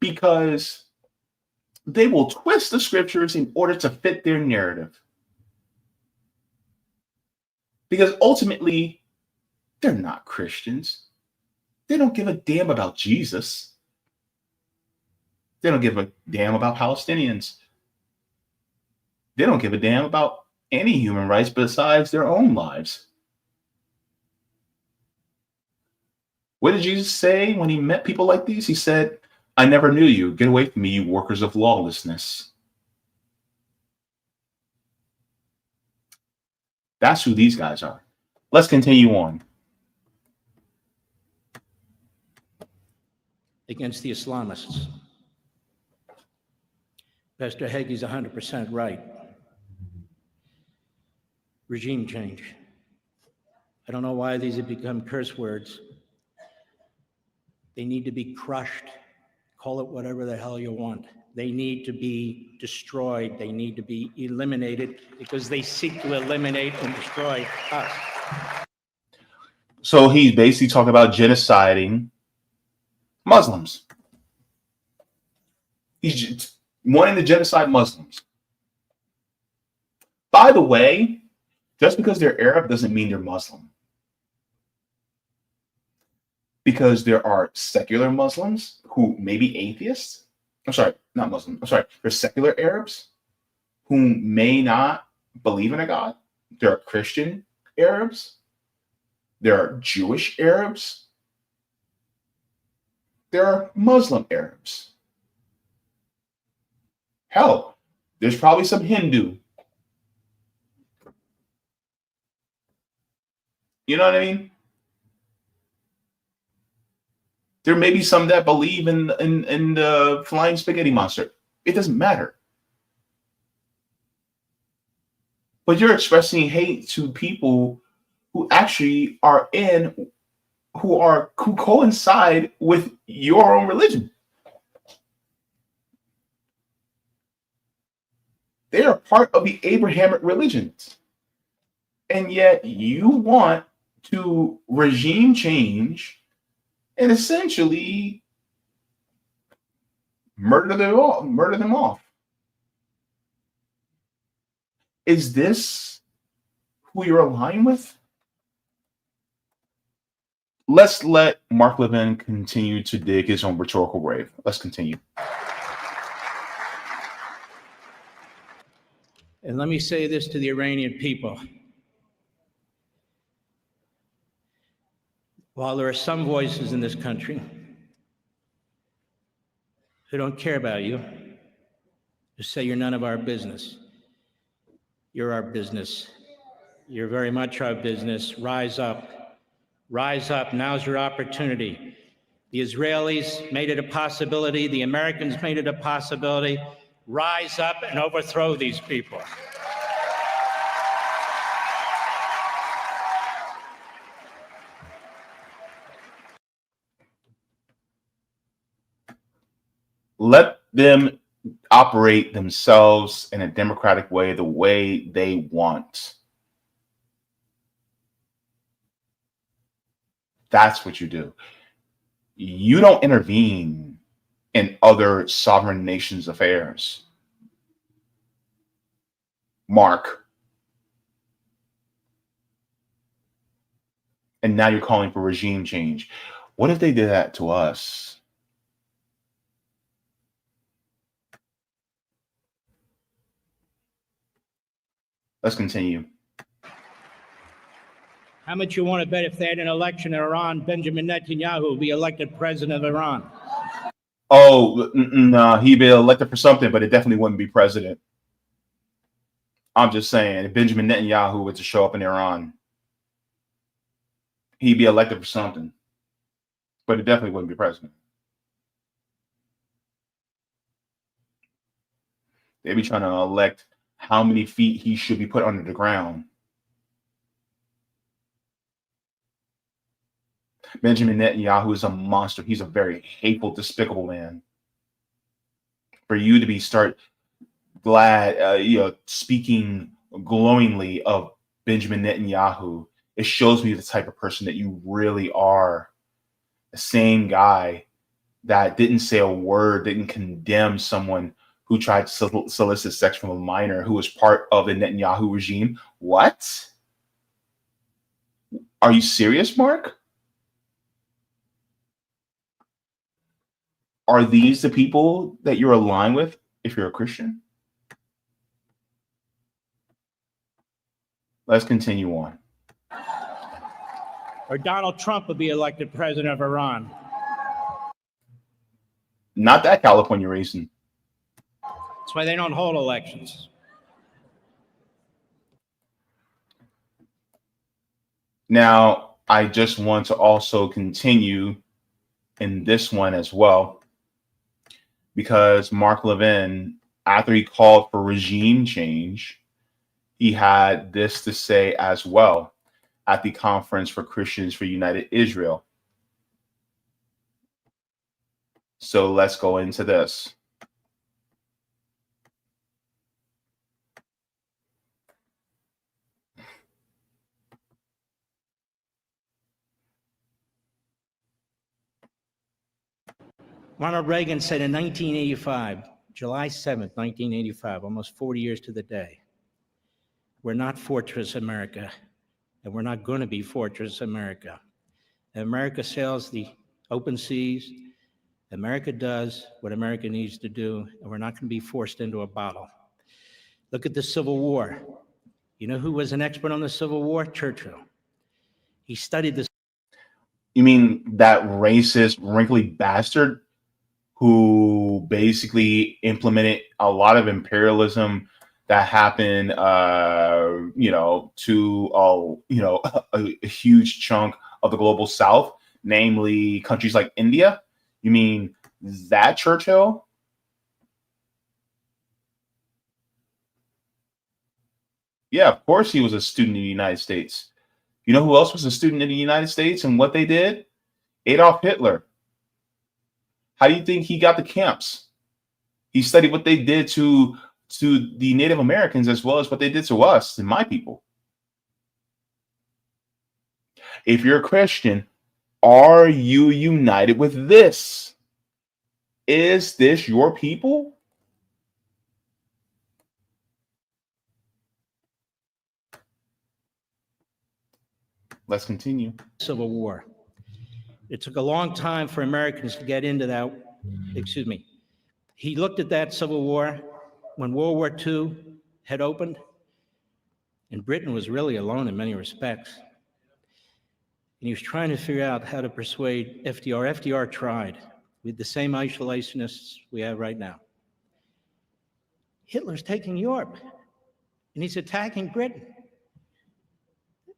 because they will twist the scriptures in order to fit their narrative. Because ultimately, they're not Christians. They don't give a damn about Jesus. They don't give a damn about Palestinians. They don't give a damn about any human rights besides their own lives. What did Jesus say when he met people like these? He said, I never knew you. Get away from me, you workers of lawlessness. That's who these guys are. Let's continue on. Against the Islamists. Pastor Hagee's 100% right. Regime change. I don't know why these have become curse words. They need to be crushed. Call it whatever the hell you want. They need to be destroyed. They need to be eliminated because they seek to eliminate and destroy us. So he's basically talking about genociding Muslims. He's wanting to genocide Muslims. By the way, just because they're Arab doesn't mean they're Muslim. Because there are secular Muslims who may be atheists. I'm sorry, not Muslim. I'm sorry. There's secular Arabs who may not believe in a God. There are Christian Arabs. There are Jewish Arabs. There are Muslim Arabs. Hell, there's probably some Hindu. You know what I mean? There may be some that believe in the flying spaghetti monster. It doesn't matter. But you're expressing hate to people who actually are who coincide with your own religion. They are part of the Abrahamic religions. And yet you want to regime change and essentially murder them off. Is this who you're aligned with? Let's let Mark Levin continue to dig his own rhetorical grave. Let's continue. And let me say this to the Iranian people. While there are some voices in this country who don't care about you, who say you're none of our business, you're our business. You're very much our business. Rise up. Rise up. Now's your opportunity. The Israelis made it a possibility. The Americans made it a possibility. Rise up and overthrow these people. Let them operate themselves in a democratic way, the way they want. That's what you do. You don't intervene in other sovereign nations' affairs. Mark. And now you're calling for regime change. What if they did that to us? Let's continue. How much you want to bet if they had an election in Iran, Benjamin Netanyahu would be elected president of Iran? Oh, no, he'd be elected for something, but it definitely wouldn't be president. I'm just saying, if Benjamin Netanyahu were to show up in Iran, he'd be elected for something, but it definitely wouldn't be president. They'd be trying to elect how many feet he should be put under the ground. Benjamin Netanyahu is a monster. He's a very hateful, despicable man. For you to be speaking glowingly of Benjamin Netanyahu, it shows me the type of person that you really are. The same guy that didn't say a word, didn't condemn someone who tried to solicit sex from a minor who was part of the Netanyahu regime. What? Are you serious, Mark? Are these the people that you're aligned with if you're a Christian? Let's continue on. Or Donald Trump would be elected president of Iran? Not that California racing. That's why they don't hold elections. Now, I just want to also continue in this one as well, because Mark Levin, after he called for regime change, he had this to say as well at the Conference for Christians for United Israel. So let's go into this. Ronald Reagan said in 1985, July 7th, 1985, almost 40 years to the day, we're not Fortress America, and we're not going to be Fortress America. America sails the open seas. America does what America needs to do, and we're not going to be forced into a bottle. Look at the Civil War. You know who was an expert on the Civil War? Churchill. He studied this. You mean that racist, wrinkly bastard who basically implemented a lot of imperialism that happened, to a huge chunk of the global South, namely countries like India? You mean that Churchill? Yeah, of course he was a student in the United States. You know who else was a student in the United States and what they did? Adolf Hitler. How do you think he got the camps? He studied what they did to the Native Americans as well as what they did to us and my people. If you're a Christian, are you united with this? Is this your people? Let's continue. Civil War. It took a long time for Americans to get into that. Excuse me. He looked at that Civil War when World War II had opened, and Britain was really alone in many respects. And he was trying to figure out how to persuade FDR. FDR tried with the same isolationists we have right now. Hitler's taking Europe, and he's attacking Britain.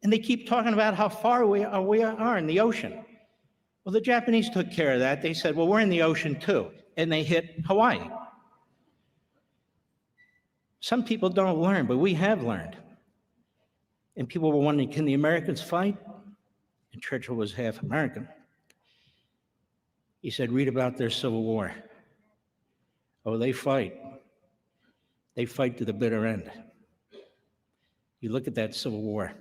And they keep talking about how far we are in the ocean. Well, the Japanese took care of that. They said, well, we're in the ocean too. And they hit Hawaii. Some people don't learn, but we have learned. And people were wondering, can the Americans fight? And Churchill was half American. He said, read about their Civil War. Oh, they fight. They fight to the bitter end. You look at that Civil War.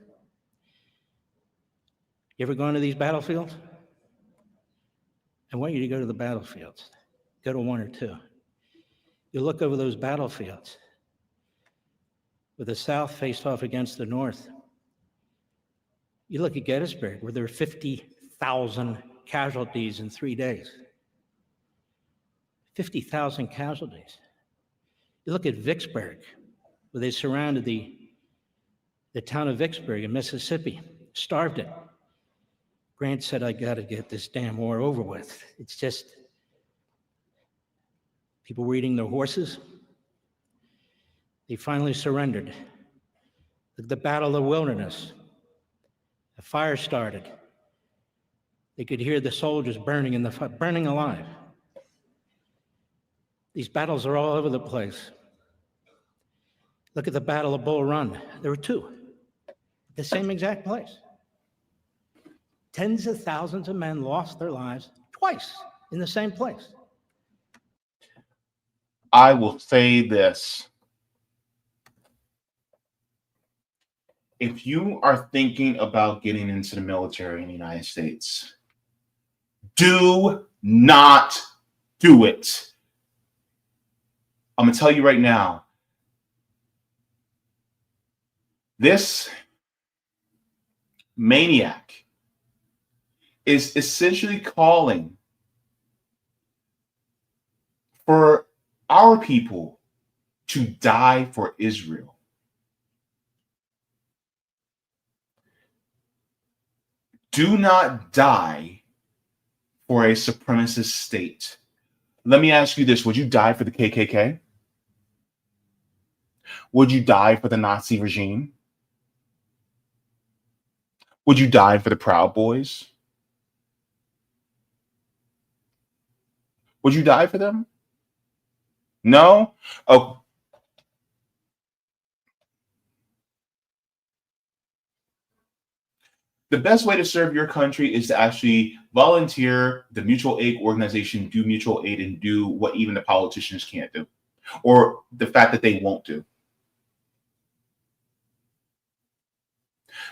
You ever gone to these battlefields? I want you to go to the battlefields. Go to one or two. You look over those battlefields with the South faced off against the North. You look at Gettysburg, where there were 50,000 casualties in 3 days. 50,000 casualties. You look at Vicksburg, where they surrounded the town of Vicksburg in Mississippi, starved it. Grant said, I got to get this damn war over with. It's just, people were eating their horses. They finally surrendered. The Battle of the Wilderness, a fire started. They could hear the soldiers burning in the fire, burning alive. These battles are all over the place. Look at the Battle of Bull Run. There were two, the same exact place. Tens of thousands of men lost their lives twice in the same place. I will say this. If you are thinking about getting into the military in the United States, do not do it. I'm going to tell you right now, this maniac is essentially calling for our people to die for Israel. Do not die for a supremacist state. Let me ask you this. Would you die for the KKK? Would you die for the Nazi regime? Would you die for the Proud Boys? Would you die for them? No? Oh. The best way to serve your country is to actually Volunteer, the mutual aid organization, do mutual aid and do what even the politicians can't do, or the fact that they won't do.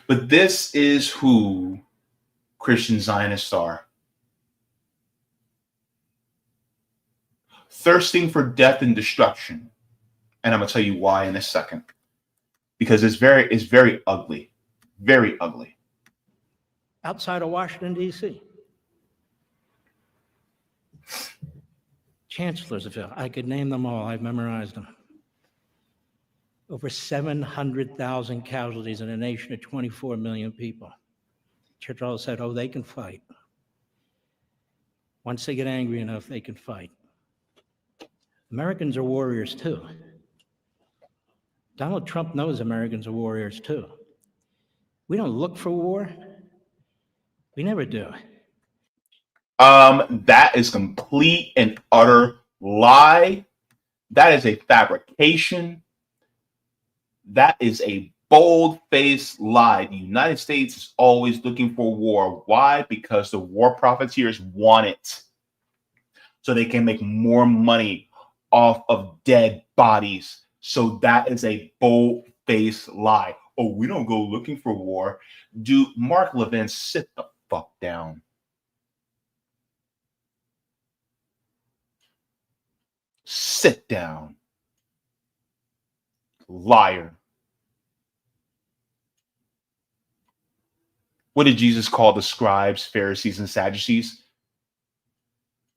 But this is who Christian Zionists are. Thirsting for death and destruction. And I'm going to tell you why in a second. Because it's very ugly. Very ugly. Outside of Washington, D.C. Chancellorsville, I could name them all. I've memorized them. Over 700,000 casualties in a nation of 24 million people. Churchill said, oh, they can fight. Once they get angry enough, they can fight. Americans are warriors too. Donald Trump knows Americans are warriors too. We don't look for war. We never do. That is complete and utter lie. That is a fabrication. That is a bold-faced lie. The United States is always looking for war. Why? Because the war profiteers want it, so they can make more money off of dead bodies. So that is a bold-faced lie. Oh, we don't go looking for war. Dude, Mark Levin, sit the fuck down. Sit down. Liar. What did Jesus call the scribes, Pharisees, and Sadducees?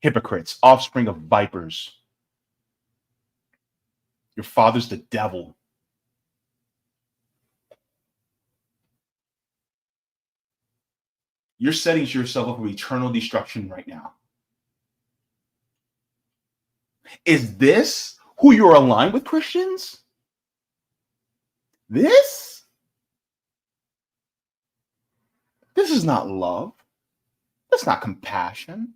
Hypocrites, offspring of vipers. Your father's the devil. You're setting yourself up for eternal destruction right now. Is this who you're aligned with, Christians? This is not love. That's not compassion.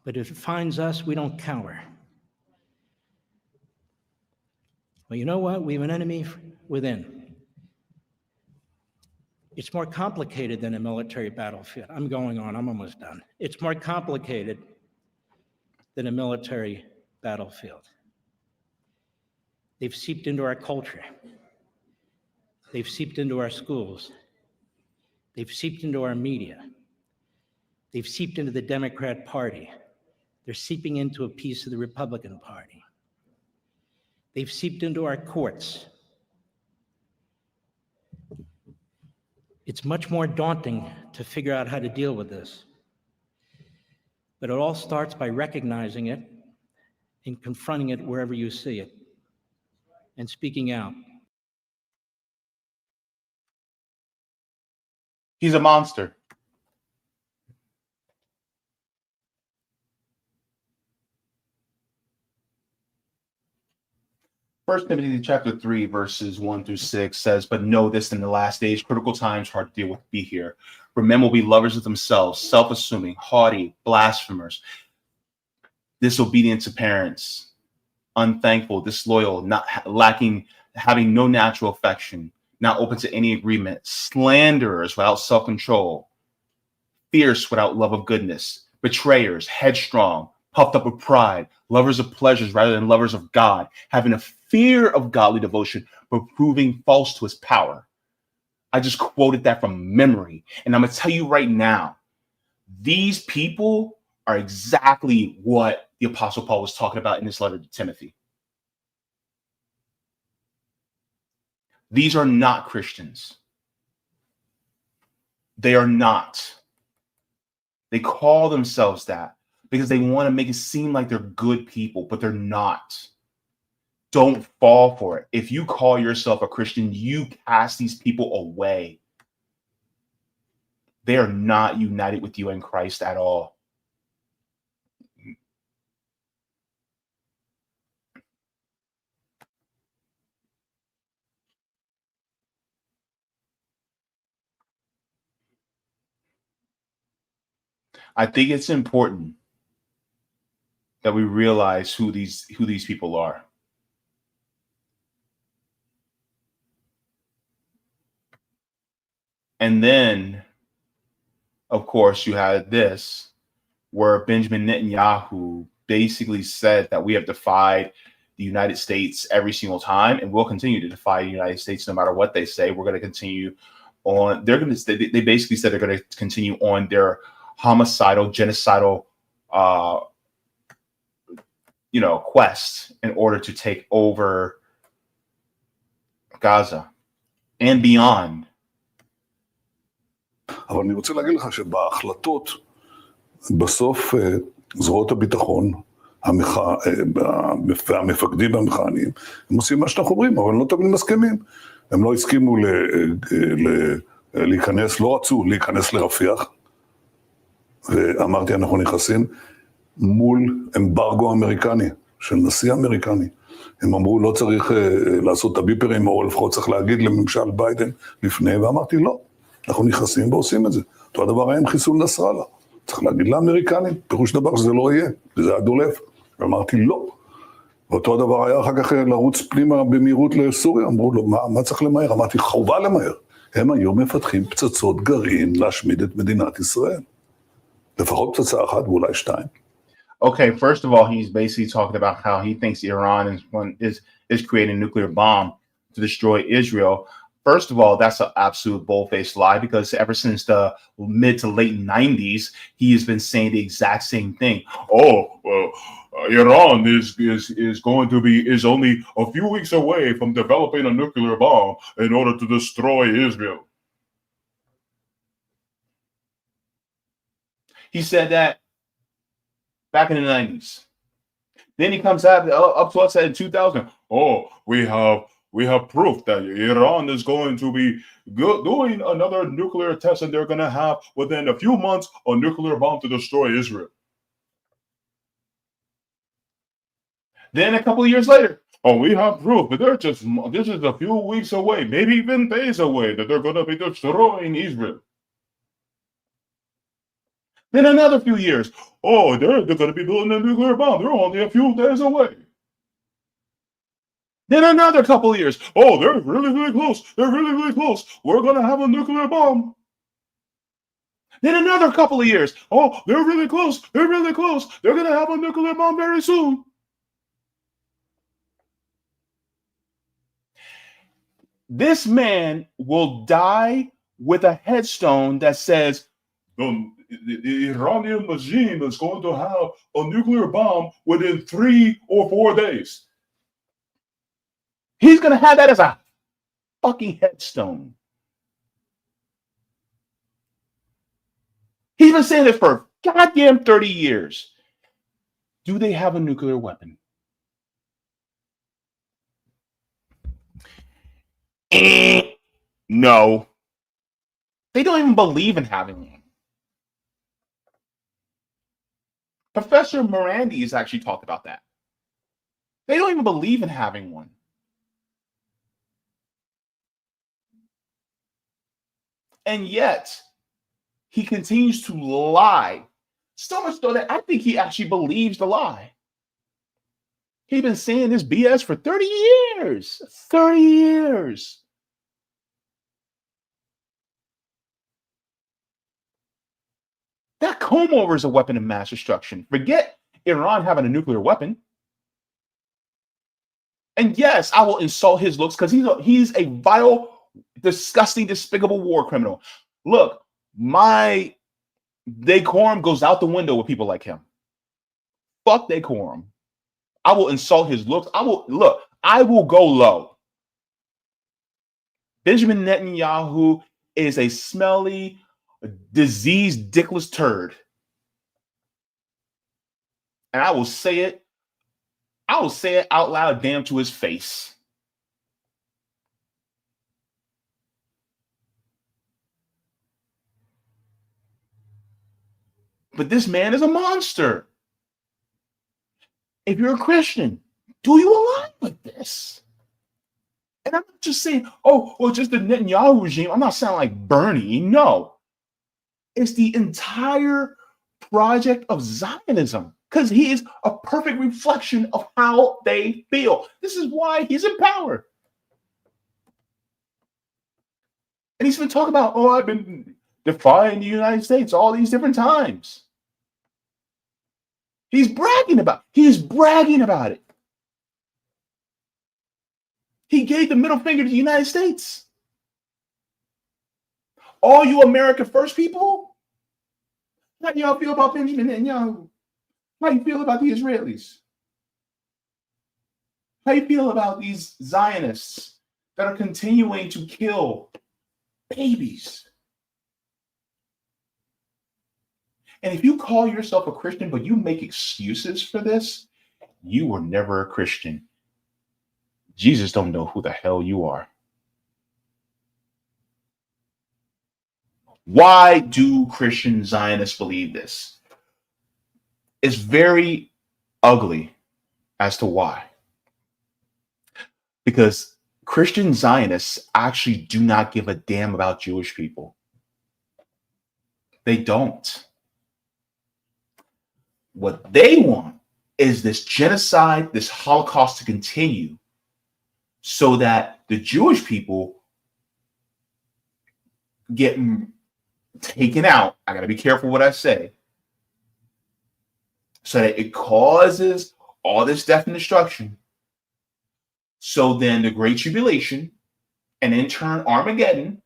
But if it finds us, we don't cower. Well, you know what? We have an enemy within. It's more complicated than a military battlefield. I'm going on, I'm almost done. It's more complicated than a military battlefield. They've seeped into our culture. They've seeped into our schools. They've seeped into our media. They've seeped into the Democrat Party. They're seeping into a piece of the Republican Party. They've seeped into our courts. It's much more daunting to figure out how to deal with this. But it all starts by recognizing it and confronting it wherever you see it and speaking out. He's a monster. First Timothy chapter 3, verses 1 through 6 says, but know this, in the last days, critical times, hard to deal with, be here. For men will be lovers of themselves, self-assuming, haughty, blasphemers, disobedient to parents, unthankful, disloyal, not lacking, having no natural affection, not open to any agreement, slanderers without self-control, fierce without love of goodness, betrayers, headstrong, puffed up with pride, lovers of pleasures rather than lovers of God, having a fear of godly devotion, but proving false to his power. I just quoted that from memory. And I'm going to tell you right now, these people are exactly what the Apostle Paul was talking about in this letter to Timothy. These are not Christians. They are not. They call themselves that because they want to make it seem like they're good people, but they're not. Don't fall for it. If you call yourself a Christian, you cast these people away. They are not united with you in Christ at all. I think it's important that we realize who these people are. And then, of course, you had this, where Benjamin Netanyahu basically said that we have defied the United States every single time, and we'll continue to defy the United States no matter what they say. We're going to continue on. They basically said they're going to continue on their homicidal, genocidal, quest in order to take over Gaza and beyond. אבל אני רוצה להגיד לך שבהחלטות, בסוף זרועות הביטחון, והמפקדים המכהנים, הם עושים מה שאנחנו אומרים, אבל לא תמיד מסכימים. הם לא הסכימו להיכנס, לא רצו להיכנס לרפיח, ואמרתי, אנחנו נכנסים מול אמברגו אמריקני, של נשיא אמריקני. הם אמרו, לא צריך לעשות את הביפרים, או לפחות צריך להגיד לממשל ביידן לפני, ואמרתי, לא. אנחנו נכנסים ועושים את זה. אותו הדבר היה עם חיסול נסראללה. צריך להגיד לאמריקנים, פירוש דבר שזה לא יהיה, וזה היה דולף. ואמרתי לא. ואותו הדבר היה אחר כך לרוץ פנימה במהירות לסוריה, אמרו לו, מה צריך למהר? אמרתי, חובה למהר. הם היו מפתחים פצצות גרעין להשמיד את מדינת ישראל. לפחות פצצה אחת ואולי שתיים. Okay, first of all, he's basically talking about how he thinks Iran is creating a nuclear bomb to destroy Israel. First of all, that's an absolute bold-faced lie, because ever since the mid to late 90s, he has been saying the exact same thing. Oh, well, Iran is only a few weeks away from developing a nuclear bomb in order to destroy Israel. He said that back in the 90s. Then he comes up to us in 2000. Oh, we have proof that Iran is going to be doing another nuclear test, and they're going to have, within a few months, a nuclear bomb to destroy Israel. Then a couple of years later, oh, we have proof, but this is a few weeks away, maybe even days away, that they're going to be destroying Israel. Then another few years, oh, they're going to be building a nuclear bomb. They're only a few days away. Then another couple of years, oh, they're really, really close. They're really, really close. We're going to have a nuclear bomb. Then another couple of years, oh, they're really close. They're really close. They're going to have a nuclear bomb very soon. This man will die with a headstone that says, the Iranian regime is going to have a nuclear bomb within 3 or 4 days. He's going to have that as a fucking headstone. He's been saying this for goddamn 30 years. Do they have a nuclear weapon? No. They don't even believe in having one. Professor Morandi has actually talked about that. They don't even believe in having one. And yet, he continues to lie. So much so that I think he actually believes the lie. He's been saying this BS for 30 years. 30 years. That comb over is a weapon of mass destruction. Forget Iran having a nuclear weapon. And yes, I will insult his looks because he's a vile, disgusting, despicable war criminal. Look, my decorum goes out the window with people like him. Fuck decorum. I will insult his looks. I will go low. Benjamin Netanyahu is a smelly, diseased, dickless turd. And I will say it out loud, damn to his face. But this man is a monster. If you're a Christian, do you align with this? And I'm not just saying, oh, well, just the Netanyahu regime. I'm not sounding like Bernie. No. It's the entire project of Zionism. because he is a perfect reflection of how they feel. This is why he's in power. And he's been talking about, oh, I've been defying the United States all these different times. He's bragging about it. He gave the middle finger to the United States. All you America First people, how do y'all feel about Benjamin Netanyahu? How do you feel about the Israelis? How do you feel about these Zionists that are continuing to kill babies? And if you call yourself a Christian, but you make excuses for this, you were never a Christian. Jesus don't know who the hell you are. Why do Christian Zionists believe this? It's very ugly as to why. Because Christian Zionists actually do not give a damn about Jewish people. They don't. What they want is this genocide, this Holocaust to continue so that the Jewish people get taken out. I got to be careful what I say. So that it causes all this death and destruction. So then the Great Tribulation and in turn Armageddon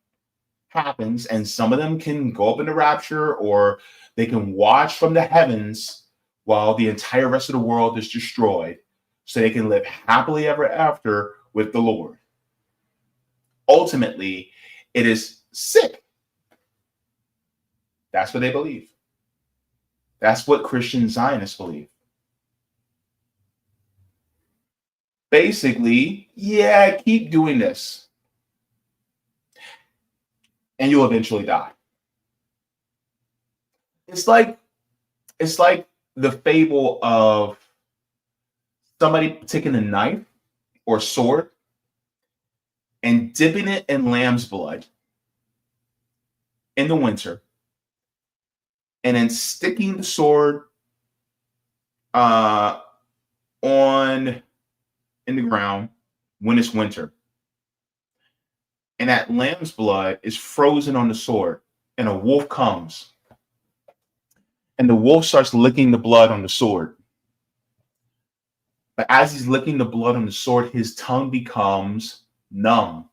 happens, and some of them can go up in the rapture, or they can watch from the heavens while the entire rest of the world is destroyed, so they can live happily ever after with the Lord. Ultimately, it is sick. That's what they believe. That's what Christian Zionists believe. Basically, yeah, keep doing this, and you'll eventually die. It's like the fable of somebody taking a knife or sword and dipping it in lamb's blood in the winter, and then sticking the sword in the ground when it's winter. And that lamb's blood is frozen on the sword, and a wolf comes. And the wolf starts licking the blood on the sword. But as he's licking the blood on the sword, his tongue becomes numb.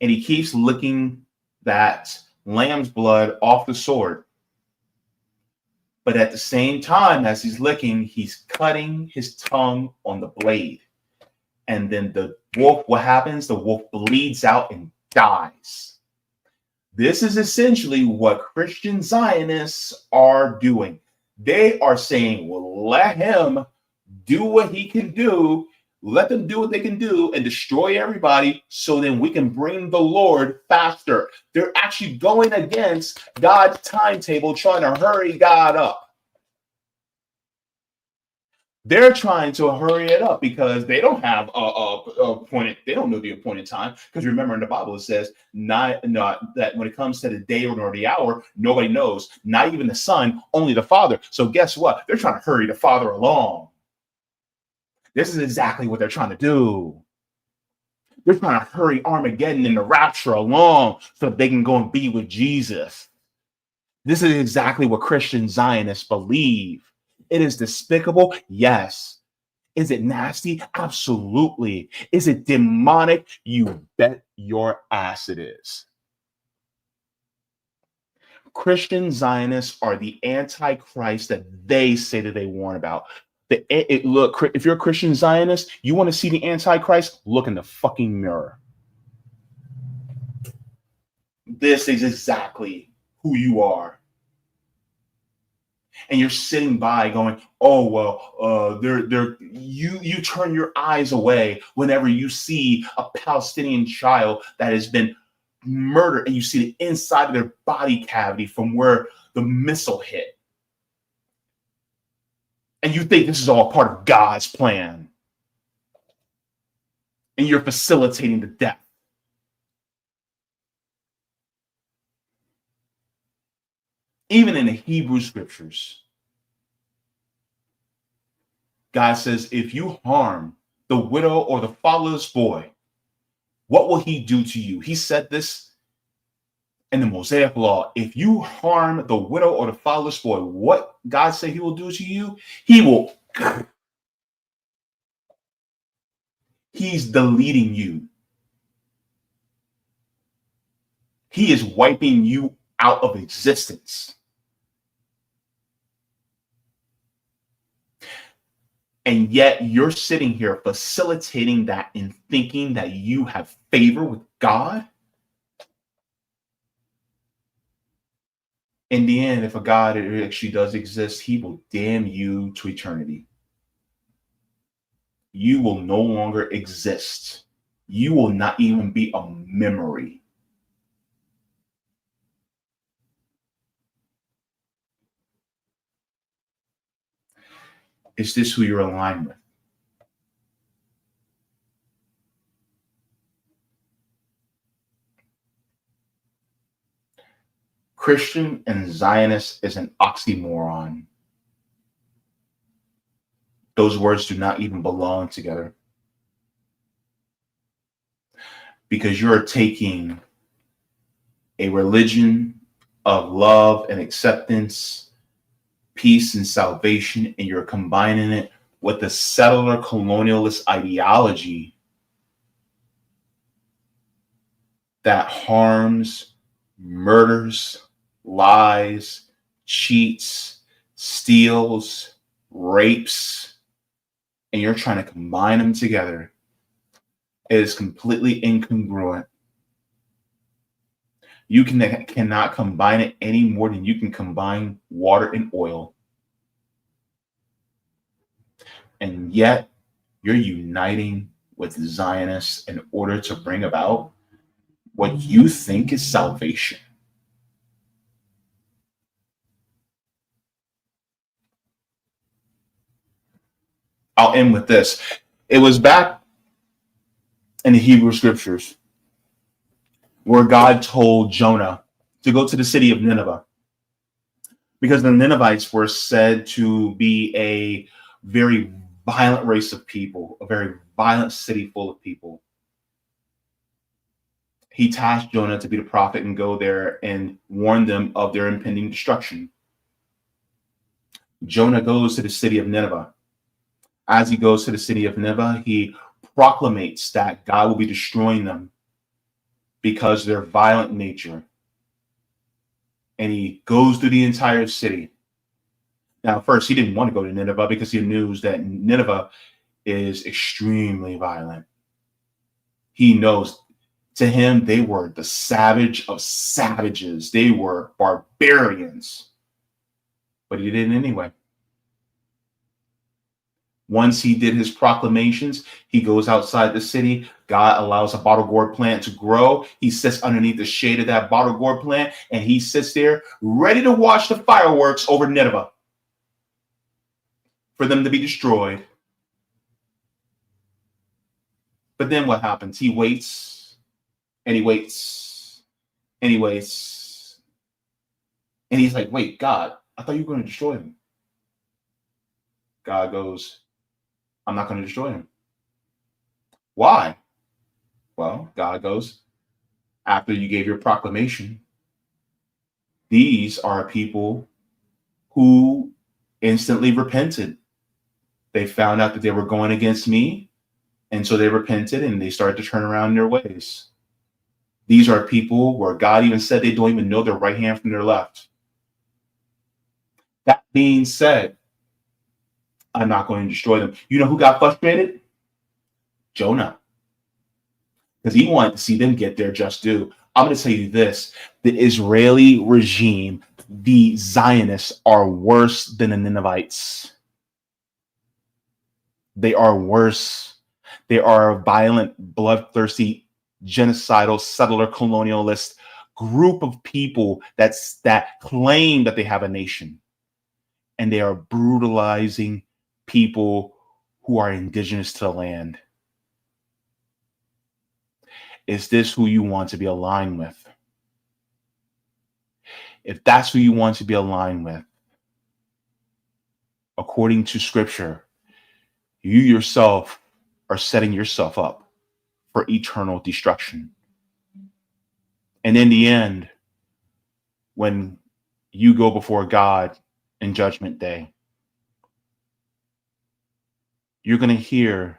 And he keeps licking that lamb's blood off the sword. But at the same time, as he's licking, he's cutting his tongue on the blade. And then the wolf, what happens? The wolf bleeds out and dies. This is essentially what Christian Zionists are doing. They are saying, well, let him do what he can do. Let them do what they can do and destroy everybody so then we can bring the Lord faster. They're actually going against God's timetable, trying to hurry God up. They're trying to hurry it up because they don't have they don't know the appointed time. Because remember in the Bible it says not that when it comes to the day or the hour, nobody knows, not even the Son, only the Father. So guess what? They're trying to hurry the Father along. This is exactly what they're trying to do. They're trying to hurry Armageddon and the rapture along so they can go and be with Jesus. This is exactly what Christian Zionists believe. It is despicable. Yes. Is it nasty? Absolutely. Is it demonic? You bet your ass it is. Christian Zionists are the Antichrist that they say that they warn about. Look, if you're a Christian Zionist, you want to see the Antichrist, look in the fucking mirror. This is exactly who you are. And you're sitting by going, oh, well, you turn your eyes away whenever you see a Palestinian child that has been murdered and you see the inside of their body cavity from where the missile hit. And you think this is all part of God's plan. And you're facilitating the death. Even in the Hebrew scriptures, God says, if you harm the widow or the fatherless boy, what will he do to you? He said this in the Mosaic law. If you harm the widow or the fatherless boy, what God said he will do to you? He's deleting you. He is wiping you out of existence. And yet you're sitting here facilitating that and thinking that you have favor with God. In the end, if a God actually does exist, he will damn you to eternity. You will no longer exist. You will not even be a memory. Is this who you're aligned with? Christian and Zionist is an oxymoron. Those words do not even belong together. Because you're taking a religion of love and acceptance, peace and salvation, and you're combining it with the settler colonialist ideology that harms, murders, lies, cheats, steals, rapes, and you're trying to combine them together. It is completely incongruent. You cannot combine it any more than you can combine water and oil. And yet, you're uniting with Zionists in order to bring about what you think is salvation. I'll end with this. It was back in the Hebrew scriptures where God told Jonah to go to the city of Nineveh because the Ninevites were said to be a very violent race of people, a very violent city full of people. He tasked Jonah to be the prophet and go there and warn them of their impending destruction. Jonah goes to the city of Nineveh. As he goes to the city of Nineveh, he proclamates that God will be destroying them because of their violent nature. And he goes through the entire city. Now, first, he didn't want to go to Nineveh because he knew that Nineveh is extremely violent. He knows, to him, they were the savage of savages. They were barbarians. But he did it anyway. Once he did his proclamations, he goes outside the city. God allows a bottle gourd plant to grow. He sits underneath the shade of that bottle gourd plant, and he sits there ready to watch the fireworks over Nineveh for them to be destroyed. But then what happens? He waits, and he waits, and he waits. And he's like, wait, God, I thought you were going to destroy them. God goes, I'm not going to destroy him. Why? Well, God goes, after you gave your proclamation, these are people who instantly repented. They found out that they were going against me, and so they repented and they started to turn around their ways. These are people where God even said they don't even know their right hand from their left. That being said, I'm not going to destroy them. You know who got frustrated? Jonah. Because he wanted to see them get their just due. I'm going to tell you this. The Israeli regime, the Zionists, are worse than the Ninevites. They are worse. They are a violent, bloodthirsty, genocidal, settler, colonialist group of people that claim that they have a nation. And they are brutalizing people who are indigenous to the land. Is this who you want to be aligned with? If that's who you want to be aligned with, according to scripture, you yourself are setting yourself up for eternal destruction. And in the end, when you go before God in Judgment Day, you're going to hear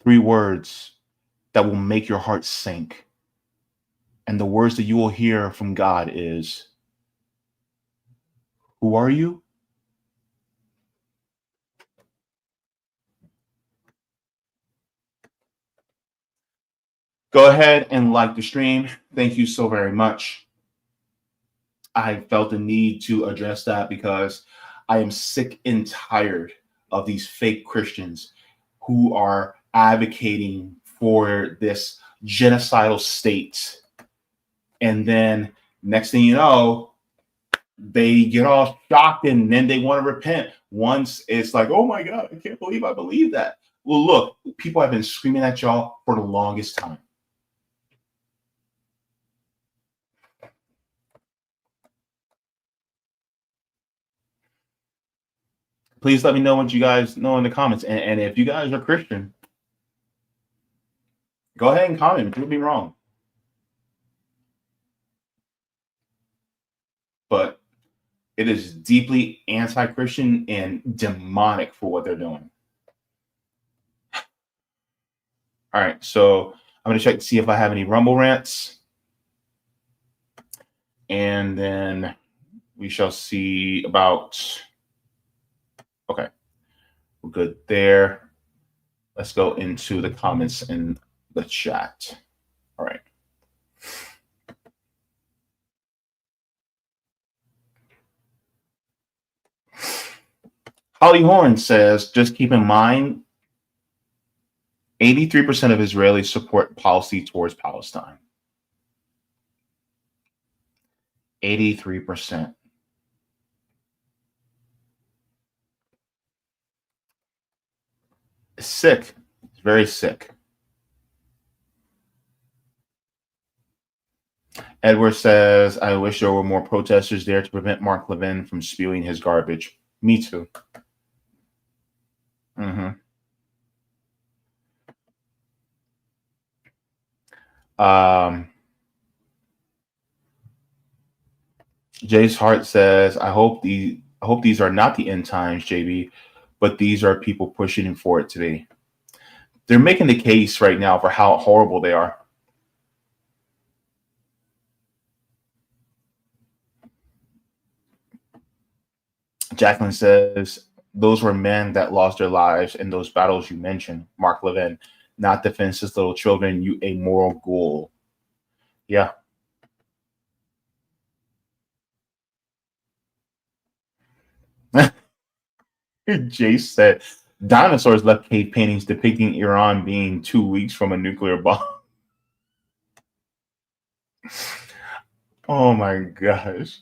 3 words that will make your heart sink. And the words that you will hear from God is, who are you? Go ahead and like the stream. Thank you so very much. I felt the need to address that because I am sick and tired of these fake Christians who are advocating for this genocidal state. And then next thing you know, they get all shocked and then they want to repent. Once it's like, oh my God, I can't believe I believe that. Well, look, people have been screaming at y'all for the longest time. Please let me know what you guys know in the comments. And if you guys are Christian, go ahead and comment. Prove me wrong. But it is deeply anti-Christian and demonic for what they're doing. All right, so I'm going to check to see if I have any Rumble rants. And then we shall see about... Okay, we're good there. Let's go into the comments in the chat. All right. Holly Horn says, just keep in mind, 83% of Israelis support policy towards Palestine. 83%. It's sick. It's very sick. Edward says, I wish there were more protesters there to prevent Mark Levin from spewing his garbage. Me too. Jay's Heart says, I hope these are not the end times, JB, but these are people pushing for it to be. They're making the case right now for how horrible they are. Jacqueline says, those were men that lost their lives in those battles you mentioned, Mark Levin, not defenseless little children, you amoral ghoul. Yeah. Jace said, dinosaurs left cave paintings depicting Iran being 2 weeks from a nuclear bomb. Oh my gosh.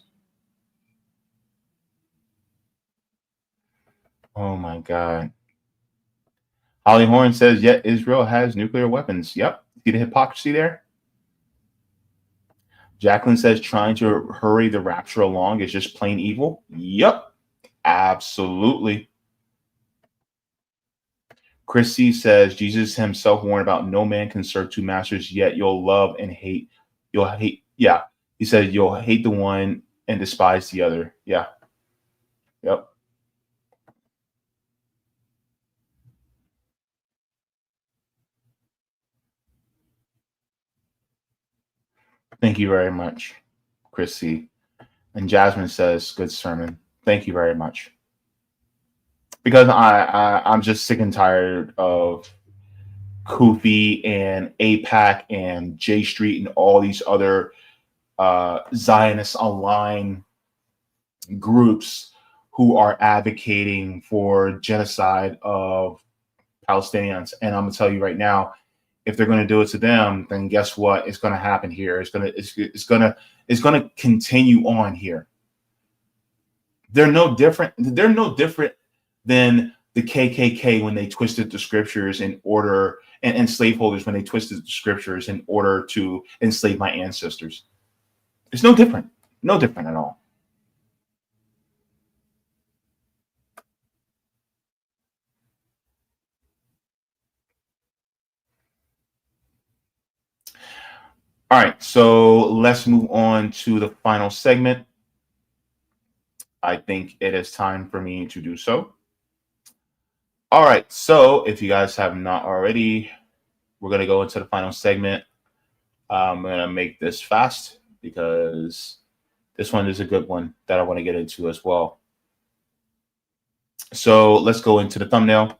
Oh my God. Holly Horn says, yet Israel has nuclear weapons. Yep. See the hypocrisy there? Jacqueline says, trying to hurry the rapture along is just plain evil. Yep. Absolutely. Chrissy says, Jesus himself warned about no man can serve 2 masters, yet you'll love and hate. You'll hate. Yeah. He said, you'll hate the one and despise the other. Yeah. Yep. Thank you very much, Chrissy. And Jasmine says, good sermon. Thank you very much. Because I'm just sick and tired of CUFI and APAC and J Street and all these other Zionist online groups who are advocating for genocide of Palestinians. And I'm gonna tell you right now, if they're going to do it to them, then guess what? It's going to happen here. It's going to continue on here. They're no different. They're no different than the KKK when they twisted the scriptures in order, and slaveholders when they twisted the scriptures in order to enslave my ancestors. It's no different. No different at all. All right, so let's move on to the final segment. I think it is time for me to do so. All right, so if you guys have not already, we're going to go into the final segment. I'm going to make this fast because this one is a good one that I want to get into as well. So let's go into the thumbnail.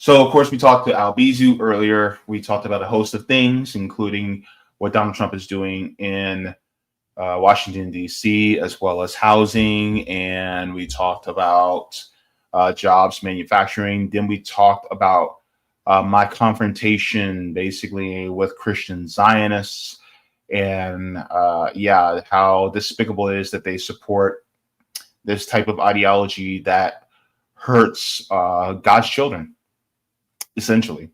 So, of course, we talked to Albizu earlier. We talked about a host of things, including what Donald Trump is doing in Washington, D.C., as well as housing. And we talked about jobs, manufacturing. Then we talked about my confrontation, basically, with Christian Zionists and, how despicable it is that they support this type of ideology that hurts God's children, essentially.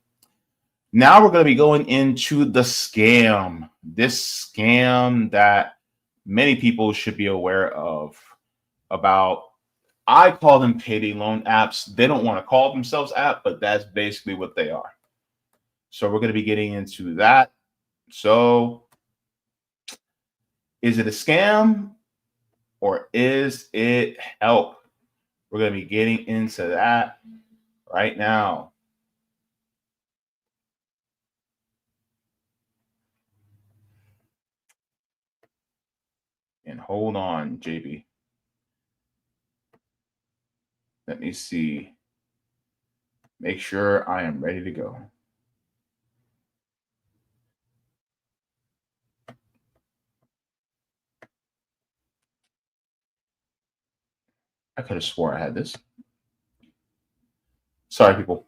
Now we're going to be going into the scam. This scam that many people should be aware of about, I call them payday loan apps. They don't want to call themselves app, but that's basically what they are. So we're going to be getting into that. So is it a scam or is it help? We're going to be getting into that right now. And hold on, JB. Let me see. Make sure I am ready to go. I could have swore I had this. Sorry, people.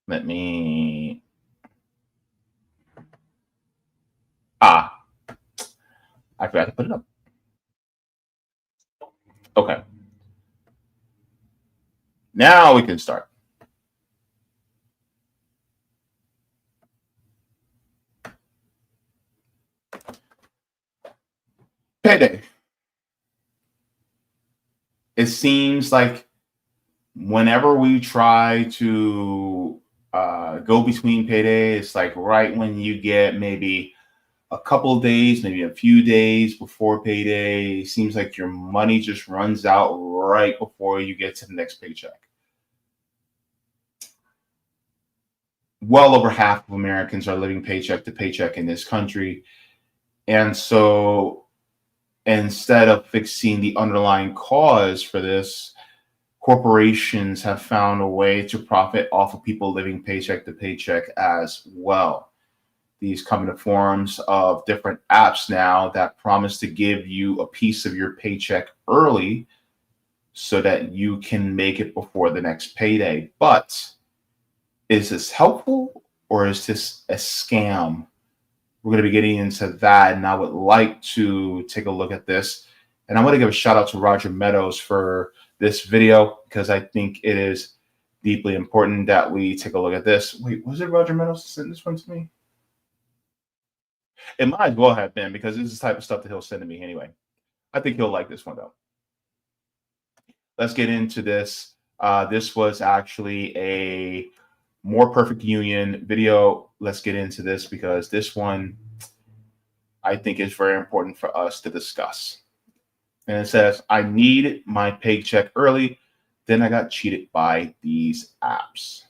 Let me. I forgot to put it up. Okay. Now we can start. Payday. It seems like whenever we try to go between payday, it's like right when you get maybe a couple of days, maybe a few days before payday, it seems like your money just runs out right before you get to the next paycheck. Well over half of Americans are living paycheck to paycheck in this country. And so instead of fixing the underlying cause for this, corporations have found a way to profit off of people living paycheck to paycheck as well. These come in the forms of different apps now that promise to give you a piece of your paycheck early so that you can make it before the next payday. But is this helpful or is this a scam? We're going to be getting into that, and I would like to take a look at this. And I want to give a shout out to Roger Meadows for this video because I think it is deeply important that we take a look at this. Wait, was it Roger Meadows that sent this one to me? It might as well have been because this is the type of stuff that he'll send to me anyway. I think he'll like this one though. Let's get into this. This was actually a More Perfect Union video. Let's get into this because this one I think is very important for us to discuss. And it says, I need my paycheck early. Then I got cheated by these apps.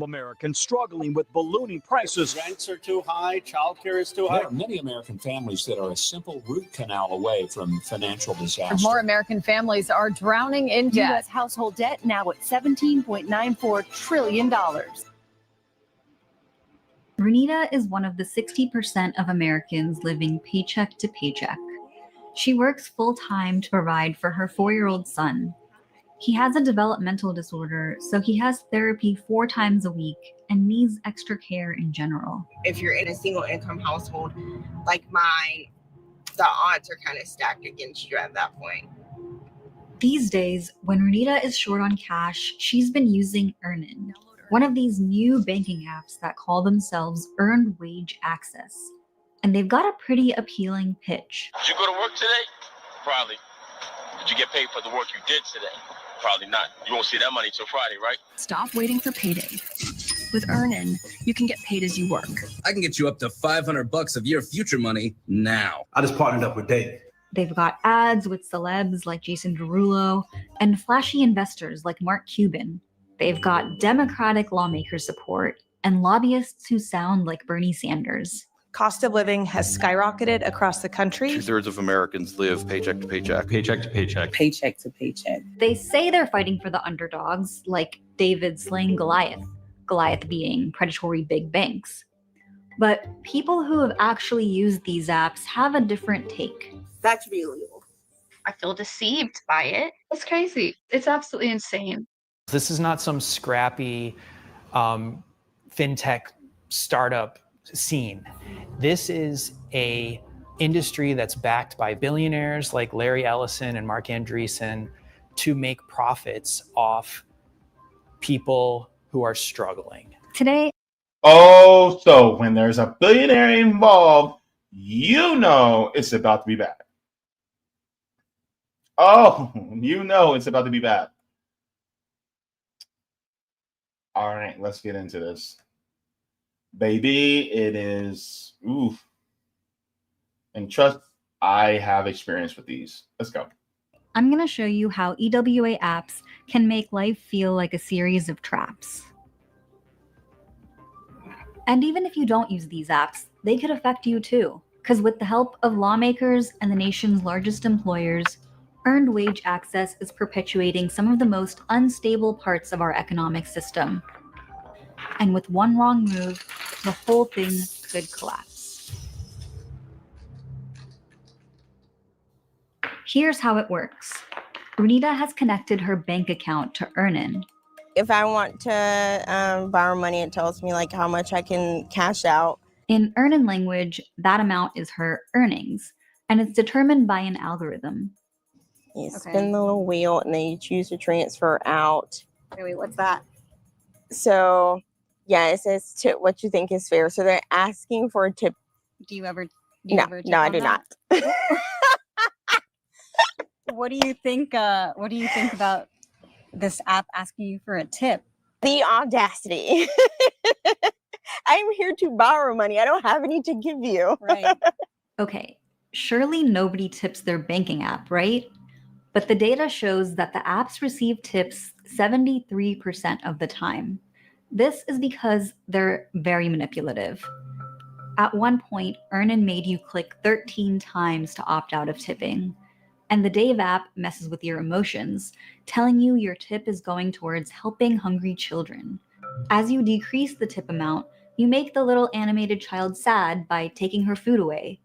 Americans struggling with ballooning prices. Rents are too high, childcare is too high. There are many American families that are a simple root canal away from financial disaster. More American families are drowning in debt. U.S. household debt now at $17.94 trillion. Renita is one of the 60% of Americans living paycheck to paycheck. She works full-time to provide for her 4-year-old son. He has a developmental disorder, so he has therapy 4 times a week and needs extra care in general. If you're in a single income household like mine, the odds are kind of stacked against you at that point. These days, when Renita is short on cash, she's been using Earnin, one of these new banking apps that call themselves Earned Wage Access. And they've got a pretty appealing pitch. Did you go to work today? Probably. Did you get paid for the work you did today? Probably not. You won't see that money till Friday, right? Stop waiting for payday. With Earnin, you can get paid as you work. I can get you up to $500 of your future money now. I just partnered up with Dave. They've got ads with celebs like Jason Derulo and flashy investors like Mark Cuban. They've got Democratic lawmaker support and lobbyists who sound like Bernie Sanders. Cost of living has skyrocketed across the country. 2/3 of Americans live paycheck to paycheck. Paycheck to paycheck. Paycheck to paycheck. They say they're fighting for the underdogs, like David slaying Goliath, Goliath being predatory big banks. But people who have actually used these apps have a different take. That should be illegal. I feel deceived by it. It's crazy. It's absolutely insane. This is not some scrappy fintech startup scene. This is a industry that's backed by billionaires like Larry Ellison and Mark Andreessen to make profits off people who are struggling. Today, Oh, so when there's a billionaire involved, you know it's about to be bad. Oh, you know it's about to be bad. All right, let's get into this. Baby, it is, oof. And trust, I have experience with these. Let's go. I'm going to show you how EWA apps can make life feel like a series of traps. And even if you don't use these apps, they could affect you too. Because with the help of lawmakers and the nation's largest employers, earned wage access is perpetuating some of the most unstable parts of our economic system. And with one wrong move, the whole thing could collapse. Here's how it works. Brunita has connected her bank account to Earnin. If I want to borrow money, it tells me like how much I can cash out. In Earnin language, that amount is her earnings, and it's determined by an algorithm. You spin the little wheel and then you choose to transfer out. Wait, what's that? So, yeah, it says tip what you think is fair. So they're asking for a tip. Do you ever? No, I do not. What do you think? What do you think about this app asking you for a tip? The audacity. I'm here to borrow money. I don't have any to give you. Right. Okay, surely nobody tips their banking app, right? But the data shows that the apps receive tips 73% of the time. This is because they're very manipulative. At one point, Earnin made you click 13 times to opt out of tipping. And the Dave app messes with your emotions, telling you your tip is going towards helping hungry children. As you decrease the tip amount, you make the little animated child sad by taking her food away.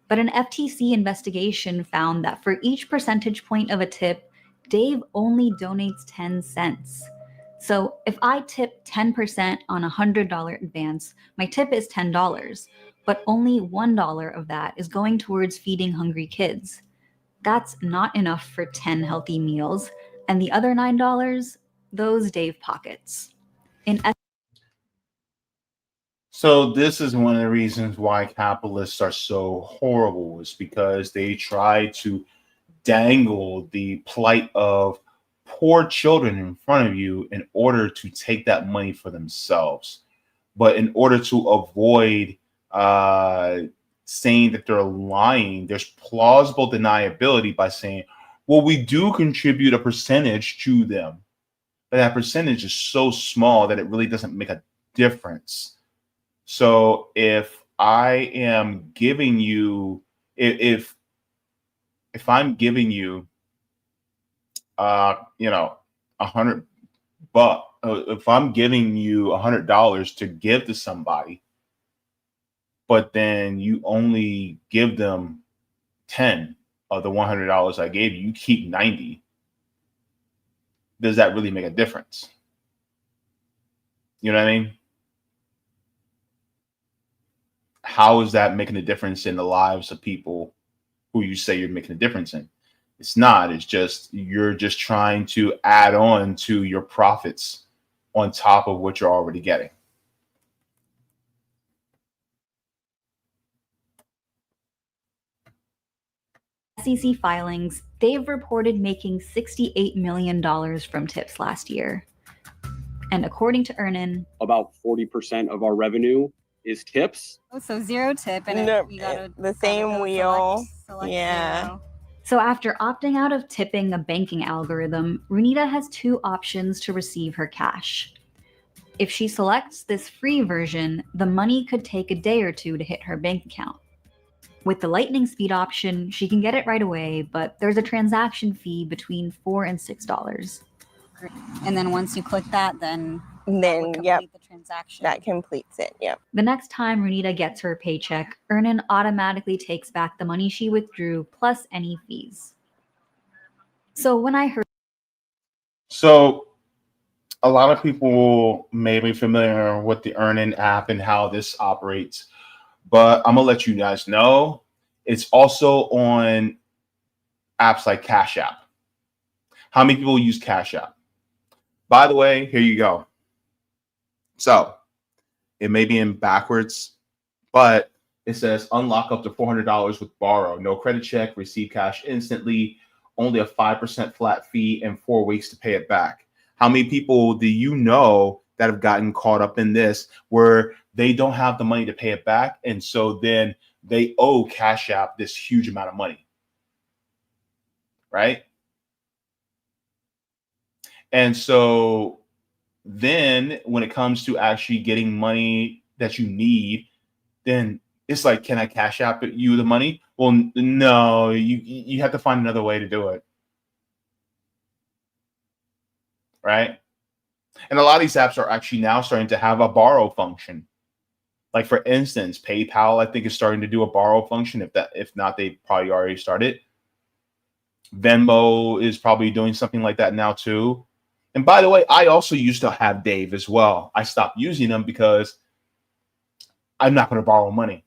But an FTC investigation found that for each percentage point of a tip, Dave only donates 10 cents. So if I tip 10% on a $100 advance, my tip is $10, but only $1 of that is going towards feeding hungry kids. That's not enough for 10 healthy meals, and the other $9, those Dave pockets. So this is one of the reasons why capitalists are so horrible, is because they try to dangle the plight of poor children in front of you in order to take that money for themselves. But in order to avoid saying that they're lying, there's plausible deniability by saying, well, we do contribute a percentage to them, but that percentage is so small that it really doesn't make a difference. So if I am giving you, if I'm giving you, $100, if I'm giving you $100 to give to somebody, but then you only give them 10 of the $100 I gave you, you keep 90. Does that really make a difference? You know what I mean? How is that making a difference in the lives of people who you say you're making a difference in? It's not. It's just, you're just trying to add on to your profits on top of what you're already getting. SEC filings, they've reported making $68 million from tips last year. And according to Earnin, about 40% of our revenue is tips. Oh, so zero tip, and Nope, we got the same wheel. Yeah. zero. So after opting out of tipping a banking algorithm, Runita has two options to receive her cash. If she selects this free version, the money could take a day or two to hit her bank account. With the lightning speed option, she can get it right away, but there's a transaction fee between $4 and $6. And then once you click that, then Yep, the transaction. that completes it. Yep. The next time Runita gets her paycheck, Earnin automatically takes back the money she withdrew plus any fees. So when I heard... So a lot of people may be familiar with the Earnin app and how this operates, but I'm gonna let you guys know it's also on apps like Cash App. How many people use Cash App? By the way, here you go. So it may be in backwards, but it says unlock up to $400 with Borrow. No credit check, receive cash instantly, only a 5% flat fee, and 4 weeks to pay it back. How many people do you know that have gotten caught up in this where they don't have the money to pay it back, and so then they owe Cash App this huge amount of money, right? And so then when it comes to actually getting money that you need, then it's like, can I Cash App you the money? Well, no, you have to find another way to do it, right? And a lot of these apps are actually now starting to have a borrow function. Like for instance, PayPal, I think, is starting to do a borrow function. If not, they probably already started. Venmo is probably doing something like that now too. And by the way, I also used to have Dave as well. I stopped using them because I'm not going to borrow money.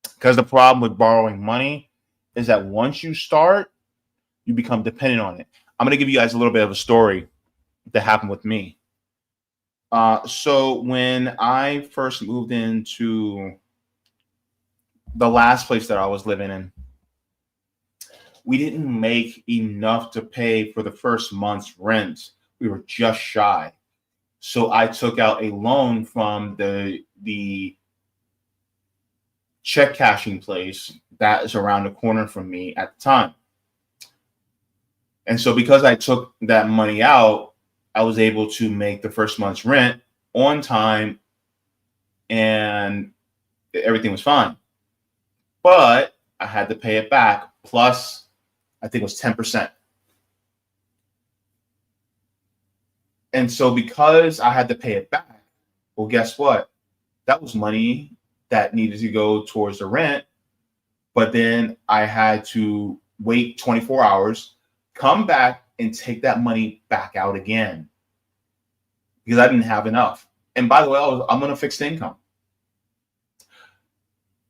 Because the problem with borrowing money is that once you start, you become dependent on it. I'm going to give you guys a little bit of a story that happened with me. So when I first moved into the last place that I was living in, we didn't make enough to pay for the first month's rent. We were just shy. So I took out a loan from the check cashing place that is around the corner from me at the time. And so because I took that money out, I was able to make the first month's rent on time and everything was fine. But I had to pay it back plus I think it was 10%. And so because I had to pay it back, well, guess what? That was money that needed to go towards the rent. But then I had to wait 24 hours, come back and take that money back out again because I didn't have enough. And by the way, I'm on a fixed income.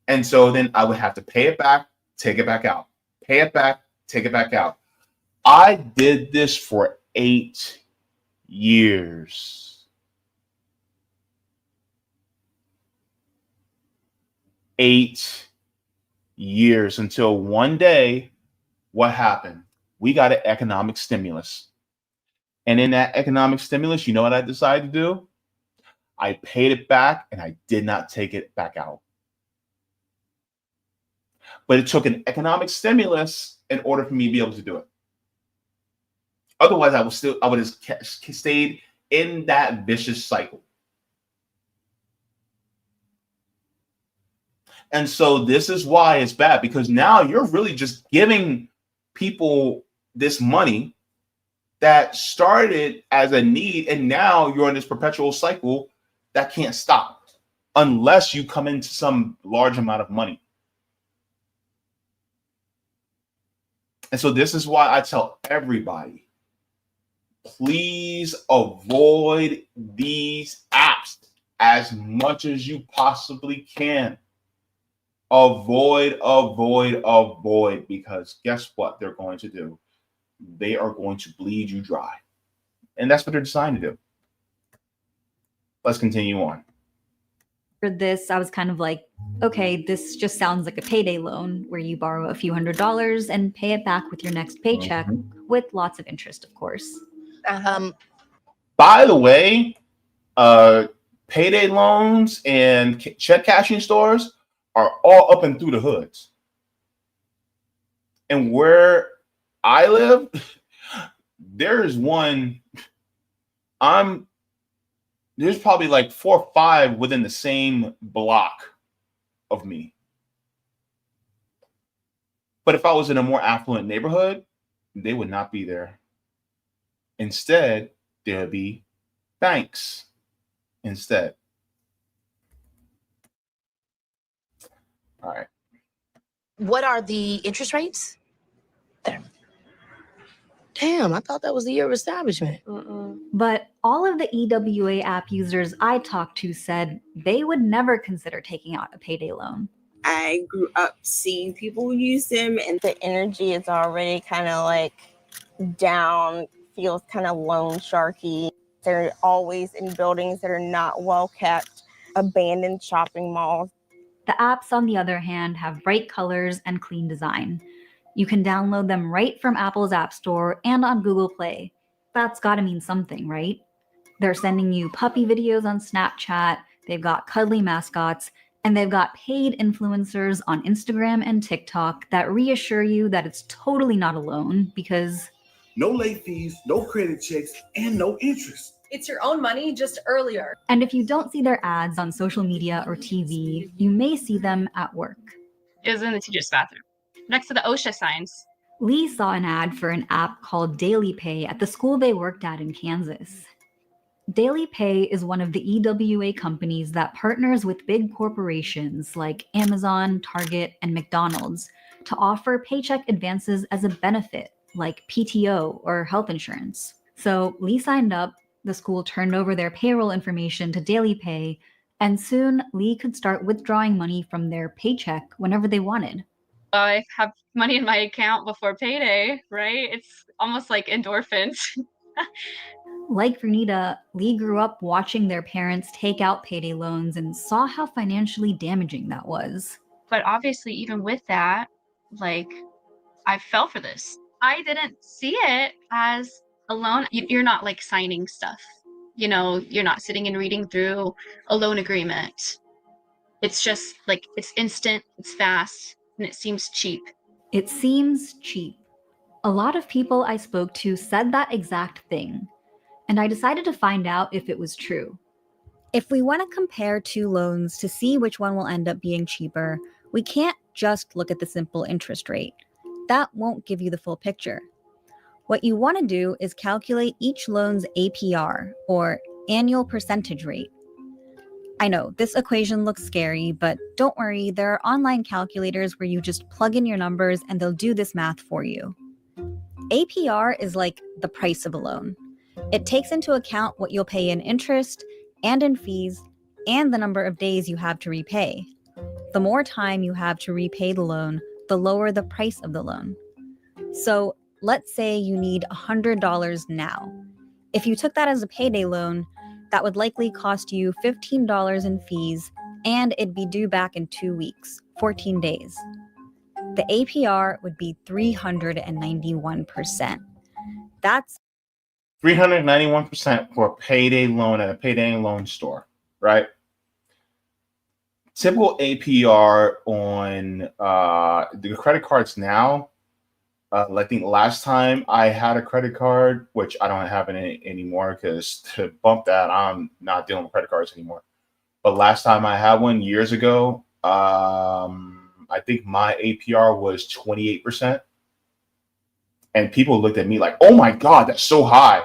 And so then I would have to pay it back, take it back out, pay it back, take it back out. I did this for 8 years. 8 years until one day, what happened? We got an economic stimulus. And in that economic stimulus, you know what I decided to do? I paid it back and I did not take it back out. But it took an economic stimulus in order for me to be able to do it. Otherwise, I would have stayed in that vicious cycle. And so this is why it's bad, because now you're really just giving people this money that started as a need, and now you're in this perpetual cycle that can't stop unless you come into some large amount of money. And so this is why I tell everybody, please avoid these apps as much as you possibly can. Avoid, because guess what they're going to do? They are going to bleed you dry. And that's what they're designed to do. Let's continue on. For this, I was kind of like, okay, this just sounds like a payday loan where you borrow a few $100s and pay it back with your next paycheck with lots of interest, of course. By the way, payday loans and check cashing stores are all up and through the hoods. And where I live, there is one. There's probably like 4 or 5 within the same block of me. But if I was in a more affluent neighborhood, they would not be there. Instead, there would be banks instead. All right. What are the interest rates? There. Damn, I thought that was the year of establishment. But all of the EWA app users I talked to said they would never consider taking out a payday loan. I grew up seeing people use them, and the energy is already kind of like down, feels kind of loan sharky. They're always in buildings that are not well kept, abandoned shopping malls. The apps, on the other hand, have bright colors and clean design. You can download them right from Apple's App Store and on Google Play. That's gotta mean something, right? They're sending you puppy videos on Snapchat, they've got cuddly mascots, and they've got paid influencers on Instagram and TikTok that reassure you that it's totally not a loan because no late fees, no credit checks, and no interest. It's your own money, just earlier. And if you don't see their ads on social media or TV, you may see them at work. It was in the teacher's bathroom, next to the OSHA signs. Lee saw an ad for an app called Daily Pay at the school they worked at in Kansas. Daily Pay is one of the EWA companies that partners with big corporations like Amazon, Target, and McDonald's to offer paycheck advances as a benefit, like PTO or health insurance. So Lee signed up, the school turned over their payroll information to Daily Pay, and soon Lee could start withdrawing money from their paycheck whenever they wanted. I have money in my account before payday, right? It's almost like endorphins. Like Vernita, Lee grew up watching their parents take out payday loans and saw how financially damaging that was. But obviously, even with that, like, I fell for this. I didn't see it as a loan. You're not like signing stuff. You know, you're not sitting and reading through a loan agreement. It's just like, it's instant, it's fast, and it seems cheap. It seems cheap. A lot of people I spoke to said that exact thing, and I decided to find out if it was true. If we want to compare two loans to see which one will end up being cheaper, we can't just look at the simple interest rate. That won't give you the full picture. What you want to do is calculate each loan's APR, or annual percentage rate. I know, this equation looks scary, but don't worry, there are online calculators where you just plug in your numbers and they'll do this math for you. APR is like the price of a loan. It takes into account what you'll pay in interest and in fees and the number of days you have to repay. The more time you have to repay the loan, the lower the price of the loan. So let's say you need $100 now. If you took that as a payday loan, that would likely cost you $15 in fees, and it'd be due back in 2 weeks, 14 days. The APR would be 391%. That's 391% for a payday loan at a payday loan store, right? Typical APR on the credit cards now. I think last time I had a credit card, which I don't have it anymore because to bump that, I'm not dealing with credit cards anymore. But last time I had one years ago, I think my APR was 28%. And people looked at me like, oh my God, that's so high.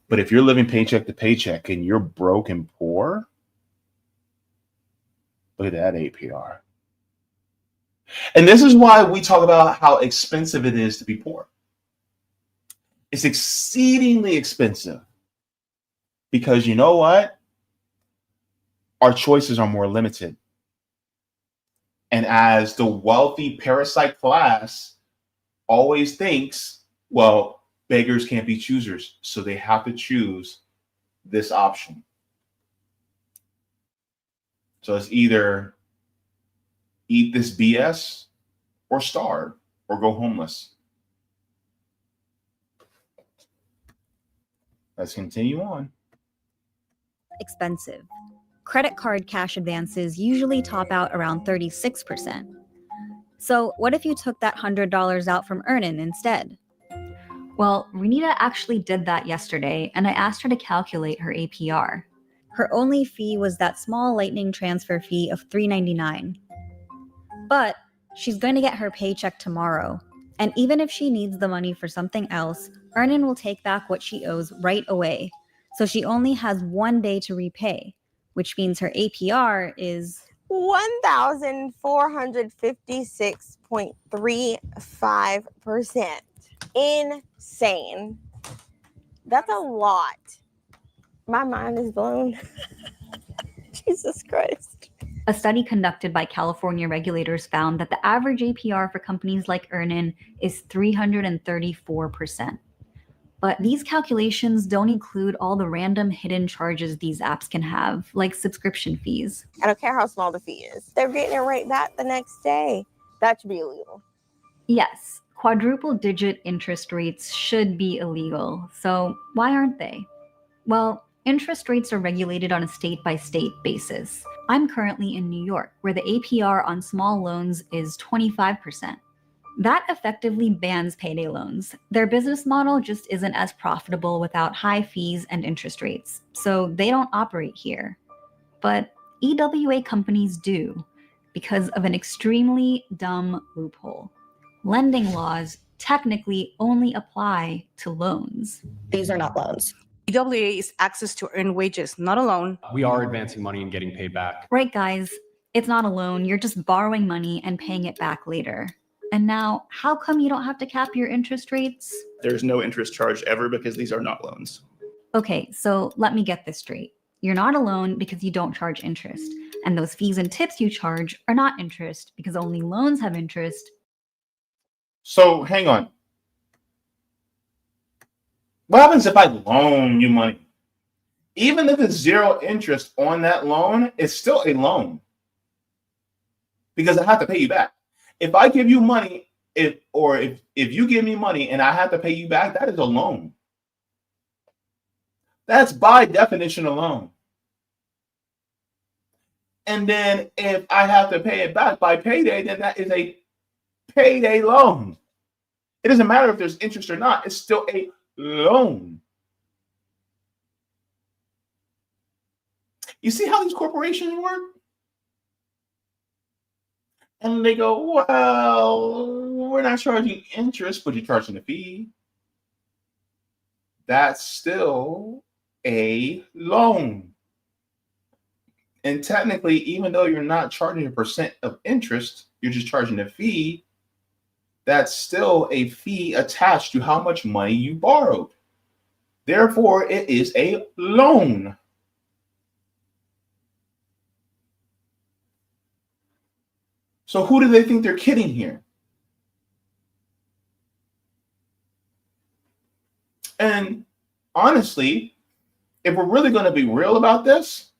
But if you're living paycheck to paycheck and you're broke and poor, look at that APR. And this is why we talk about how expensive it is to be poor. It's exceedingly expensive because you know what? Our choices are more limited. And as the wealthy parasite class always thinks, well, beggars can't be choosers, so they have to choose this option. So it's either eat this BS or starve or go homeless. Let's continue on. Expensive. Credit card cash advances usually top out around 36%. So what if you took that $100 out from Earnin instead? Well, Renita actually did that yesterday, and I asked her to calculate her APR. Her only fee was that small Lightning transfer fee of $3.99. But she's going to get her paycheck tomorrow, and even if she needs the money for something else, Earnin will take back what she owes right away. So she only has 1 day to repay, which means her APR is 1,456.35%. Insane. That's a lot. My mind is blown. Jesus Christ. A study conducted by California regulators found that the average APR for companies like Earnin is 334%. But these calculations don't include all the random hidden charges these apps can have, like subscription fees. I don't care how small the fee is. They're getting it right back the next day. That should be illegal. Yes, quadruple-digit interest rates should be illegal. So why aren't they? Well, interest rates are regulated on a state-by-state basis. I'm currently in New York, where the APR on small loans is 25%. That effectively bans payday loans. Their business model just isn't as profitable without high fees and interest rates, so they don't operate here. But EWA companies do, because of an extremely dumb loophole. Lending laws technically only apply to loans. These are not loans. EWA is access to earned wages, not a loan. We are advancing money and getting paid back. Right, guys, it's not a loan. You're just borrowing money and paying it back later. And now, how come you don't have to cap your interest rates? There's no interest charge ever because these are not loans. Okay, so let me get this straight. You're not a loan because you don't charge interest. And those fees and tips you charge are not interest because only loans have interest. So hang on. What happens if I loan you money? Even if it's zero interest on that loan, it's still a loan because I have to pay you back. If I give you money, if you give me money and I have to pay you back, that is a loan. That's by definition a loan. And then if I have to pay it back by payday, then that is a payday loan. It doesn't matter if there's interest or not. It's still a loan. You see how these corporations work? And they go, well, we're not charging interest, but you're charging a fee. That's still a loan. And technically, even though you're not charging a percent of interest, you're just charging a fee, that's still a fee attached to how much money you borrowed. Therefore, it is a loan. So who do they think they're kidding here? And honestly, if we're really going to be real about this,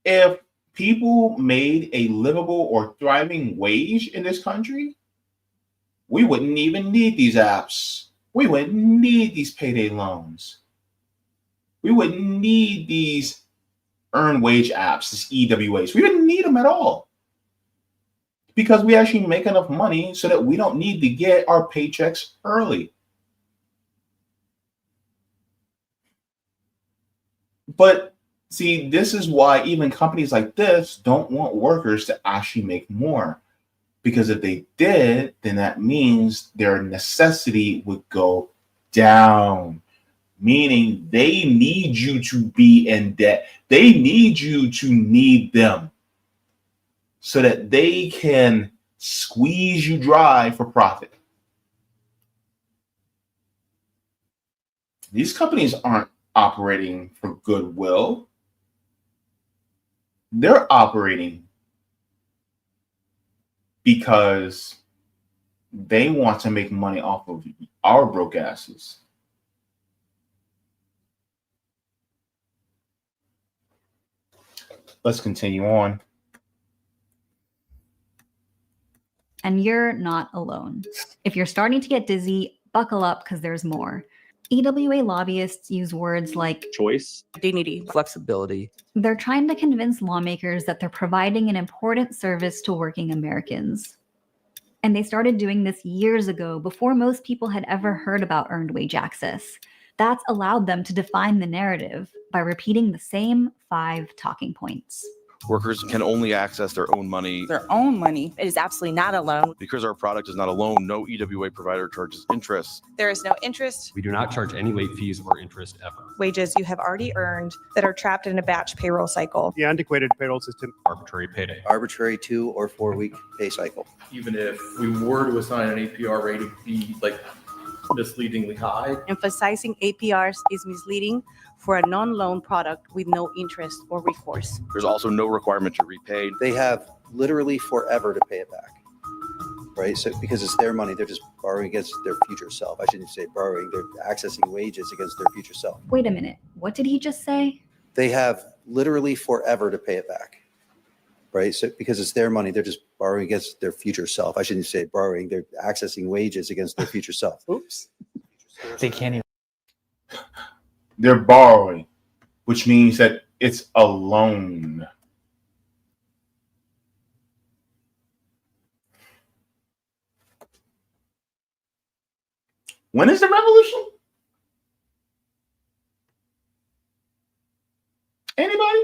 if people made a livable or thriving wage in this country, we wouldn't even need these apps. We wouldn't need these payday loans. We wouldn't need these earned wage apps, these EWAs. We wouldn't need them at all. Because we actually make enough money so that we don't need to get our paychecks early. But see, this is why even companies like this don't want workers to actually make more. Because if they did, then that means their necessity would go down. Meaning they need you to be in debt. They need you to need them, so that they can squeeze you dry for profit. These companies aren't operating for goodwill. They're operating because they want to make money off of our broke asses. Let's continue on. And you're not alone. If you're starting to get dizzy, buckle up because there's more. EWA lobbyists use words like choice, dignity, flexibility. They're trying to convince lawmakers that they're providing an important service to working Americans. And they started doing this years ago, before most people had ever heard about earned wage access. That's allowed them to define the narrative by repeating the same 5 talking points. Workers can only access their own money. Their own money. It is absolutely not a loan. Because our product is not a loan, no EWA provider charges interest. There is no interest. We do not charge any late fees or interest ever. Wages you have already earned that are trapped in a batch payroll cycle. The antiquated payroll system. Arbitrary payday. Arbitrary 2 or 4 week pay cycle. Even if we were to assign an APR rate, it'd be like misleadingly high. Emphasizing APRs is misleading for a non-loan product with no interest or recourse. There's also no requirement to repay. They have literally forever to pay it back, right? So because it's their money, they're just borrowing against their future self. I shouldn't say borrowing, they're accessing wages against their future self. Wait a minute, what did he just say? They have literally forever to pay it back, right? So because it's their money, they're just borrowing against their future self. I shouldn't say borrowing, they're accessing wages against their future self. Oops. They can't even. They're borrowing, which means that it's a loan. When is the revolution? Anybody?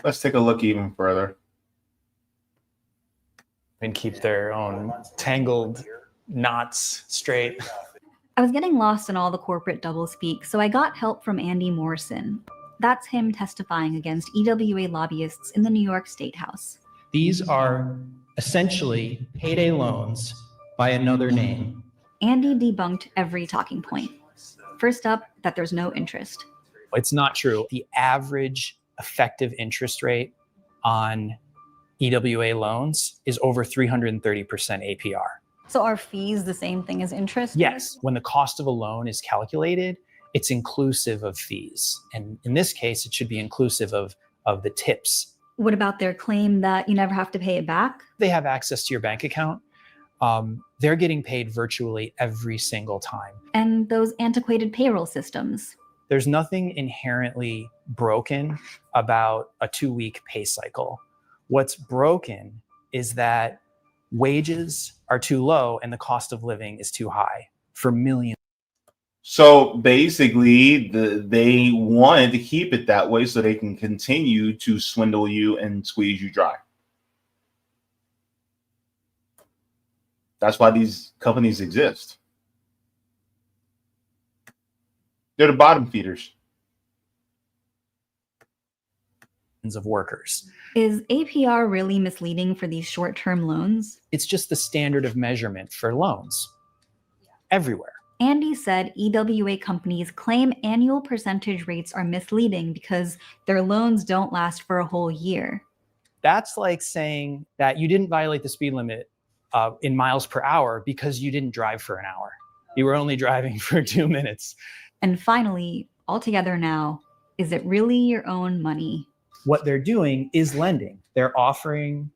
Let's take a look even further. And keep their own tangled knots straight. I was getting lost in all the corporate doublespeak, so I got help from Andy Morrison. That's him testifying against EWA lobbyists in the New York State House. These are essentially payday loans by another name. Andy debunked every talking point. First up, that there's no interest. It's not true. The average effective interest rate on EWA loans is over 330% APR. So are fees the same thing as interest? Yes. When the cost of a loan is calculated, it's inclusive of fees. And in this case, it should be inclusive of the tips. What about their claim that you never have to pay it back? They have access to your bank account. They're getting paid virtually every single time. And those antiquated payroll systems. There's nothing inherently broken about a 2-week pay cycle. What's broken is that wages are too low and the cost of living is too high for millions. So basically, they wanted to keep it that way so they can continue to swindle you and squeeze you dry. That's why these companies exist. They're the bottom feeders. Of workers. Is APR really misleading for these short-term loans? It's just the standard of measurement for loans everywhere. Andy said EWA companies claim annual percentage rates are misleading because their loans don't last for a whole year. That's like saying that you didn't violate the speed limit in miles per hour because you didn't drive for an hour. You were only driving for 2 minutes. And finally, altogether now, is it really your own money? What they're doing is lending. They're offering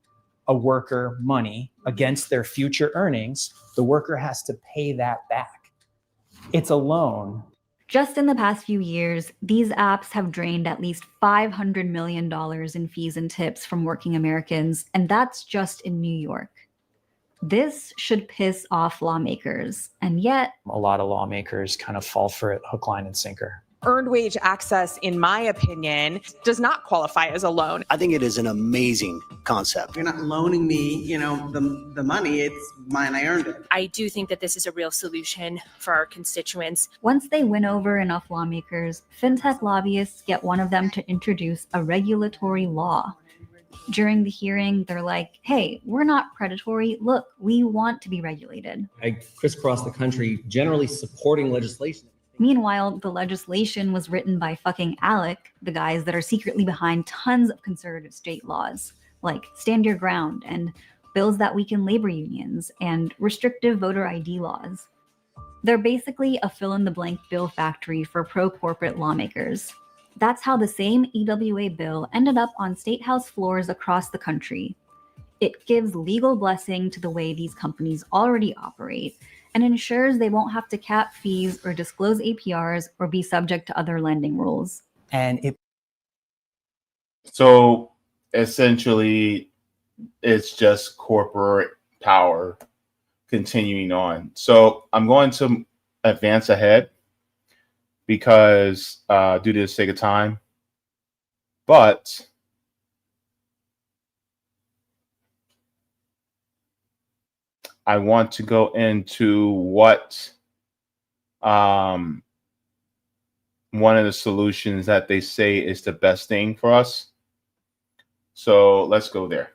a worker money against their future earnings. The worker has to pay that back. It's a loan. Just in the past few years, these apps have drained at least $500 million in fees and tips from working Americans, and that's just in New York. This should piss off lawmakers, and yet a lot of lawmakers kind of fall for it hook, line, and sinker. Earned wage access, in my opinion, does not qualify as a loan. I think it is an amazing concept. You're not loaning me, the money. It's mine. I earned it. I do think that this is a real solution for our constituents. Once they win over enough lawmakers, fintech lobbyists get one of them to introduce a regulatory law. During the hearing, they're like, hey, we're not predatory. Look, we want to be regulated. I crisscross the country generally supporting legislation. Meanwhile, the legislation was written by fucking ALEC, the guys that are secretly behind tons of conservative state laws, like Stand Your Ground and bills that weaken labor unions and restrictive voter ID laws. They're basically a fill-in-the-blank bill factory for pro-corporate lawmakers. That's how the same EWA bill ended up on state house floors across the country. It gives legal blessing to the way these companies already operate and ensures they won't have to cap fees or disclose APRs or be subject to other lending rules. So essentially, it's just corporate power continuing on. So I'm going to advance ahead because due to the sake of time, but I want to go into what one of the solutions that they say is the best thing for us. So let's go there.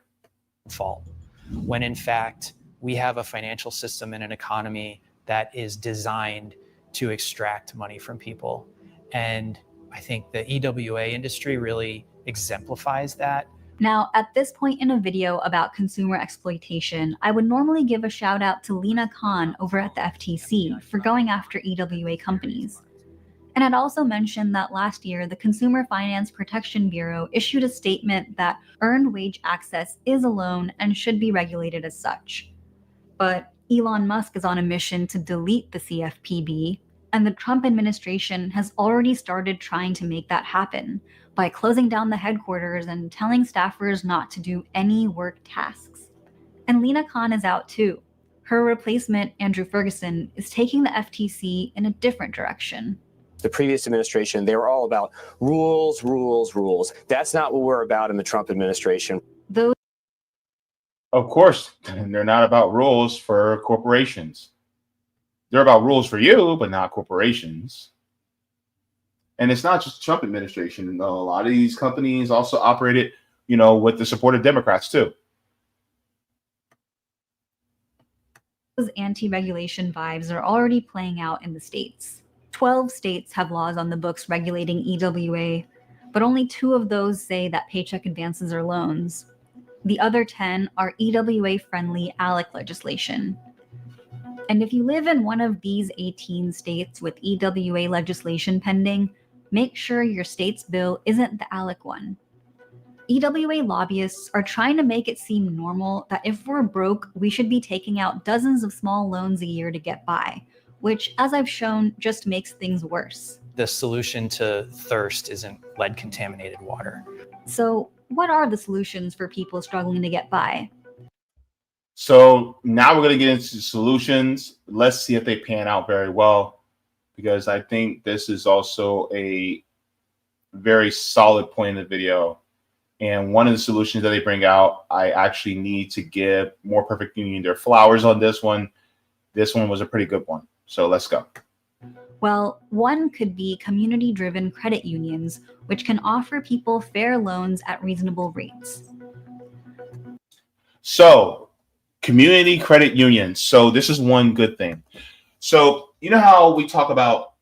Fault, when in fact we have a financial system and an economy that is designed to extract money from people. And I think the EWA industry really exemplifies that. Now, at this point in a video about consumer exploitation, I would normally give a shout out to Lina Khan over at the FTC for going after EWA companies. And I'd also mention that last year, the Consumer Finance Protection Bureau issued a statement that earned wage access is a loan and should be regulated as such. But Elon Musk is on a mission to delete the CFPB, and the Trump administration has already started trying to make that happen by closing down the headquarters and telling staffers not to do any work tasks. And Lina Khan is out too. Her replacement, Andrew Ferguson, is taking the FTC in a different direction. The previous administration, they were all about rules, rules, rules. That's not what we're about in the Trump administration. Those Of course, they're not about rules for corporations. They're about rules for you, but not corporations. And it's not just the Trump administration. A lot of these companies also operated, with the support of Democrats too. Those anti-regulation vibes are already playing out in the states. 12 states have laws on the books regulating EWA, but only 2 of those say that paycheck advances are loans. The other 10 are EWA-friendly ALEC legislation. And if you live in one of these 18 states with EWA legislation pending, make sure your state's bill isn't the ALEC one. EWA lobbyists are trying to make it seem normal that if we're broke, we should be taking out dozens of small loans a year to get by, which, as I've shown, just makes things worse. The solution to thirst isn't lead-contaminated water. So, what are the solutions for people struggling to get by? So now we're going to get into solutions. Let's see if they pan out very well, because I think this is also a very solid point in the video. And one of the solutions that they bring out, I actually need to give More Perfect Union their flowers on this one. This one was a pretty good one. So let's go. Well, one could be community-driven credit unions, which can offer people fair loans at reasonable rates. So, community credit unions. So this is one good thing. So you know how we talk about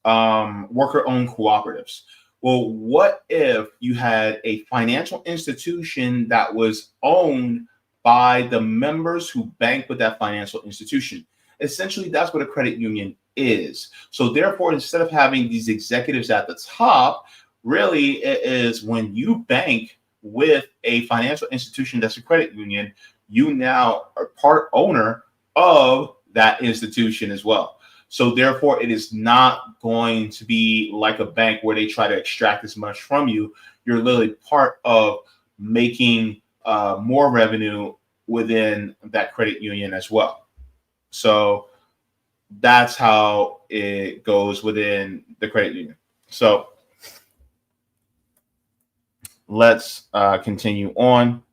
worker-owned cooperatives? Well, what if you had a financial institution that was owned by the members who bank with that financial institution? Essentially, that's what a credit union is. So therefore, instead of having these executives at the top, really it is when you bank with a financial institution that's a credit union, you now are part owner of that institution as well. So therefore, it is not going to be like a bank where they try to extract as much from you. You're literally part of making more revenue within that credit union as well. So that's how it goes within the credit union. So let's continue on,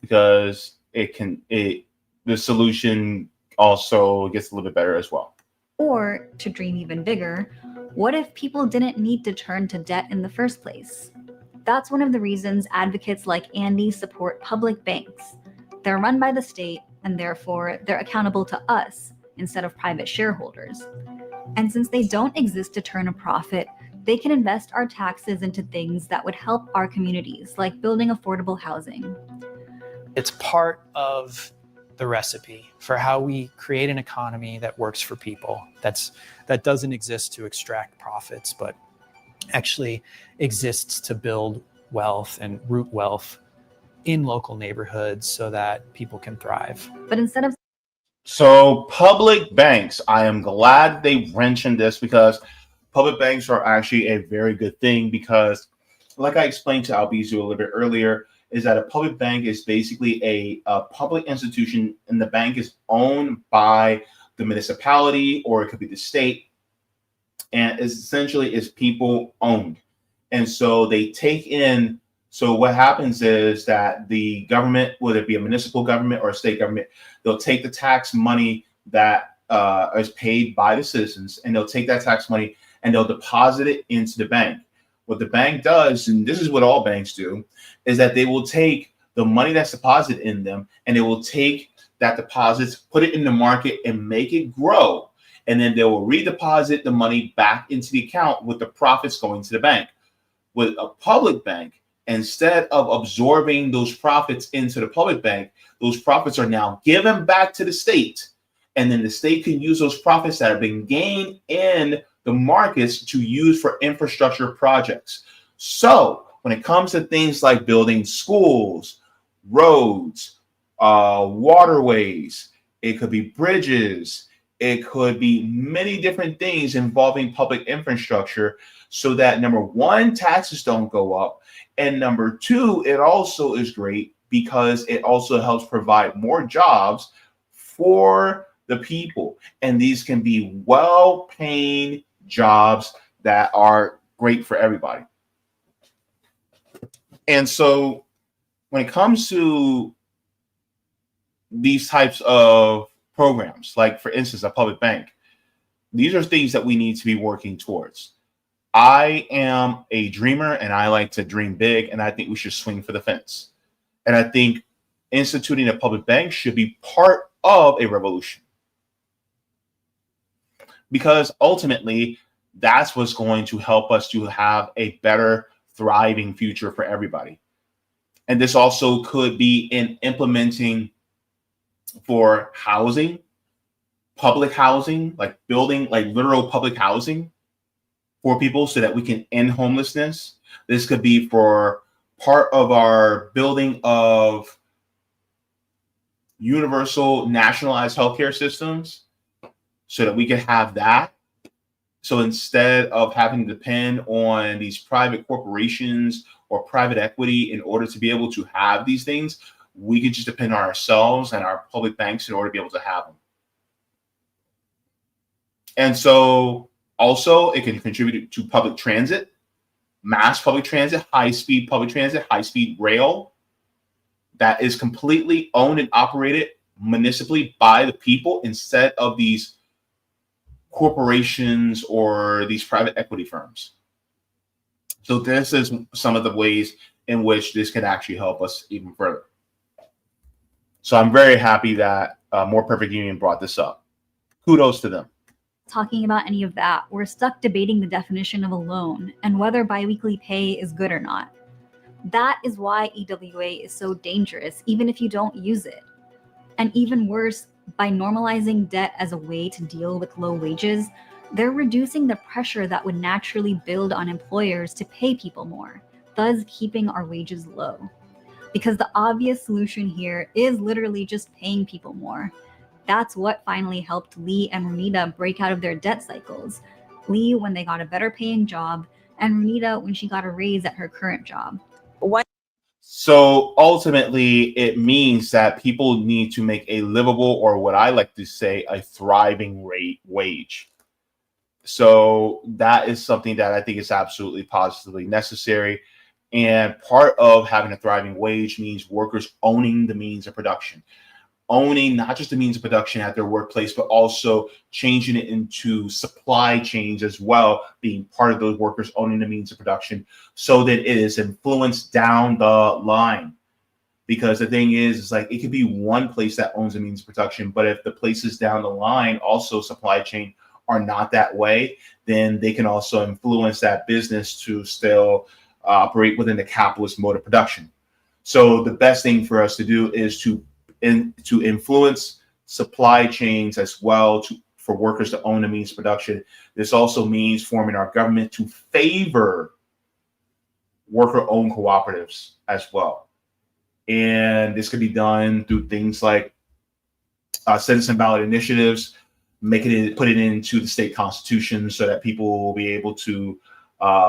because the solution also gets a little bit better as well. Or, to dream even bigger, what if people didn't need to turn to debt in the first place? That's one of the reasons advocates like Andy support public banks. They're run by the state, and therefore they're accountable to us instead of private shareholders. And since they don't exist to turn a profit, they can invest our taxes into things that would help our communities, like building affordable housing. It's part of the recipe for how we create an economy that works for people, that doesn't exist to extract profits, but actually exists to build wealth and root wealth in local neighborhoods so that people can thrive. But instead of So public banks, I am glad they mentioned this, because public banks are actually a very good thing, because like I explained to Albizu a little bit earlier, is that a public bank is basically a public institution, and the bank is owned by the municipality, or it could be the state, and essentially is people owned. And so they take in, so what happens is that the government, whether it be a municipal government or a state government, they'll take the tax money that is paid by the citizens, and they'll take that tax money and they'll deposit it into the bank. What the bank does, and this is what all banks do, is that they will take the money that's deposited in them, and they will take that deposits, put it in the market, and make it grow. And then they will redeposit the money back into the account with the profits going to the bank. With a public bank, instead of absorbing those profits into the public bank, those profits are now given back to the state. And then the state can use those profits that have been gained in the markets to use for infrastructure projects. So when it comes to things like building schools, roads, waterways, it could be bridges, it could be many different things involving public infrastructure, so that number one, taxes don't go up. And number two, it also is great because it also helps provide more jobs for the people. And these can be well-paying jobs that are great for everybody. And so when it comes to these types of programs, like for instance, a public bank, these are things that we need to be working towards. I am a dreamer and I like to dream big, and I think we should swing for the fence. And I think instituting a public bank should be part of a revolution, because ultimately that's what's going to help us to have a better, thriving future for everybody. And this also could be in implementing for housing, public housing, like building like literal public housing for people so that we can end homelessness. This could be for part of our building of universal nationalized healthcare systems so that we can have that. So instead of having to depend on these private corporations or private equity in order to be able to have these things, we could just depend on ourselves and our public banks in order to be able to have them. And so also it can contribute to public transit, mass public transit, high-speed public transit, high-speed rail that is completely owned and operated municipally by the people instead of these corporations or these private equity firms. So this is some of the ways in which this can actually help us even further. So I'm very happy that More Perfect Union brought this up. Kudos to them. talking about any of that, we're stuck debating the definition of a loan and whether biweekly pay is good or not. That is why EWA is so dangerous, even if you don't use it. And even worse, by normalizing debt as a way to deal with low wages, they're reducing the pressure that would naturally build on employers to pay people more, thus keeping our wages low. Because the obvious solution here is literally just paying people more. That's what finally helped Lee and Renita break out of their debt cycles. Lee when they got a better paying job, and Renita when she got a raise at her current job. So ultimately, it means that people need to make a livable, or what I like to say, a thriving wage. So that is something that I think is absolutely positively necessary. And part of having a thriving wage means workers owning the means of production. Owning not just the means of production at their workplace, but also changing it into supply chains as well, being part of those workers owning the means of production so that it is influenced down the line. Because the thing is like, it could be one place that owns the means of production, but if the places down the line, also supply chain, are not that way, then they can also influence that business to still operate within the capitalist mode of production. So the best thing for us to do is to to influence supply chains as well for workers to own the means of production. This also means forming our government to favor worker-owned cooperatives as well. And this could be done through things like citizen ballot initiatives, put it into the state constitution so that people will be able to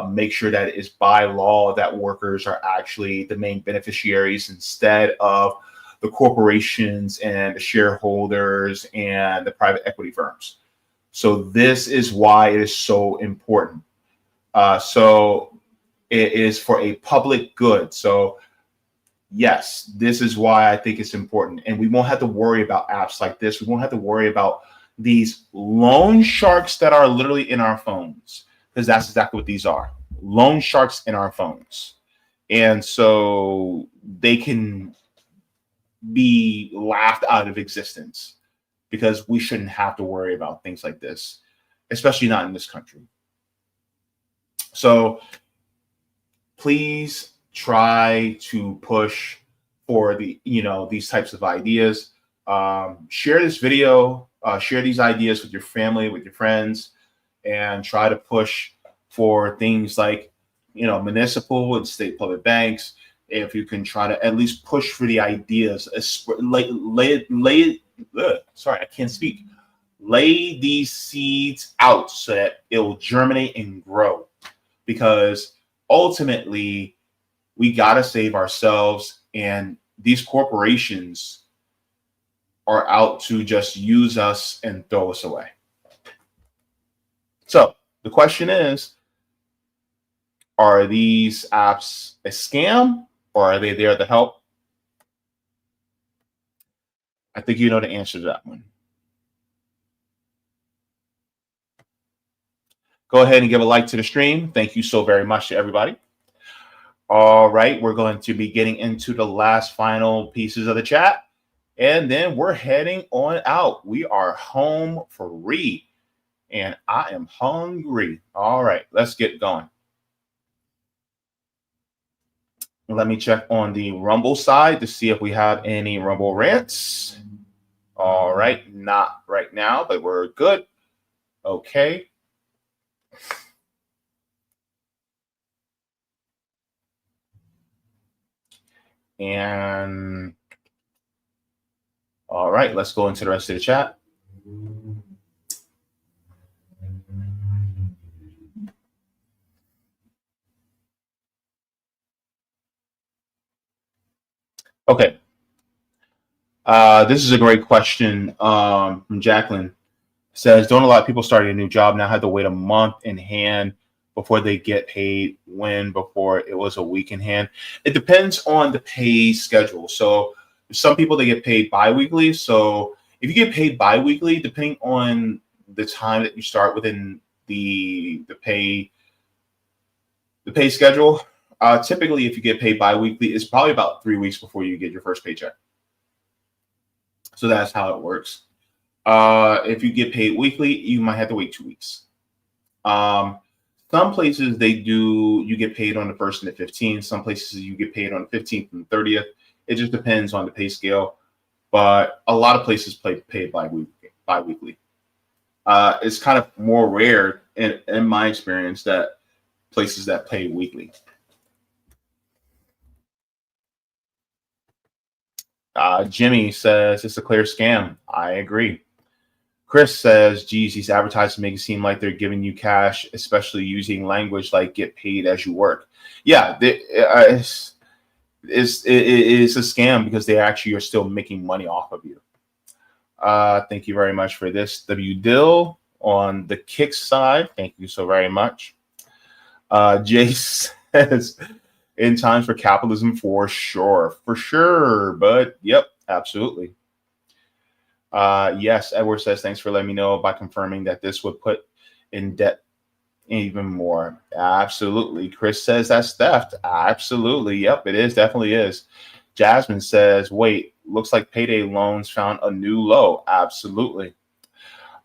make sure that it is by law that workers are actually the main beneficiaries instead of the corporations and the shareholders and the private equity firms. So this is why it is so important. So it is for a public good. So yes, this is why I think it's important. And we won't have to worry about apps like this. We won't have to worry about these loan sharks that are literally in our phones, because that's exactly what these are. Loan sharks in our phones. And so they can be laughed out of existence because we shouldn't have to worry about things like this, especially not in this country. So please try to push for these types of ideas. Share this video, share these ideas with your family, with your friends, and try to push for things like, municipal and state public banks. If you can try to at least push for the ideas, lay these seeds out so that it will germinate and grow, because ultimately we got to save ourselves, and these corporations are out to just use us and throw us away. So the question is, are these apps a scam, or are they there to help? I think you know the answer to that one. Go ahead and give a like to the stream. Thank you so very much to everybody. All right, we're going to be getting into the last final pieces of the chat, and then we're heading on out. We are home free, and I am hungry. All right, let's get going. Let me check on the Rumble side to see if we have any Rumble rants. All right, not right now, but we're good. Okay. And all right, let's go into the rest of the chat. Okay. This is a great question from Jacqueline. It says, don't a lot of people starting a new job now have to wait a month in hand before they get paid, when before it was a week in hand? It depends on the pay schedule. So some people, they get paid bi-weekly. So if you get paid bi-weekly, depending on the time that you start within the pay schedule, typically if you get paid bi-weekly, it's probably about 3 weeks before you get your first paycheck. So that's how it works. If you get paid weekly, you might have to wait 2 weeks. Some places you get paid on the 1st and the 15th. Some places you get paid on the 15th and the 30th. It just depends on the pay scale. But a lot of places pay bi-weekly. It's kind of more rare in my experience that places that pay weekly. Jimmy says it's a clear scam. I agree. Chris says, geez, these advertisements make it seem like they're giving you cash, especially using language like get paid as you work. Yeah, it's a scam because they actually are still making money off of you. Thank you very much for this. W. Dill on the Kick side. Thank you so very much. Jay says, in times for capitalism, for sure. But yep, absolutely. Yes, Edward says, thanks for letting me know by confirming that this would put in debt even more. Absolutely. Chris says that's theft. Absolutely. Yep, it is. Definitely is. Jasmine says, wait, looks like payday loans found a new low. Absolutely.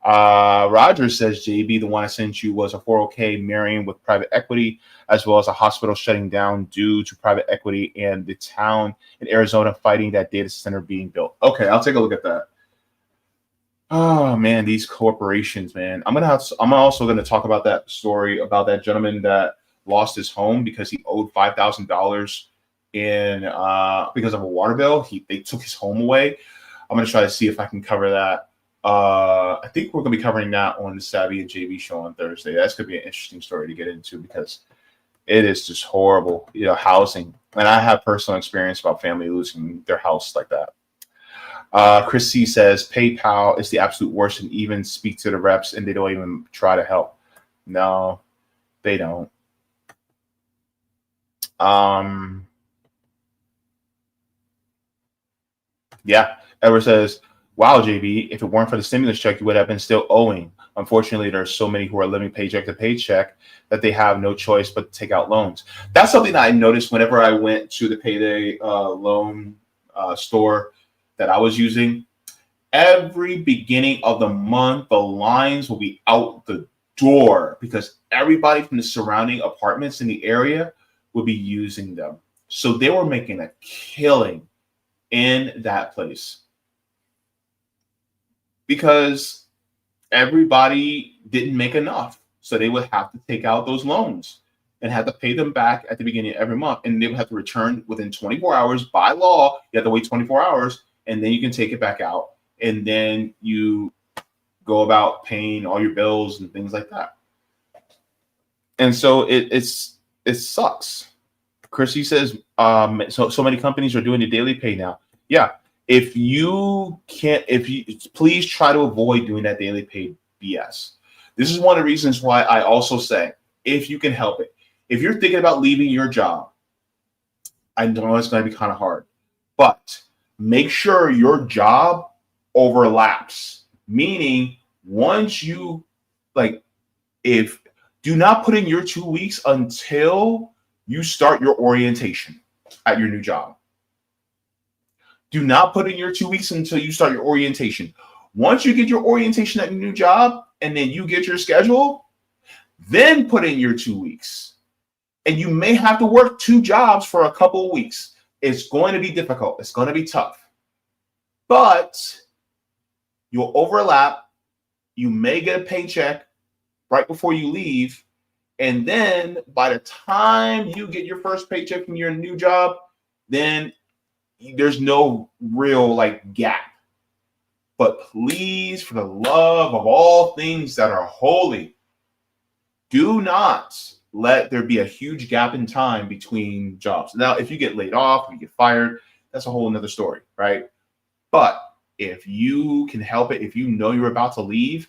Roger says, JB, the one I sent you was a 401k marrying with private equity, as well as a hospital shutting down due to private equity and the town in Arizona fighting that data center being built. Okay, I'll take a look at that. Oh man, these corporations, man. I'm also gonna talk about that story about that gentleman that lost his home because he owed $5,000 in because of a water bill. They took his home away. I'm gonna try to see if I can cover that. I think we're gonna be covering that on the Savvy and JB show on Thursday. That's gonna be an interesting story to get into because it is just horrible, housing. And I have personal experience about family losing their house like that. Chris C says PayPal is the absolute worst and even speak to the reps and they don't even try to help. No, they don't. Yeah, Edward says, wow, JB, if it weren't for the stimulus check, you would have been still owing. Unfortunately, there are so many who are living paycheck to paycheck that they have no choice but to take out loans. That's something that I noticed whenever I went to the Payday loan store that I was using. Every beginning of the month, the lines will be out the door because everybody from the surrounding apartments in the area will be using them. So they were making a killing in that place because everybody didn't make enough. So they would have to take out those loans and have to pay them back at the beginning of every month. And they would have to return within 24 hours by law. You have to wait 24 hours and then you can take it back out. And then you go about paying all your bills and things like that. And so it sucks. Chrissy says, so many companies are doing the daily pay now. Yeah. If you please try to avoid doing that daily pay BS. This is one of the reasons why I also say, if you can help it, if you're thinking about leaving your job, I know it's going to be kind of hard, but make sure your job overlaps. Meaning, once you do not put in your 2 weeks until you start your orientation at your new job. Do not put in your 2 weeks until you start your orientation. Once you get your orientation at your new job and then you get your schedule, then put in your 2 weeks. And you may have to work 2 jobs for a couple of weeks. It's going to be difficult. It's going to be tough. But you'll overlap. You may get a paycheck right before you leave. And then by the time you get your first paycheck from your new job, then there's no real gap. But please, for the love of all things that are holy, do not let there be a huge gap in time between jobs. Now, if you get laid off or you get fired, that's a whole nother story, right? But if you can help it, if you know you're about to leave,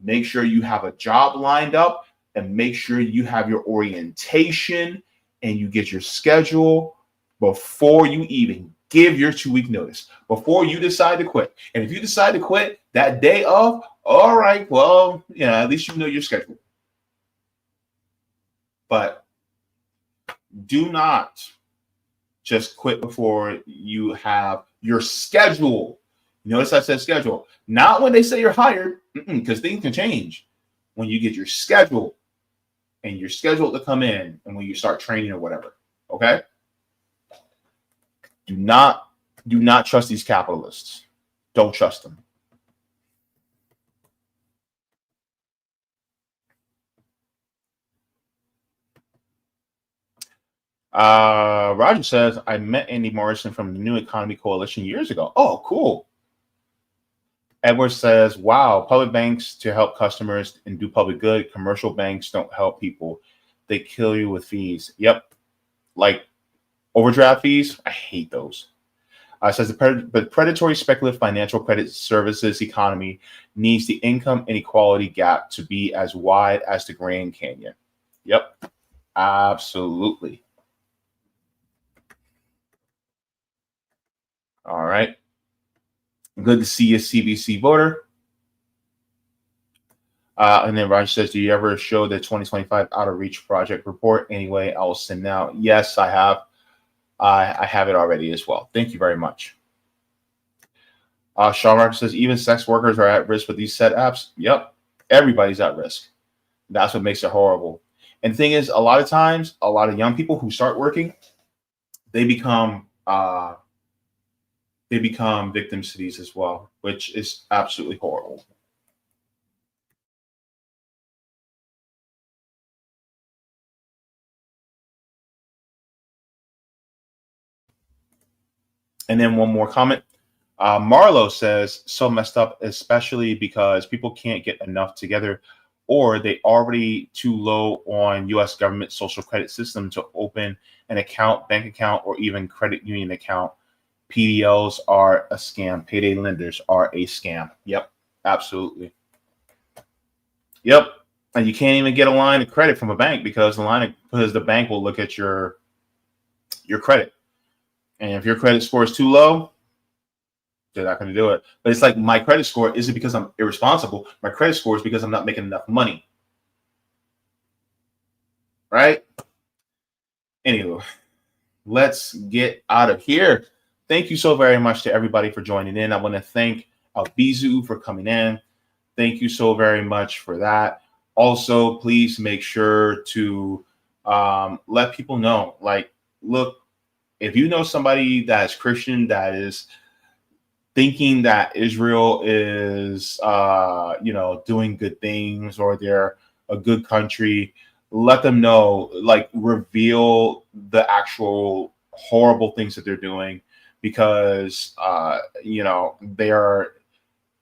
make sure you have a job lined up and make sure you have your orientation and you get your schedule before you even give your 2 week notice, before you decide to quit. And if you decide to quit that day of, all right, well, at least you know your schedule. But do not just quit before you have your schedule. Notice I said schedule, not when they say you're hired, because things can change. When you get your schedule and you're scheduled to come in and when you start training or whatever, okay? Do not trust these capitalists. Don't trust them. Roger says, I met Andy Morrison from the New Economy Coalition years ago. Oh, cool. Edward says, wow, public banks to help customers and do public good. Commercial banks don't help people. They kill you with fees. Yep. Like overdraft fees. I hate those. Says the predatory speculative financial credit services economy needs the income inequality gap to be as wide as the Grand Canyon. Yep. Absolutely. All right. Good to see you, CBC voter. And then Roger says, do you ever show the 2025 Out of Reach project report? Anyway, I will send out. Yes, I have. I have it already as well. Thank you very much. Sean Mark says even sex workers are at risk with these set apps. Yep, everybody's at risk. That's what makes it horrible. And the thing is, a lot of times, a lot of young people who start working, they become victims to these as well, which is absolutely horrible. And then one more comment. Marlo says, so messed up, especially because people can't get enough together, or they already too low on U.S. government social credit system to open an account, bank account, or even credit union account. PDLs are a scam. Payday lenders are a scam. Yep, absolutely. Yep, and you can't even get a line of credit from a bank because the bank will look at your credit, and if your credit score is too low, they're not going to do it. But it's like, my credit score isn't because I'm irresponsible. My credit score is because I'm not making enough money. Right? Anyway, let's get out of here. Thank you so very much to everybody for joining in. I want to thank Albizu for coming in. Thank you so very much for that. Also, please make sure to let people know, like, look, if you know somebody that's Christian that is thinking that Israel is, doing good things, or they're a good country, let them know, like, reveal the actual horrible things that they're doing, because, they are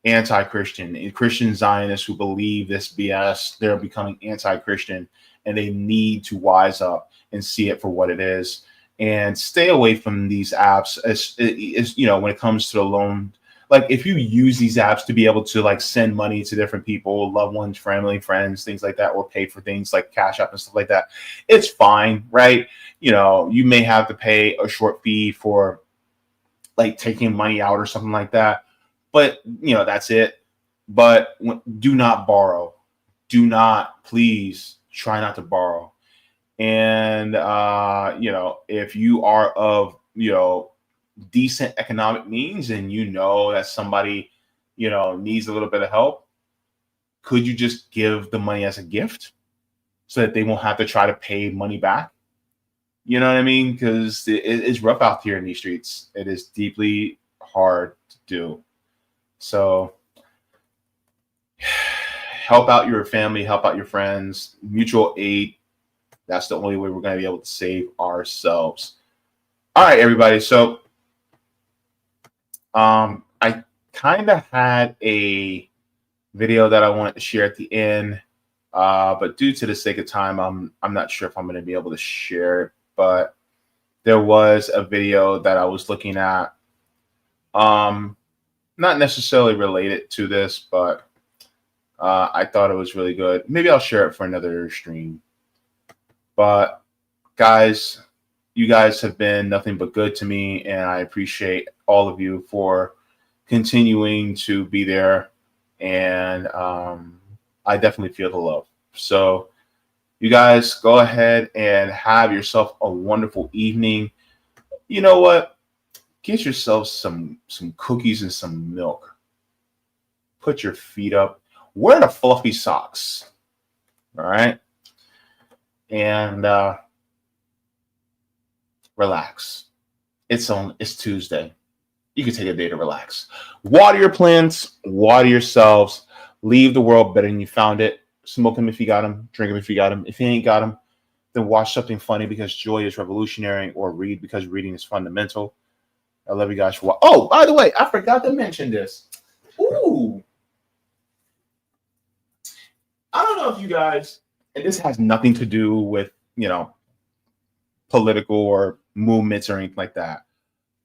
anti-Christian, Christian Zionists who believe this BS. They're becoming anti-Christian, and they need to wise up and see it for what it is. And stay away from these apps as when it comes to the loan. Like, if you use these apps to be able to, like, send money to different people, loved ones, family, friends, things like that, or pay for things like Cash App and stuff like that, it's fine, right? You may have to pay a short fee for, like, taking money out or something like that, but that's it. But do not borrow. Do not, please try not to borrow. And, if you are of, decent economic means, and that somebody, needs a little bit of help, could you just give the money as a gift so that they won't have to try to pay money back? You know what I mean? Because it's rough out here in these streets. It is deeply hard to do. So help out your family, help out your friends, mutual aid. That's the only way we're going to be able to save ourselves. All right, everybody. So I kind of had a video that I wanted to share at the end, but due to the sake of time, I'm not sure if I'm going to be able to share it. But there was a video that I was looking at, not necessarily related to this, but I thought it was really good. Maybe I'll share it for another stream. But guys, you guys have been nothing but good to me, and I appreciate all of you for continuing to be there. And I definitely feel the love. So you guys go ahead and have yourself a wonderful evening. You know what? Get yourself some cookies and some milk. Put your feet up. Wear the fluffy socks. All right? And relax. It's Tuesday. You can take a day to relax. Water your plants, water yourselves, leave the world better than you found it. Smoke them if you got them, drink them if you got them. If you ain't got them, then watch something funny because joy is revolutionary, or read because reading is fundamental. I love you guys. Oh, by the way, I forgot to mention this. Ooh. I don't know if you guys, and this has nothing to do with, political or movements or anything like that,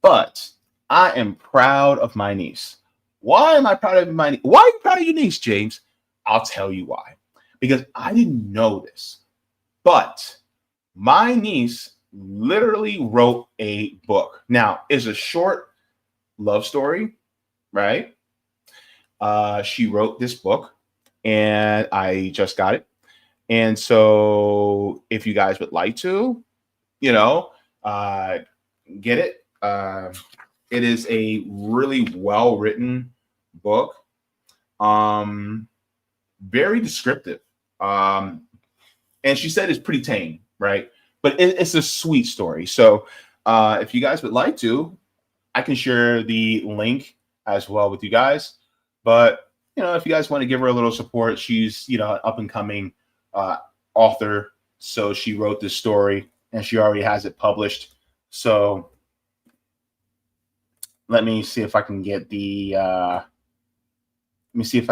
but I am proud of my niece. Why am I proud of my niece? Why are you proud of your niece, James? I'll tell you why. Because I didn't know this, but my niece literally wrote a book. Now, it's a short love story, right? She wrote this book, and I just got it. And so if you guys would like to, get it, It is a really well-written book. Very descriptive. And she said it's pretty tame, right? But it's a sweet story. So if you guys would like to, I can share the link as well with you guys. But, you know, if you guys want to give her a little support, she's, you know, an up-and-coming author. So she wrote this story and she already has it published. So let me see if I can get the, let me see.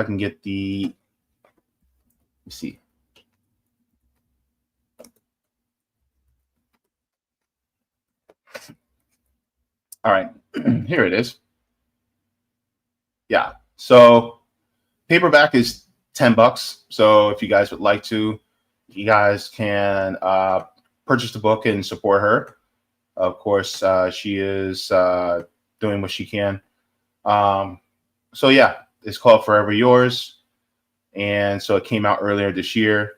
All right, here it is. Yeah, so paperback is $10. So if you guys would like to, you guys can purchase the book and support her. Of course, she is doing what she can. So yeah, it's called Forever Yours. And so it came out earlier this year.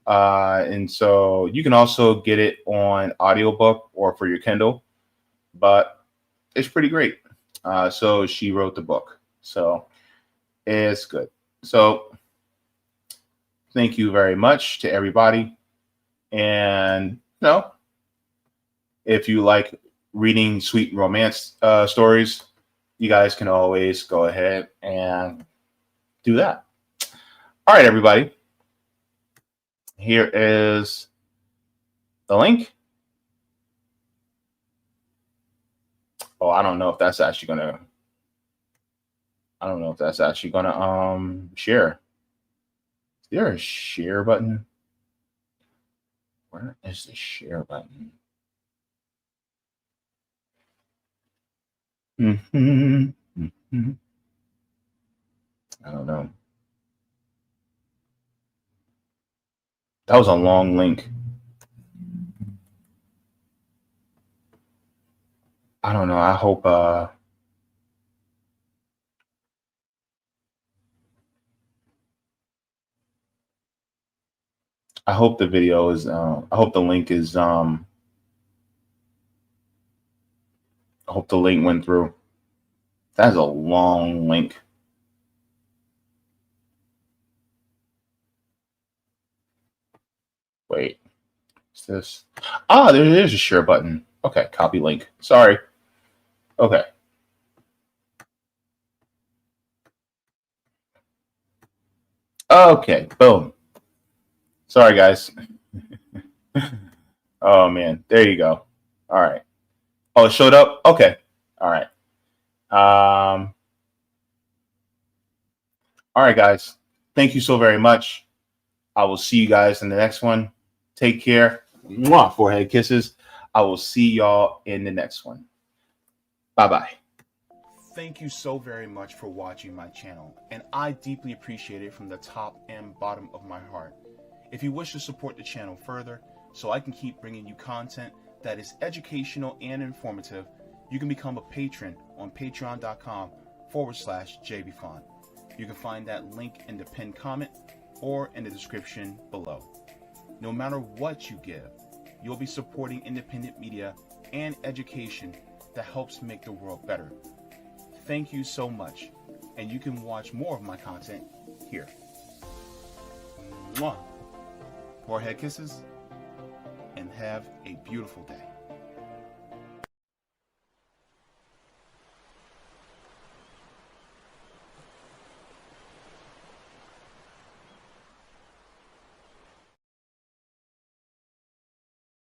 And so you can also get it on audiobook or for your Kindle, but it's pretty great. So she wrote the book. So it's good. So thank you very much to everybody. And you know, if you like reading sweet romance stories, you guys can always go ahead and do that. All right, everybody. Here is the link. Oh, I don't know if that's actually gonna. I don't know if that's actually gonna share. Is there a share button? Where is the share button? I don't know. That was a long link. I don't know. I hope the video is I hope the link is I hope the link went through. That's a long link. Wait. What's this? Ah, there is a share button. Okay, copy link. Sorry. Okay. Okay, boom. Sorry, guys. Oh, man. There you go. All right. Oh, it showed up? Okay. All right. All right, guys. Thank you so very much. I will see you guys in the next one. Take care. Mwah, forehead kisses. I will see y'all in the next one. Bye-bye. Thank you so very much for watching my channel, and I deeply appreciate it from the top and bottom of my heart. If you wish to support the channel further, so I can keep bringing you content that is educational and informative, you can become a patron on patreon.com/Jaybefaunt. You can find that link in the pinned comment or in the description below. No matter what you give, you'll be supporting independent media and education that helps make the world better. Thank you so much, and you can watch more of my content here. Mwah. Forehead kisses, and have a beautiful day.